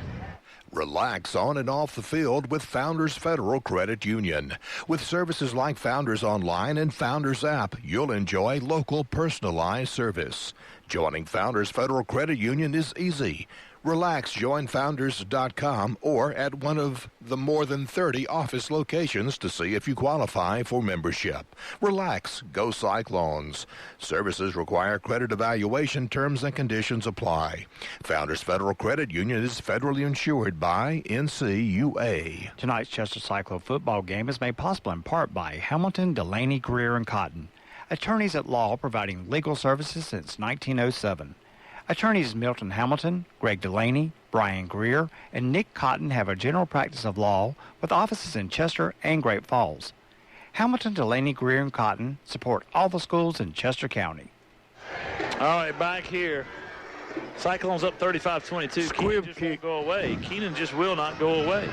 Relax on and off the field with Founders Federal Credit Union. With services like Founders Online and Founders App, you'll enjoy local personalized service. Joining Founders Federal Credit Union is easy. Relax, join Founders.com or at one of the more than 30 office locations to see if you qualify for membership. Relax, go Cyclones. Services require credit evaluation. Terms and conditions apply. Founders Federal Credit Union is federally insured by NCUA. Tonight's Chester Cyclone football game is made possible in part by Hamilton, Delaney, Greer, and Cotton. Attorneys at law providing legal services since 1907. Attorneys Milton Hamilton, Greg Delaney, Brian Greer, and Nick Cotton have a general practice of law with offices in Chester and Great Falls. Hamilton, Delaney, Greer, and Cotton support all the schools in Chester County. All right, back here. Cyclones up 35-22. Keenan just won't go away. Keenan just will not go away.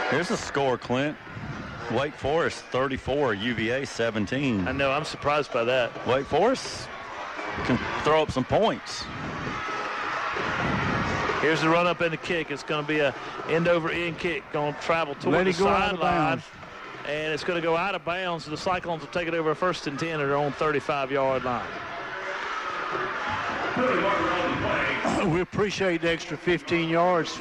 Here's the score, Clint. Wake Forest 34, UVA 17. I know, I'm surprised by that. Wake Forest can throw up some points. Here's the run up and the kick. It's going to be a end-over-end kick. Going to travel toward the sideline. And it's going to go out of bounds. The Cyclones will take it over 1st and 10 at their own 35-yard line. We appreciate the extra 15 yards.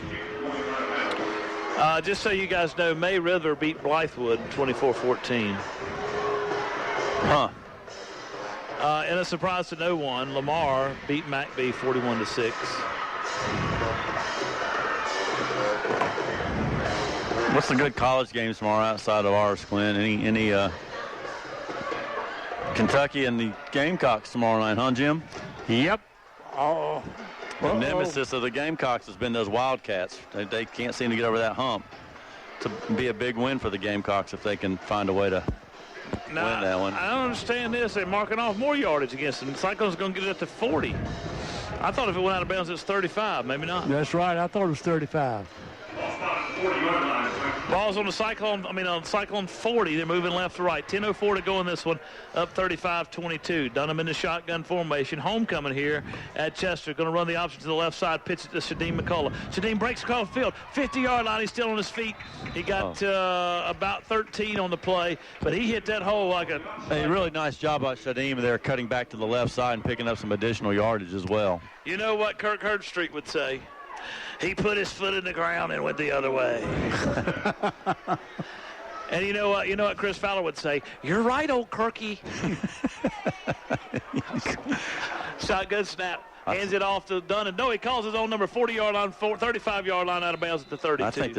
Just so you guys know, May River beat Blythewood 24-14. Huh. And a surprise to no one, Lamar beat McBee 41-6. What's the good college games tomorrow outside of ours, Clint? Any Kentucky and the Gamecocks tomorrow night, huh, Jim? Yep. The nemesis of the Gamecocks has been those Wildcats. They can't seem to get over that hump. To be a big win for the Gamecocks if they can find a way to win that one. I don't understand this. They're marking off more yardage against them. The Cyclones are going to get it up to 40. I thought if it went out of bounds, it's 35. Maybe not. That's right. I thought it was 35. Ball's on the Cyclone, on Cyclone 40. They're moving left to right. 10:04 to go in this one. Up 35-22. Dunham in the shotgun formation. Homecoming here at Chester. Going to run the option to the left side. Pitch it to Shadeem McCullough. Shadeem breaks across the field. 50-yard line. He's still on his feet. He got about 13 on the play, but he hit that hole like a... A really nice job by Shadeem there, cutting back to the left side and picking up some additional yardage as well. You know what Kirk Herbstreit would say? He put his foot in the ground and went the other way. And you know what Chris Fowler would say? You're right, old Kirky. Shotgun snap. Hands it off to Dunham. No, he calls his own number, 40-yard line, 35-yard line out of bounds at the 32. I think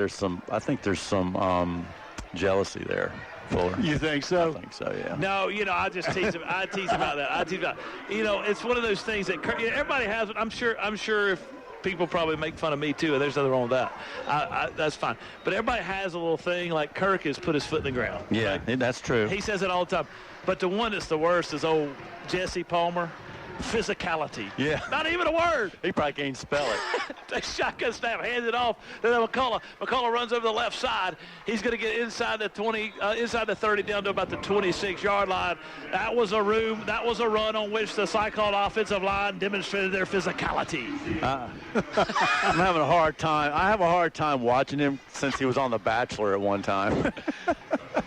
there's some jealousy there. Fuller. You think so? I think so, yeah. No, I just tease him. I tease about that. It's one of those things that everybody has it. I'm sure if people probably make fun of me too, and there's nothing wrong with that. That's fine. But everybody has a little thing like Kirk has put his foot in the ground. Yeah, that's true. He says it all the time. But the one that's the worst is old Jesse Palmer. Physicality. Yeah. Not even a word. He probably can't spell it. They shotgun snap, hands it off. Then McCullough. McCullough runs over the left side. He's going to get inside the 20, inside the 30, down to about the 26-yard line. That was a run on which the Cyclone offensive line demonstrated their physicality. I'm having a hard time. I have a hard time watching him since he was on The Bachelor at one time.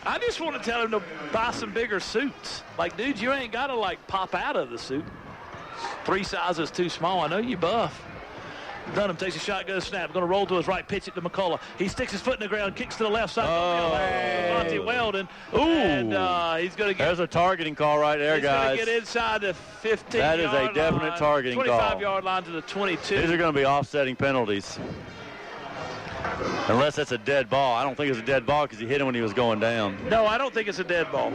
I just want to tell him to buy some bigger suits. Like, dude, you ain't got to pop out of the suit. 3 sizes too small. I know you buff. Dunham takes a shotgun snap. Going to roll to his right, pitch it to McCullough. He sticks his foot in the ground, kicks to the left side. Monty Weldon. Ooh. And he's going to get... There's a targeting call right there, guys. He's going to get inside the 15-yard line. That is a definite targeting call. 25-yard line to the 22. These are going to be offsetting penalties. Unless that's a dead ball. I don't think it's a dead ball because he hit him when he was going down. No, I don't think it's a dead ball.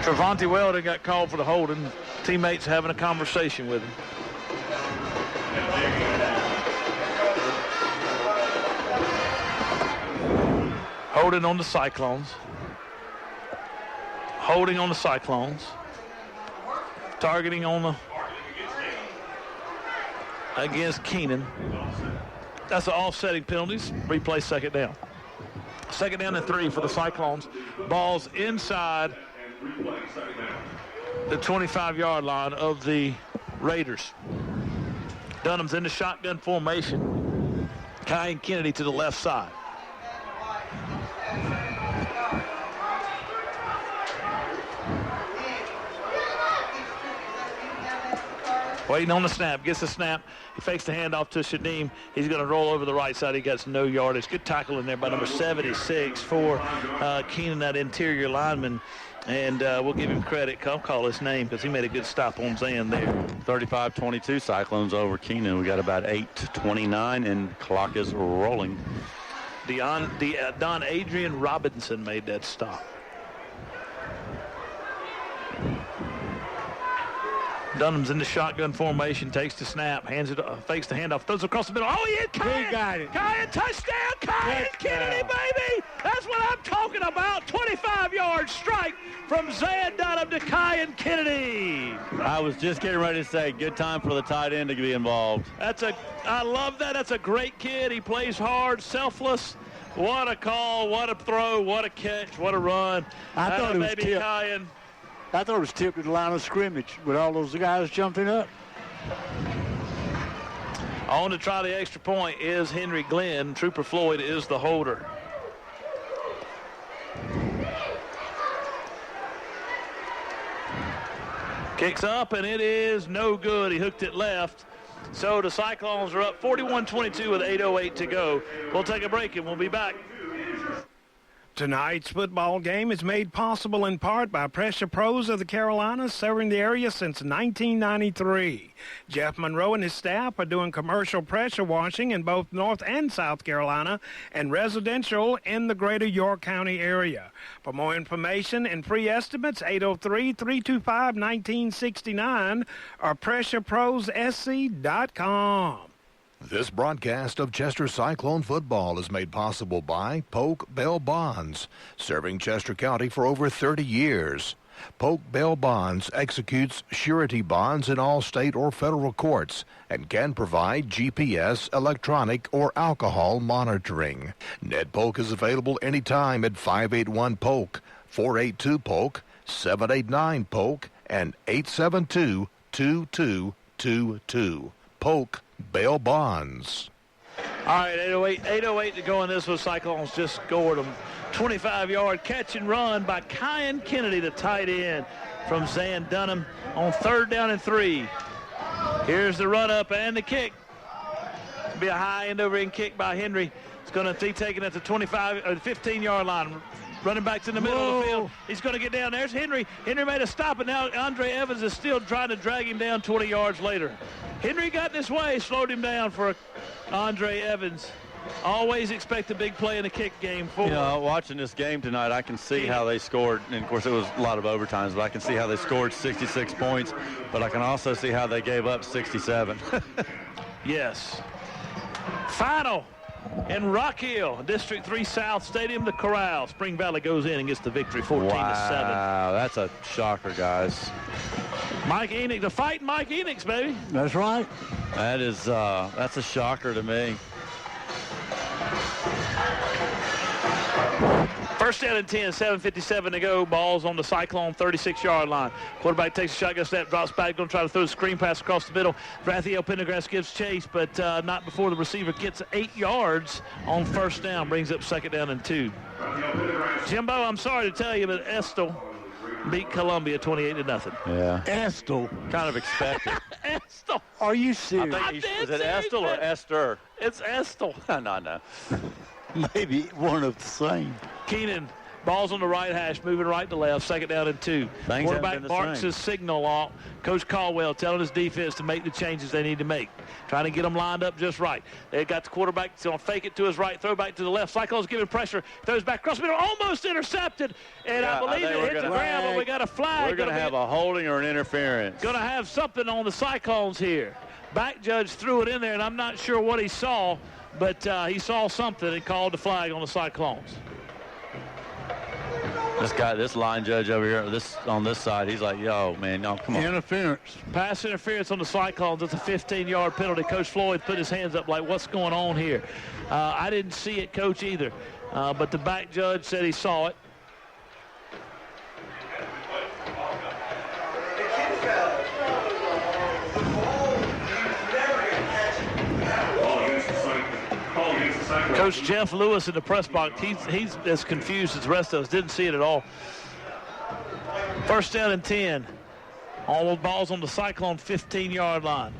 Trevonte Weldon got called for the holding. Teammates having a conversation with him. Holding on the Cyclones. Holding on the Cyclones. Targeting on the against Keenan. That's the offsetting penalties. Replay second down. Second down and 3 for the Cyclones. Ball's inside the 25-yard line of the Raiders. Dunham's in the shotgun formation. Kyan Kennedy to the left side. Waiting on the snap. Gets the snap. He fakes the handoff to Shadim. He's going to roll over the right side. He gets no yardage. Good tackle in there by number 76 for Keenan, that interior lineman. And we'll give him credit. I'll call his name because he made a good stop on Zan there. 35-22 Cyclones over Keenan. We got about 8:29 and clock is rolling. Don Adrian Robinson made that stop. Dunham's in the shotgun formation, takes the snap, hands it, fakes the handoff, throws it across the middle. Oh, he hit Kyan! He got it. Kyan, touchdown! Kyan Kennedy, baby! That's what I'm talking about. 25-yard strike from Zan Dunham to Kyan Kennedy. I was just getting ready to say, good time for the tight end to be involved. I love that. That's a great kid. He plays hard, selfless. What a call, what a throw, what a catch, what a run. I thought it was baby tipped. Kyan. I thought it was tipped at the line of scrimmage with all those guys jumping up. On to try the extra point is Henry Glenn. Trooper Floyd is the holder. Kicks up, and it is no good. He hooked it left. So the Cyclones are up 41-22 with 8:08 to go. We'll take a break, and we'll be back. Tonight's football game is made possible in part by Pressure Pros of the Carolinas, serving the area since 1993. Jeff Monroe and his staff are doing commercial pressure washing in both North and South Carolina and residential in the greater York County area. For more information and free estimates, 803-325-1969 or PressureProsSC.com. This broadcast of Chester Cyclone football is made possible by Polk Bell Bonds, serving Chester County for over 30 years. Polk Bell Bonds executes surety bonds in all state or federal courts and can provide GPS, electronic, or alcohol monitoring. Ned Polk is available anytime at 581-POLK, 482-POLK, 789-POLK, and 872-2222. Polk Bell Bonds. All right, 8:08 to go in this one. Cyclones just scored them. 25-yard catch and run by Kyan Kennedy, the tight end from Zan Dunham on 3rd down and 3. Here's the run up and the kick. It'll be a high end over end kick by Henry. It's going to be taken at the 25 or the 15-yard line. Running back to the middle of the field. He's going to get down. There's Henry. Henry made a stop, and now Andre Evans is still trying to drag him down 20 yards later. Henry got in his way, slowed him down for Andre Evans. Always expect a big play in the kick game. You know, watching this game tonight, I can see how they scored. And, of course, it was a lot of overtimes, but I can see how they scored 66 points. But I can also see how they gave up 67. Yes. Final in Rock Hill, District 3 South Stadium, the Corral. Spring Valley goes in and gets the victory 14-7. Wow, that's a shocker, guys. Mike Enoch, the fighting Mike Enoch, baby. That's right. That is, that's a shocker to me. First down and 10, 7:57 to go. Ball's on the Cyclone 36-yard line. Quarterback takes a shotgun snap, drops back, going to try to throw a screen pass across the middle. Raphael Pendergrass gives chase, but not before the receiver gets 8 yards on first down. Brings up 2nd down and 2. Jimbo, I'm sorry to tell you, but Estill beat Columbia 28-0. Yeah. Estill. Kind of expected. Estill. Are you serious? Is it Estill or Esther? It's Estill. No. Maybe one of the same. Keenan Ball's on the right hash, moving right to left, 2nd down and 2. Quarterback barks his signal off. Coach Caldwell telling his defense to make the changes they need to make. Trying to get them lined up just right. They got the quarterback going to fake it to his right, throw back to the left. Cyclones giving pressure, throws back across the middle, almost intercepted. And I believe it hit the ground, but we got a flag. We're going to have a holding or an interference. Going to have something on the Cyclones here. Back judge threw it in there, and I'm not sure what he saw, but he saw something and called the flag on the Cyclones. This line judge over here, on this side, he's like, yo, man, no, come on. Interference. Pass interference on the Cyclones. It's a 15-yard penalty. Coach Floyd put his hands up like, what's going on here? I didn't see it, Coach, either. But the back judge said he saw it. Coach Jeff Lewis in the press box, he's as confused as the rest of us. Didn't see it at all. 1st down and 10. All those balls on the Cyclone 15-yard line.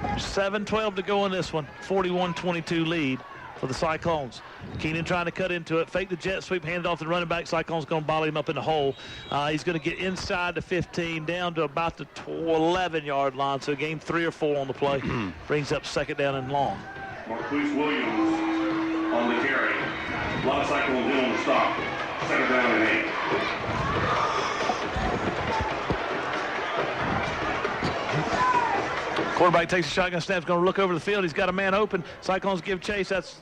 7:12 to go in this one. 41-22 lead for the Cyclones. Keenan trying to cut into it. Fake the jet sweep, hand it off to the running back. Cyclones going to volley him up in the hole. He's going to get inside the 15, down to about the 11-yard line. So gain 3 or 4 on the play. Brings up 2nd down and long. Marquise Williams on the carry. A lot of Cyclones in on the stop. 2nd down and 8. Quarterback takes a shotgun snap, going to look over the field. He's got a man open. Cyclones give chase. That's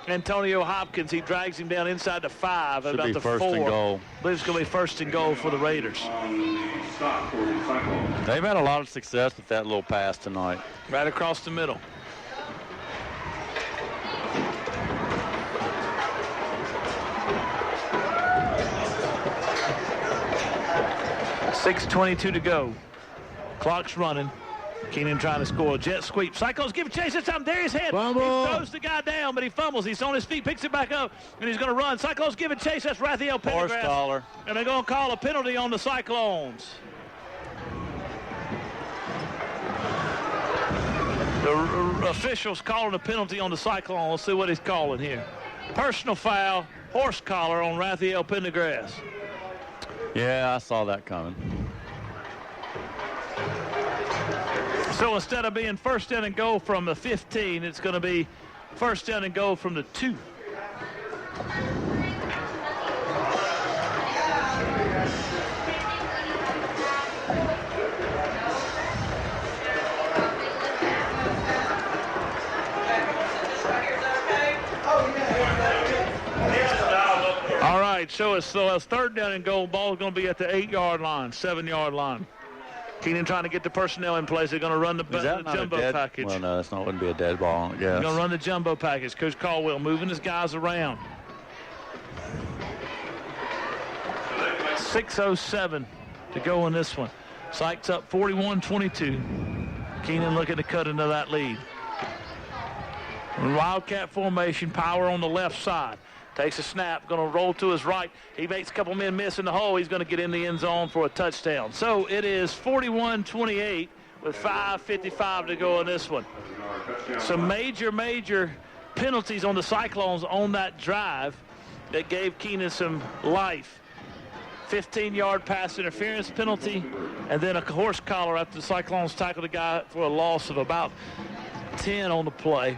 Antonio Hopkins. He drags him down inside the 5. Should about be the 1st 4. and goal. I believe it's going to be 1st and goal for the Raiders. They've had a lot of success with that little pass tonight. Right across the middle. .6:22 to go. Clock's running. Keenan trying to score. Jet sweep. Cyclones give a chase this time. There his head. Fumble. He throws the guy down, but he fumbles. He's on his feet, picks it back up, and he's going to run. Cyclones give a chase. That's Raphael Horse Pendergrass. collar. And they're going to call a penalty on the Cyclones. The official's calling a penalty on the Cyclone. Let's see what he's calling here. Personal foul, horse collar on Raphael Pendergrass. Yeah, I saw that coming. So instead of being 1st down and goal from the 15, it's going to be 1st down and goal from the 2. All right, so it's 3rd down and goal. Ball is going to be at the 8-yard line, 7-yard line. Keenan trying to get the personnel in place. They're going to run the jumbo package. Well, no, that's not going to be a dead ball. Yeah. They're going to run the jumbo package. Coach Caldwell moving his guys around. 6:07 to go in this one. Sykes up 41-22. Keenan looking to cut into that lead. Wildcat formation, power on the left side. Takes a snap, going to roll to his right. He makes a couple men miss in the hole. He's going to get in the end zone for a touchdown. So it is 41-28 with 5:55 to go in this one. Some major penalties on the Cyclones on that drive that gave Keenan some life. 15-yard pass interference penalty, and then a horse collar after the Cyclones tackled a guy for a loss of about 10 on the play.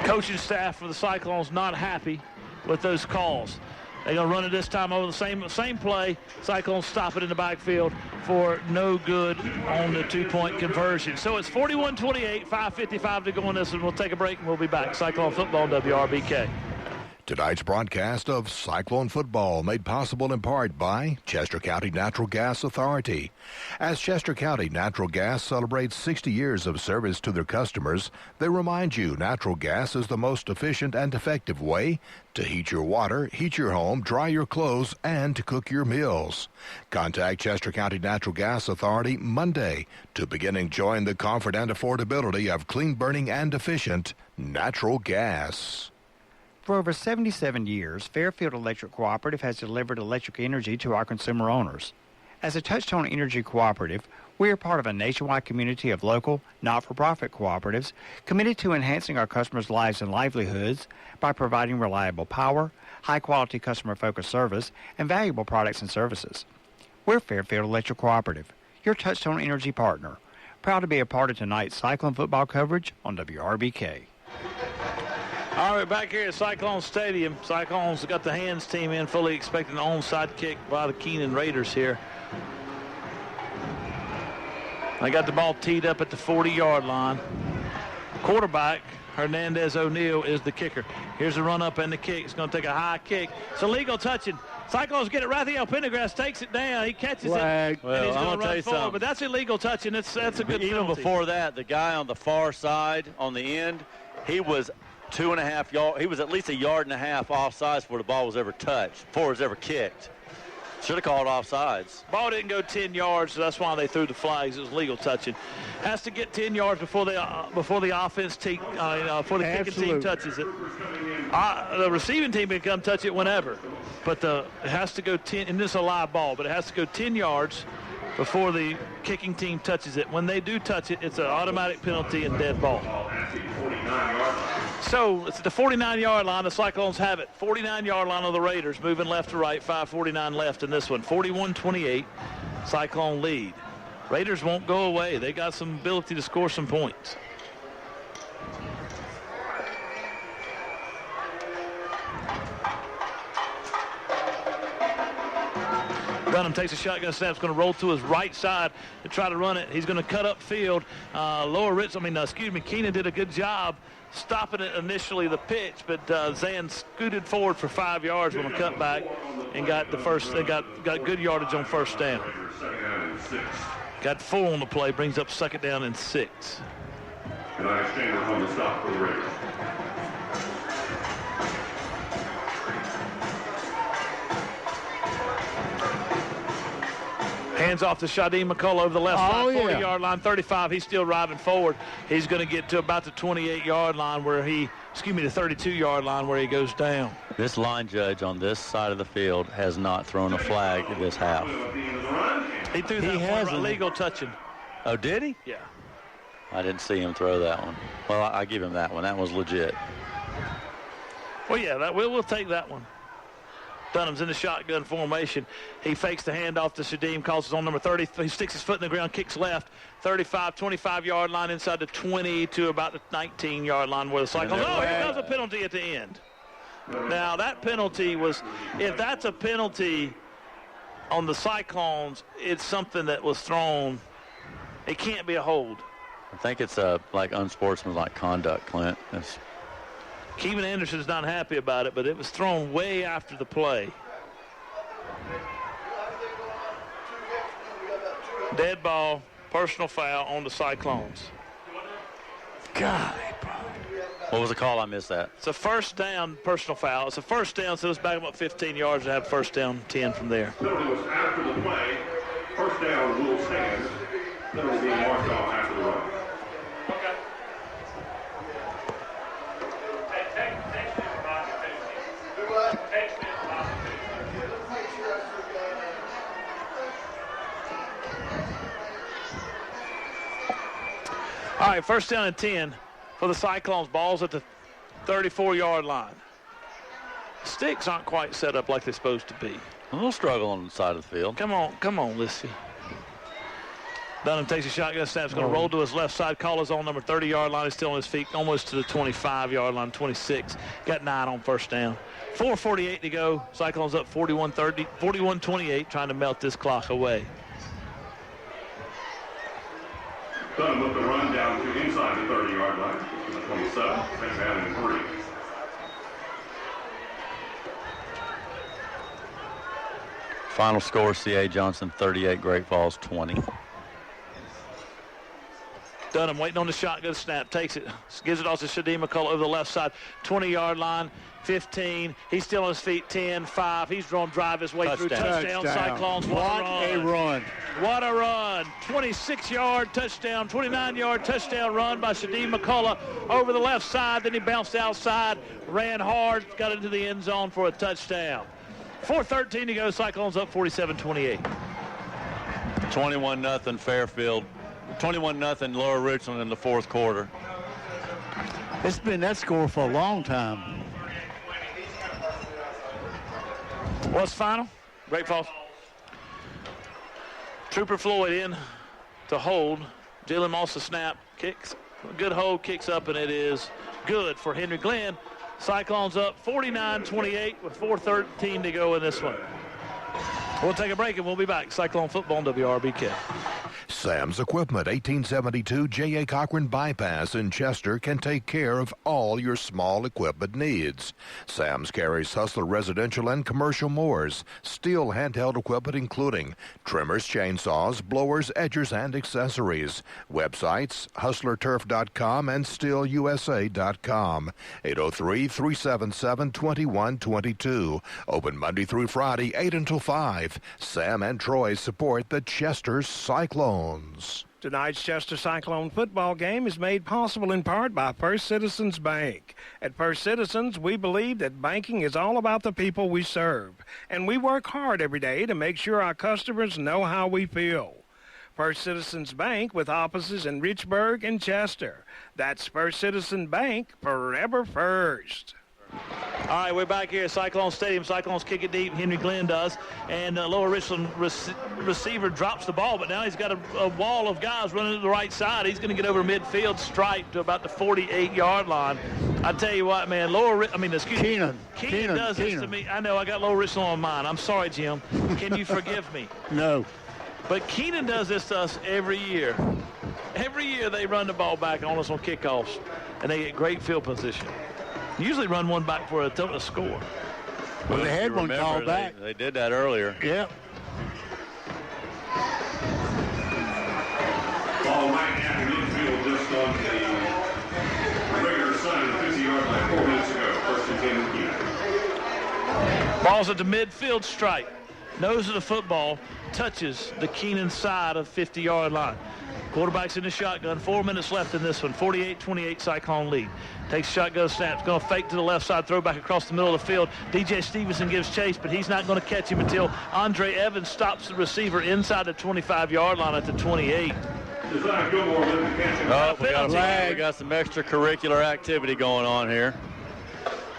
Coaching staff for the Cyclones not happy with those calls. They're going to run it this time over the same play. Cyclones stop it in the backfield for no good on the 2-point conversion. So it's 41-28, 5:55 to go on this, and we'll take a break and we'll be back. Cyclone football, WRBK. Tonight's broadcast of Cyclone football made possible in part by Chester County Natural Gas Authority. As Chester County Natural Gas celebrates 60 years of service to their customers, they remind you natural gas is the most efficient and effective way to heat your water, heat your home, dry your clothes, and to cook your meals. Contact Chester County Natural Gas Authority Monday to begin enjoying the comfort and affordability of clean burning and efficient natural gas. For over 77 years, Fairfield Electric Cooperative has delivered electric energy to our consumer owners. As a Touchtone Energy Cooperative, We are part of a nationwide community of local, not-for-profit cooperatives committed to enhancing our customers' lives and livelihoods by providing reliable power, high-quality customer-focused service, and valuable products and services. We're Fairfield Electric Cooperative, your Touchstone Energy partner. Proud to be a part of tonight's Cyclone football coverage on WRBK. All right, back here at Cyclone Stadium. Cyclones got the hands team in, fully expecting an onside kick by the Keenan Raiders here. They got the ball teed up at the 40-yard line. Quarterback, Hernandez O'Neal, is the kicker. Here's the run up and the kick. It's going to take a high kick. It's illegal touching. Cyclones get it. Raphael Pendergrass takes it down. He catches it. And he's going to run forward. But that's illegal touching. That's a good Even penalty. before that, the guy on the far side on the end, he was 2.5 yards. He was at least 1.5 yards offsides before the ball was ever touched, before it was ever kicked. Should have called offsides. Ball didn't go 10 yards, so that's why they threw the flags. It was legal touching. Has to get 10 yards before the offense team, before the kicking team touches it. The receiving team can come touch it whenever, but it has to go 10. And this is a live ball, but it has to go 10 yards before the kicking team touches it. When they do touch it, it's an automatic penalty and dead ball. So it's at the 49-yard line. The Cyclones have it. 49-yard line of the Raiders, moving left to right. 5:49 left in this one. 41-28, Cyclone lead. Raiders won't go away. They got some ability to score some points. Dunham takes a shotgun snap. It's going to roll to his right side to try to run it. He's going to cut up field. Keenan did a good job stopping it initially, the pitch, but Zan scooted forward for 5 yards on a cutback and got got good yardage on first down. Got 4 on the play, brings up second down and 6. Nice Chambers on the stop for the Raiders. Hands off to Shadim McCullough over the left side, 40-yard line, 35. He's still driving forward. He's going to get to about the 28-yard line the 32-yard line where he goes down. This line judge on this side of the field has not thrown a flag this half. He threw that one illegal touching. Oh, did he? Yeah. I didn't see him throw that one. Well, I give him that one. That was legit. Well, yeah, we'll take that one. Dunham's in the shotgun formation. He fakes the handoff to Shadim, calls his on number 30. He sticks his foot in the ground, kicks left. 35, 25-yard line inside the 20 to about the 19-yard line where the Cyclones. Oh, here comes a penalty at the end. Now, that penalty was, if that's a penalty on the Cyclones, it's something that was thrown. It can't be a hold. I think it's like unsportsmanlike conduct, Clint. Kevin Anderson's not happy about it, but it was thrown way after the play. Dead ball, personal foul on the Cyclones. God, bro. What was the call? I missed that. It's a first down, personal foul. It's a first down, so let's back them up 15 yards and have first down 10 from there. Penalty was after the play. First down rule stands. Penalty being marked off after the run. All right, first down and 10 for the Cyclones. Ball's at the 34-yard line. Sticks aren't quite set up like they're supposed to be. A little struggle on the side of the field. Come on, Lissy. Dunham takes a shotgun snap. He's going to roll to his left side. Call his on number 30-yard line. He's still on his feet, almost to the 25-yard line, 26. Got 9 on first down. 4:48 to go. Cyclones up 41-28, trying to melt this clock away. Dunham with the run down to inside the 30-yard line. To the 27. Second down and 3. Final score, C.A. Johnson 38, Great Falls 20. Dunham waiting on the shotgun snap, takes it, gives it off to Shadim McCullough over the left side, 20-yard line, 15. He's still on his feet, 10, 5. He's drawn drive his way through. Touchdown, Cyclones. What a run. What a run. 26-yard touchdown, 29-yard touchdown run by Shadim McCullough over the left side. Then he bounced outside, ran hard, got into the end zone for a touchdown. 4:13 to go. Cyclones up 47-28. 21-0 Fairfield. 21-0 Lower Richland in the fourth quarter. It's been that score for a long time. What's the final? Great Falls. Trooper Floyd in to hold. Jalen Moss the snap. Kicks. Good hold. Kicks up, and it is good for Henry Glenn. Cyclones up 49-28 with 4:13 to go in this one. We'll take a break, and we'll be back. Cyclone football on WRBK. Sam's Equipment, 1872 J.A. Cochran Bypass in Chester can take care of all your small equipment needs. Sam's carries Hustler residential and commercial mowers, steel handheld equipment including trimmers, chainsaws, blowers, edgers, and accessories. Websites, hustlerturf.com and steelusa.com. 803-377-2122. Open Monday through Friday, 8 until 5. Sam and Troy support the Chester Cyclones. Tonight's Chester Cyclone football game is made possible in part by First Citizens Bank. At First Citizens, we believe that banking is all about the people we serve, and we work hard every day to make sure our customers know how we feel. First Citizens Bank with offices in Richburg and Chester. That's First Citizen Bank, forever first. All right, we're back here at Cyclone Stadium. Cyclones kick it deep. Henry Glenn does. And Lower Richland receiver drops the ball, but now he's got a wall of guys running to the right side. He's going to get over midfield, stripe to about the 48-yard line. I tell you what, man, Keenan does this to me. I know I got Lower Richland on mine. I'm sorry, Jim. Can you forgive me? No. But Keenan does this to us every year. Every year they run the ball back on us on kickoffs, and they get great field position. Usually run one back for a total score. Well, they had one called back. They did that earlier. Yeah. Ball right at the midfield just on the regular side of the 50-yard line 4 minutes ago. First and 10 Keenan. Ball's at the midfield stripe. Nose of the football touches the Keenan side of 50-yard line. Quarterback's in the shotgun. 4 minutes left in this one. 48-28 Cyclone lead. Takes shotgun snaps. Going to fake to the left side. Throw back across the middle of the field. DJ Stevenson gives chase, but he's not going to catch him until Andre Evans stops the receiver inside the 25-yard line at the 28. Oh, we got some extracurricular activity going on here.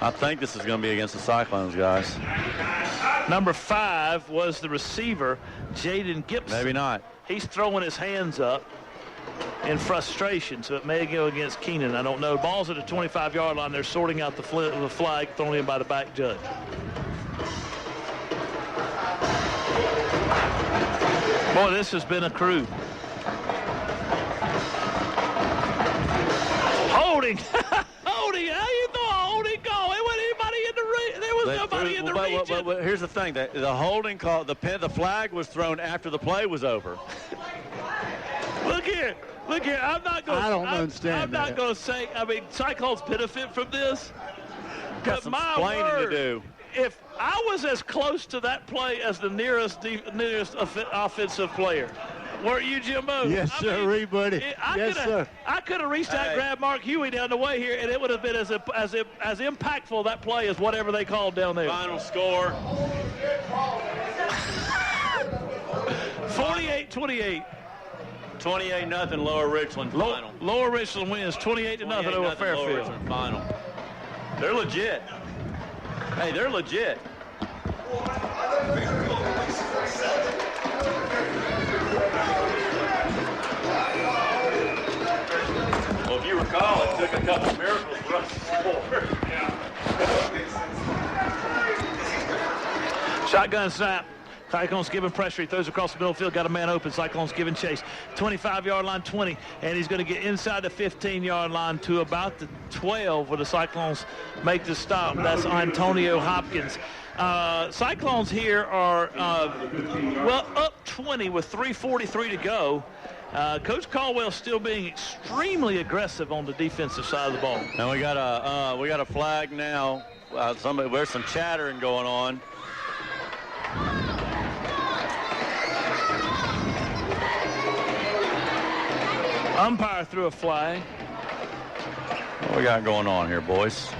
I think this is going to be against the Cyclones, guys. Number 5 was the receiver, Jaden Gibson. Maybe not. He's throwing his hands up in frustration, so it may go against Keenan. I don't know. Ball's at the 25-yard line. They're sorting out the flag thrown in by the back judge. Boy, this has been a crew. Holding. Holding. How you throw a holding call? There wasn't anybody in the there was nobody in the region. But here's the thing. The holding call, the flag was thrown after the play was over. Look here. I'm not going. I don't understand. I'm not going to say. I mean, Cyclones benefit from this. Got some explaining to do. If I was as close to that play as the nearest offensive player, weren't you, Jimbo? Yes, sir, buddy. Yes, sir. I could have reached out and grabbed Mark Huey down the way here, and it would have been as impactful that play as whatever they called down there. Final score. 48-28. 28-0 Lower Richland final. Lower Richland wins 28-0 over Fairfield. Lower Richland final. They're legit. Hey, they're legit. Well, if you recall, it took a couple miracles for us to score. Shotgun snap. Cyclones giving pressure. He throws across the middle field. Got a man open. Cyclones giving chase. 25-yard line, 20. And he's going to get inside the 15-yard line to about the 12 where the Cyclones make the stop. That's Antonio Hopkins. Cyclones here are, up 20 with 3:43 to go. Coach Caldwell still being extremely aggressive on the defensive side of the ball. And we got a flag now. There's some chattering going on. Umpire threw a flag. What we got going on here, boys?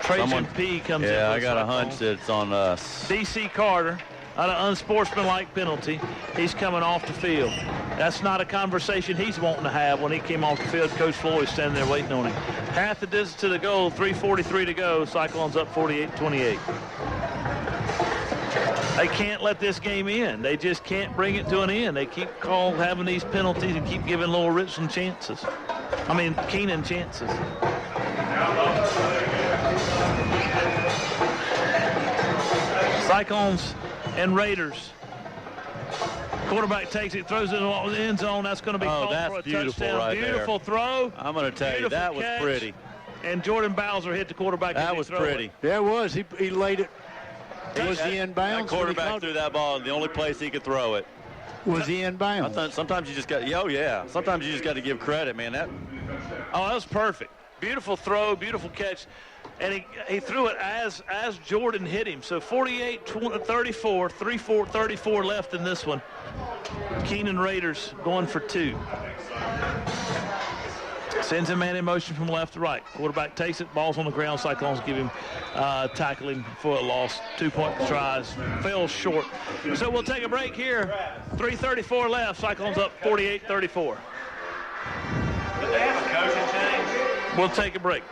Trajan P. comes in. Yeah, I got a hunch that it's on us. D.C. Carter on an unsportsmanlike penalty. He's coming off the field. That's not a conversation he's wanting to have when he came off the field. Coach Floyd's standing there waiting on him. Half the distance to the goal, 3:43 to go. Cyclones up 48-28. They can't let this game end. They just can't bring it to an end. They keep having these penalties and keep giving Lower Richland chances. Keenan chances. Cyclones and Raiders. Quarterback takes it, throws it in the end zone. That's going to be called for a touchdown. Right beautiful there. throw. I'm going to tell you, that was pretty. And Jordan Bowser hit the quarterback. That was pretty. Yeah, it was. He laid it. Was he in bounds? That quarterback threw that ball in the only place he could throw it. Was he in bounds? Sometimes you just got, sometimes you just got to give credit, man. That was perfect. Beautiful throw, beautiful catch. And he threw it as Jordan hit him. So 48-34, 3-4-34 left in this one. Keenan Raiders going for 2. Sends a man in motion from left to right. Quarterback takes it. Ball's on the ground. Cyclones give him, tackle him for a loss. 2-point tries. Fell short. So we'll take a break here. 3:34 left. Cyclones up 48-34. We'll take a break.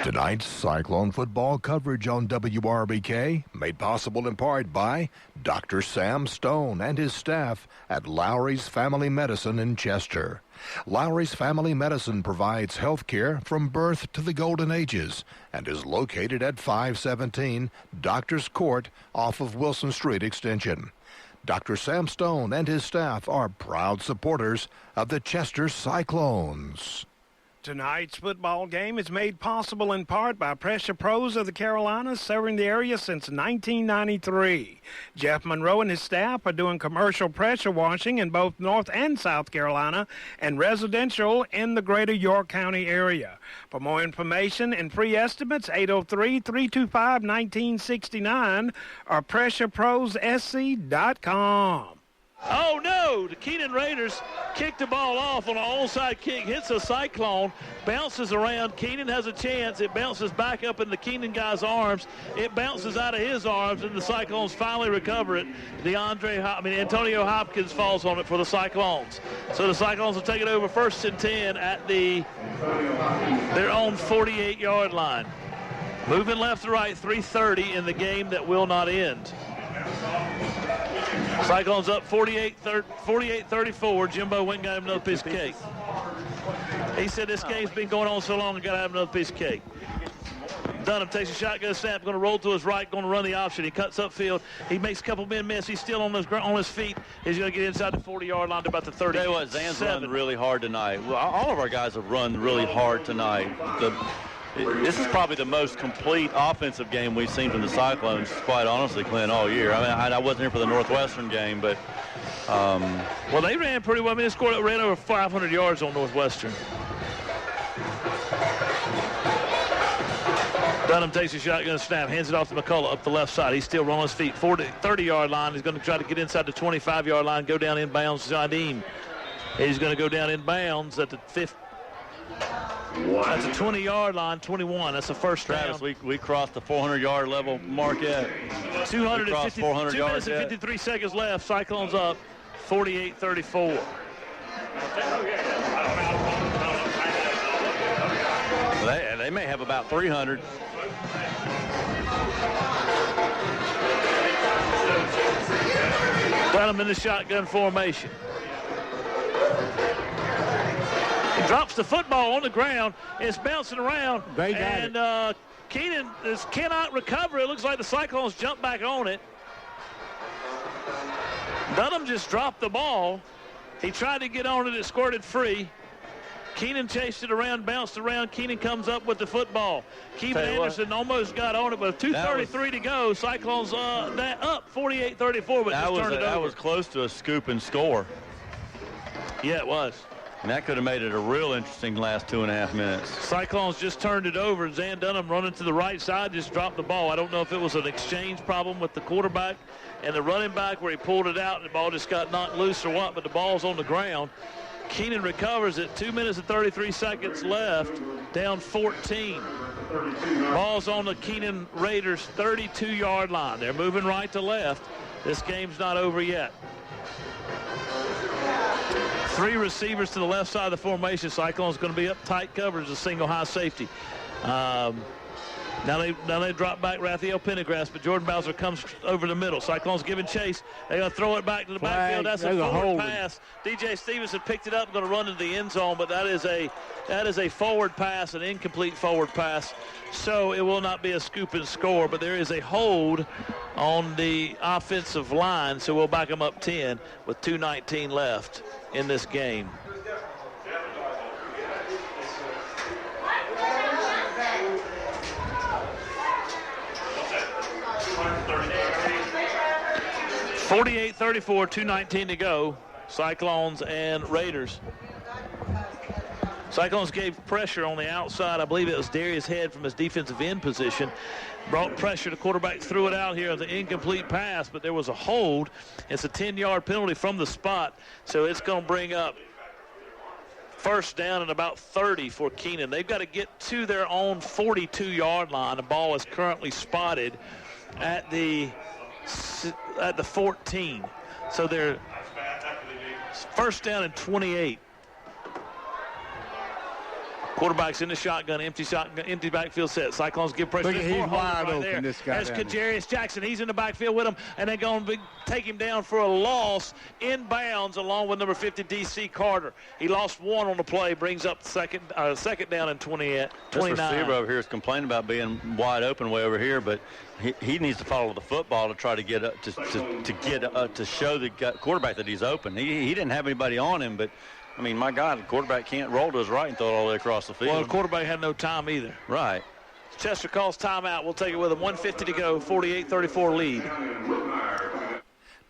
Tonight's Cyclone football coverage on WRBK made possible in part by Dr. Sam Stone and his staff at Lowry's Family Medicine in Chester. Lowry's Family Medicine provides health care from birth to the golden ages and is located at 517 Doctors Court off of Wilson Street Extension. Dr. Sam Stone and his staff are proud supporters of the Chester Cyclones. Tonight's football game is made possible in part by Pressure Pros of the Carolinas, serving the area since 1993. Jeff Monroe and his staff are doing commercial pressure washing in both North and South Carolina and residential in the greater York County area. For more information and free estimates, 803-325-1969 or PressureProsSC.com. Oh, no! The Keenan Raiders kicked the ball off on an onside kick, hits a Cyclone, bounces around. Keenan has a chance. It bounces back up in the Keenan guy's arms. It bounces out of his arms, and the Cyclones finally recover it. Antonio Hopkins falls on it for the Cyclones. So the Cyclones will take it over 1st and 10 at their own 48-yard line. Moving left to right, 3:30 in the game that will not end. Cyclones up 48-34. Jimbo went and got him another piece of cake. He said this game's been going on so long, I got to have another piece of cake. Dunham takes a shotgun snap, going to roll to his right, going to run the option. He cuts upfield. He makes a couple men miss. He's still on his feet. He's going to get inside the 40-yard line to about the 30. Tell you what, Zan's run really hard tonight. Well, all of our guys have run really hard tonight. This is probably the most complete offensive game we've seen from the Cyclones, quite honestly, Clint, all year. I wasn't here for the Northwestern game, but... well, they ran pretty well. They ran over 500 yards on Northwestern. Dunham takes a shotgun snap, hands it off to McCullough up the left side. He's still on his feet. 30-yard line. He's going to try to get inside the 25-yard line, go down inbounds. Zadim. He's going to go down inbounds at the 5th. That's a 20-yard line, 21. That's the first Travis, down. we crossed the 400-yard level mark yet. 2 minutes and 53 seconds left. Cyclones up 48-34. They may have about 300. Dunham in the shotgun formation. He drops the football on the ground. It's bouncing around. Keenan cannot recover. It looks like the Cyclones jump back on it. Dunham just dropped the ball. He tried to get on it. It squirted free. Keenan chased it around, bounced around. Keenan comes up with the football. Kevin Anderson almost got on it, but 2:33 to go. Cyclones up 48-34, but just turned it over. That was close to a scoop and score. Yeah, it was. And that could have made it a real interesting last 2.5 minutes. Cyclones just turned it over. Zan Dunham running to the right side, just dropped the ball. I don't know if it was an exchange problem with the quarterback and the running back where he pulled it out and the ball just got knocked loose or what, but the ball's on the ground. Keenan recovers it. 2 minutes and 33 seconds left, down 14. Ball's on the Keenan Raiders' 32-yard line. They're moving right to left. This game's not over yet. 3 receivers to the left side of the formation. Cyclones going to be up tight coverage, a single high safety. Now they drop back Raphael Pendergrass, but Jordan Bowser comes over the middle. Cyclones giving chase. They're going to throw it back to the backfield. That's a forward pass. DJ Stevenson picked it up, going to run into the end zone, but that is a forward pass, an incomplete forward pass. So it will not be a scoop and score, but there is a hold on the offensive line, so we'll back them up 10 with 2:19 left in this game. .38-34, 2:19 to go. Cyclones and Raiders. Cyclones gave pressure on the outside. I believe it was Darius Head from his defensive end position. Brought pressure. The quarterback threw it out here as an incomplete pass, but there was a hold. It's a 10-yard penalty from the spot, so it's going to bring up first down and about 30 for Keenan. They've got to get to their own 42-yard line. The ball is currently spotted at the 14. So they're first down and 28. Quarterback's in the shotgun, empty backfield set. Cyclones give pressure. He's wide open, there. this guy. There's Kajarius Jackson. He's in the backfield with him, and they're going to take him down for a loss inbounds along with number 50, D.C. Carter. He lost 1 on the play, brings up second down and 29. This receiver over here is complaining about being wide open way over here, but he needs to follow the football to try to get to show the quarterback that he's open. He didn't have anybody on him, but I mean, my God, the quarterback can't roll to his right and throw it all the way across the field. Well, the quarterback had no time either. Right. Chester calls timeout. We'll take it with him. 1:50 to go, 48-34 lead.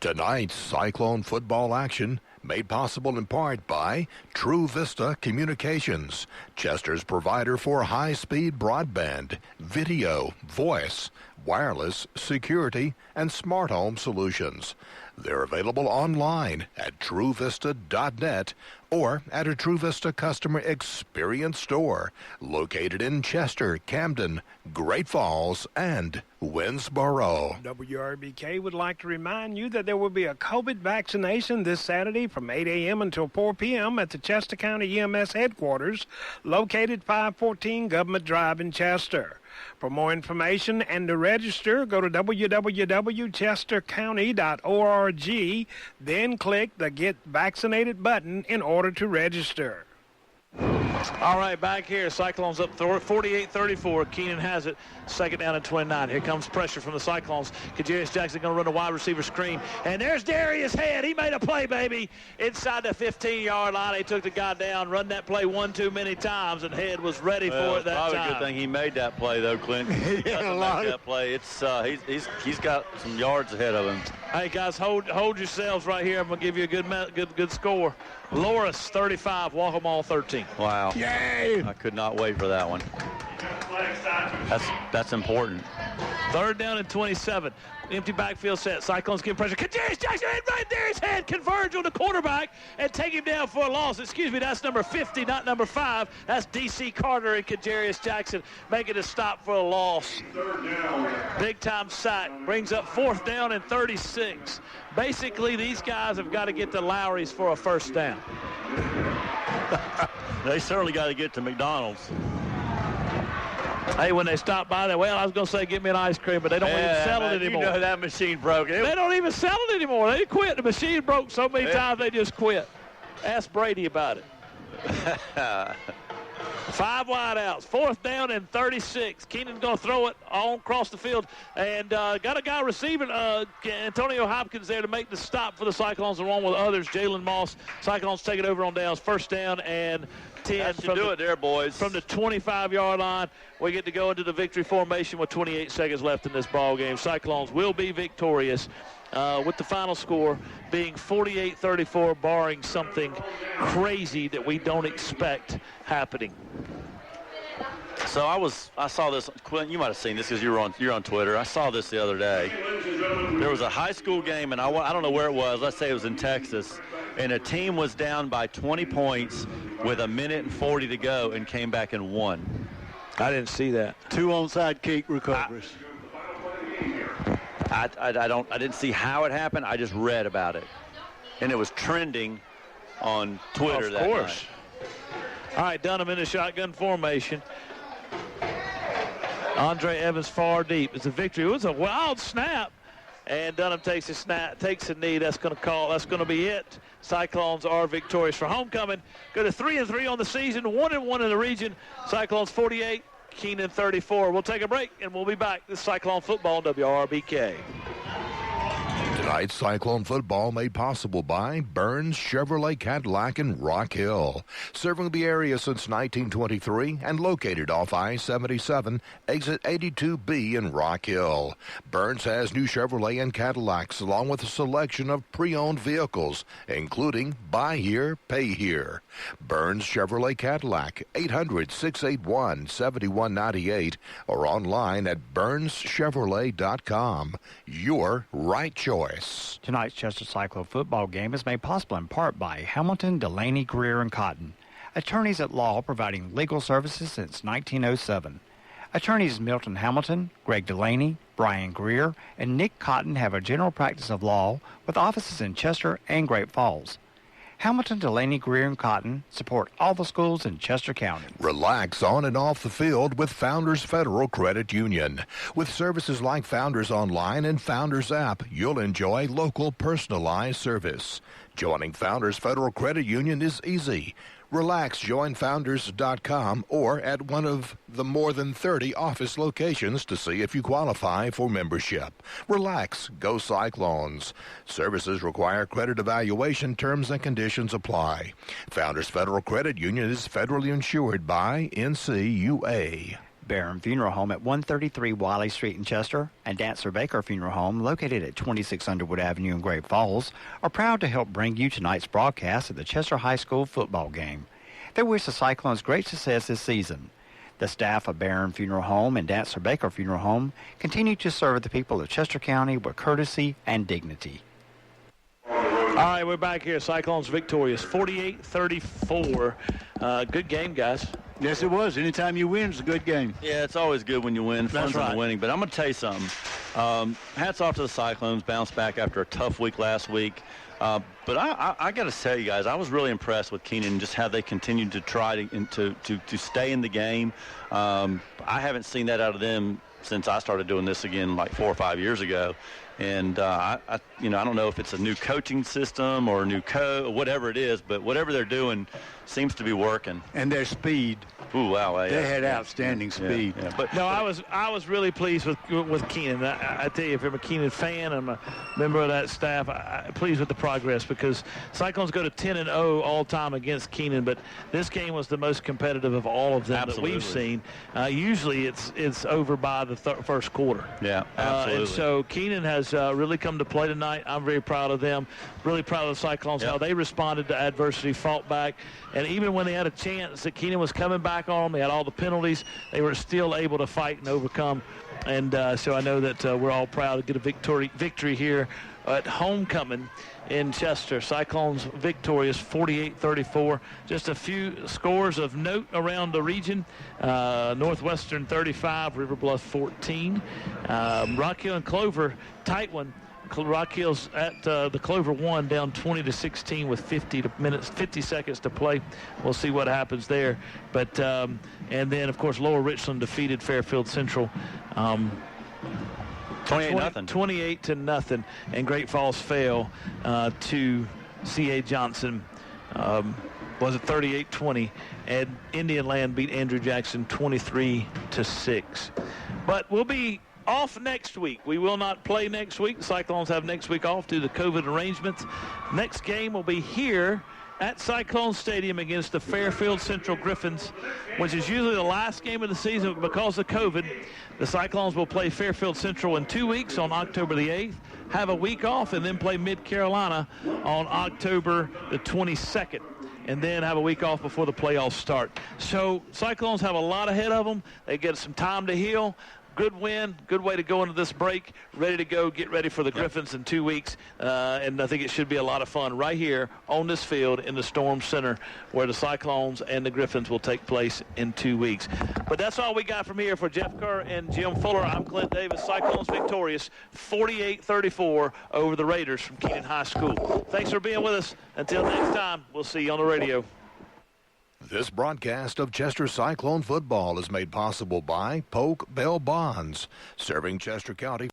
Tonight's Cyclone football action made possible in part by True Vista Communications, Chester's provider for high-speed broadband, video, voice, wireless, security, and smart home solutions. They're available online at TrueVista.net or at a True Vista customer experience store located in Chester, Camden, Great Falls, and Winsboro. WRBK would like to remind you that there will be a COVID vaccination this Saturday from 8 a.m. until 4 p.m. at the Chester County EMS headquarters located 514 Government Drive in Chester. For more information and to register, go to www.chestercounty.org, then click the Get Vaccinated button in order to register. All right, back here, Cyclones up 48-34. Keenan has it, second down and 29. Here comes pressure from the Cyclones. Kajarius Jackson going to run a wide receiver screen. And there's Darius Head. He made a play, baby, inside the 15-yard line. He took the guy down, run that play one too many times, and Head was ready for it that probably time. A good thing he made that play, though, Clint. He doesn't make that play. It's he's got some yards ahead of him. Hey, guys, hold yourselves right here. I'm going to give you a good score. Loris 35, Waccamaw 13. Wow. Yay! I could not wait for that one. That's important. Third down and 27. Empty backfield set. Cyclones give pressure. Kajarius Jackson right there. His head converge on the quarterback and take him down for a loss. Excuse me, that's number 50, not number 5. That's D.C. Carter and Kajarius Jackson making a stop for a loss. Big time sack. Brings up fourth down and 36. Basically, these guys have got to get to Lowry's for a first down. They certainly got to get to McDonald's. Hey, when they stop by there, well, I was going to say, get me an ice cream, but they don't even sell it anymore. You know that machine broke. They don't even sell it anymore. They quit. The machine broke so many times they just quit. Ask Brady about it. 5 wide outs. Fourth down and 36. Keenan's going to throw it all across the field. And got a guy receiving, Antonio Hopkins there to make the stop for the Cyclones along with others. Jalen Moss. Cyclones take it over on downs. First down and 10. That should do it there, boys. From the 25-yard line, we get to go into the victory formation with 28 seconds left in this ball game. Cyclones will be victorious with the final score being 48-34, barring something crazy that we don't expect happening. So I saw this, Quentin, you might have seen this because you're on Twitter. I saw this the other day. There was a high school game, and I don't know where it was. Let's say it was in Texas, and a team was down by 20 points with 1:40 to go and came back and won. I didn't see that. 2 onside kick recoveries. I didn't see how it happened. I just read about it, and it was trending on Twitter that night. Of course. All right, Dunham in the shotgun formation. Andre Evans far deep. It's a victory. It was a wild snap, and Dunham takes a knee. That's going to be it. Cyclones are victorious for homecoming. Go to 3-3 on the season, 1-1 in the region. Cyclones 48, Keenan 34. We'll take a break, and we'll be back. This is Cyclone football on WRBK. Tonight's Cyclone football made possible by Burns Chevrolet Cadillac in Rock Hill. Serving the area since 1923 and located off I-77, exit 82B in Rock Hill. Burns has new Chevrolet and Cadillacs along with a selection of pre-owned vehicles, including Buy Here, Pay Here. Burns Chevrolet Cadillac, 800-681-7198 or online at BurnsChevrolet.com. Your right choice. Tonight's Chester Cyclone football game is made possible in part by Hamilton, Delaney, Greer, and Cotton, attorneys at law providing legal services since 1907. Attorneys Milton Hamilton, Greg Delaney, Brian Greer, and Nick Cotton have a general practice of law with offices in Chester and Great Falls. Hamilton, Delaney, Greer, and Cotton support all the schools in Chester County. Relax on and off the field with Founders Federal Credit Union. With services like Founders Online and Founders App, you'll enjoy local personalized service. Joining Founders Federal Credit Union is easy. Relax, join Founders.com or at one of the more than 30 office locations to see if you qualify for membership. Relax, go Cyclones. Services require credit evaluation. Terms and conditions apply. Founders Federal Credit Union is federally insured by NCUA. Barron Funeral Home at 133 Wiley Street in Chester and Dancer Baker Funeral Home located at 26 Underwood Avenue in Great Falls are proud to help bring you tonight's broadcast of the Chester High School football game. They wish the Cyclones great success this season. The staff of Barron Funeral Home and Dancer Baker Funeral Home continue to serve the people of Chester County with courtesy and dignity. All right, we're back here. Cyclones victorious, 48-34. Good game, guys. Yes, it was. Anytime you win, it's a good game. Yeah, it's always good when you win. That's Fun right. winning. But I'm going to tell you something. Hats off to the Cyclones. Bounced back after a tough week last week. But I got to tell you guys, I was really impressed with Keenan and just how they continued to try to stay in the game. I haven't seen that out of them since I started doing this again like 4 or 5 years ago. And I don't know if it's a new coaching system or a new whatever it is, but whatever they're doing seems to be working. And their speed. Ooh, wow! They had outstanding speed. Yeah. But no, I was really pleased with Keenan. I tell you, if I'm a Keenan fan, I'm a member of that staff. I'm pleased with the progress because Cyclones go to 10-0 all time against Keenan, but this game was the most competitive of all of them Absolutely. that we've seen. Usually, it's over by the first quarter. Yeah, absolutely. And so Keenan has really come to play tonight. I'm very proud of them. Really proud of the Cyclones, how they responded to adversity, fought back, and even when they had a chance that Keenan was coming back on them, they had all the penalties, they were still able to fight and overcome. And so I know that we're all proud to get a victory here at homecoming in Chester. Cyclones victorious 48-34. Just a few scores of note around the region. Northwestern 35, River Bluff 14. Rock Hill and Clover, tight one. Rock Hill's at the Clover 1 down 20-16 with 50 seconds to play. We'll see what happens there. But and then of course Lower Richland defeated Fairfield Central 28-0, and Great Falls fell to C.A. Johnson. Was it 38-20, and Indian Land beat Andrew Jackson 23-6. But we'll be off next week. We will not play next week. The Cyclones have next week off due to COVID arrangements. Next game will be here at Cyclone Stadium against the Fairfield Central Griffins, which is usually the last game of the season. But because of COVID, the Cyclones will play Fairfield Central in 2 weeks on October the 8th, have a week off, and then play Mid-Carolina on October the 22nd. And then have a week off before the playoffs start. So Cyclones have a lot ahead of them. They get some time to heal. good win, good way to go into this break. Ready to go, get ready for the Griffins in 2 weeks. And I think it should be a lot of fun right here on this field in the Storm Center where the Cyclones and the Griffins will take place in 2 weeks. But that's all we got from here. For Jeff Kerr and Jim Fuller, I'm Clint Davis. Cyclones victorious 48-34 over the Raiders from Keenan High School. Thanks for being with us. Until next time, we'll see you on the radio. This broadcast of Chester Cyclone football is made possible by Polk Bell Bonds, serving Chester County.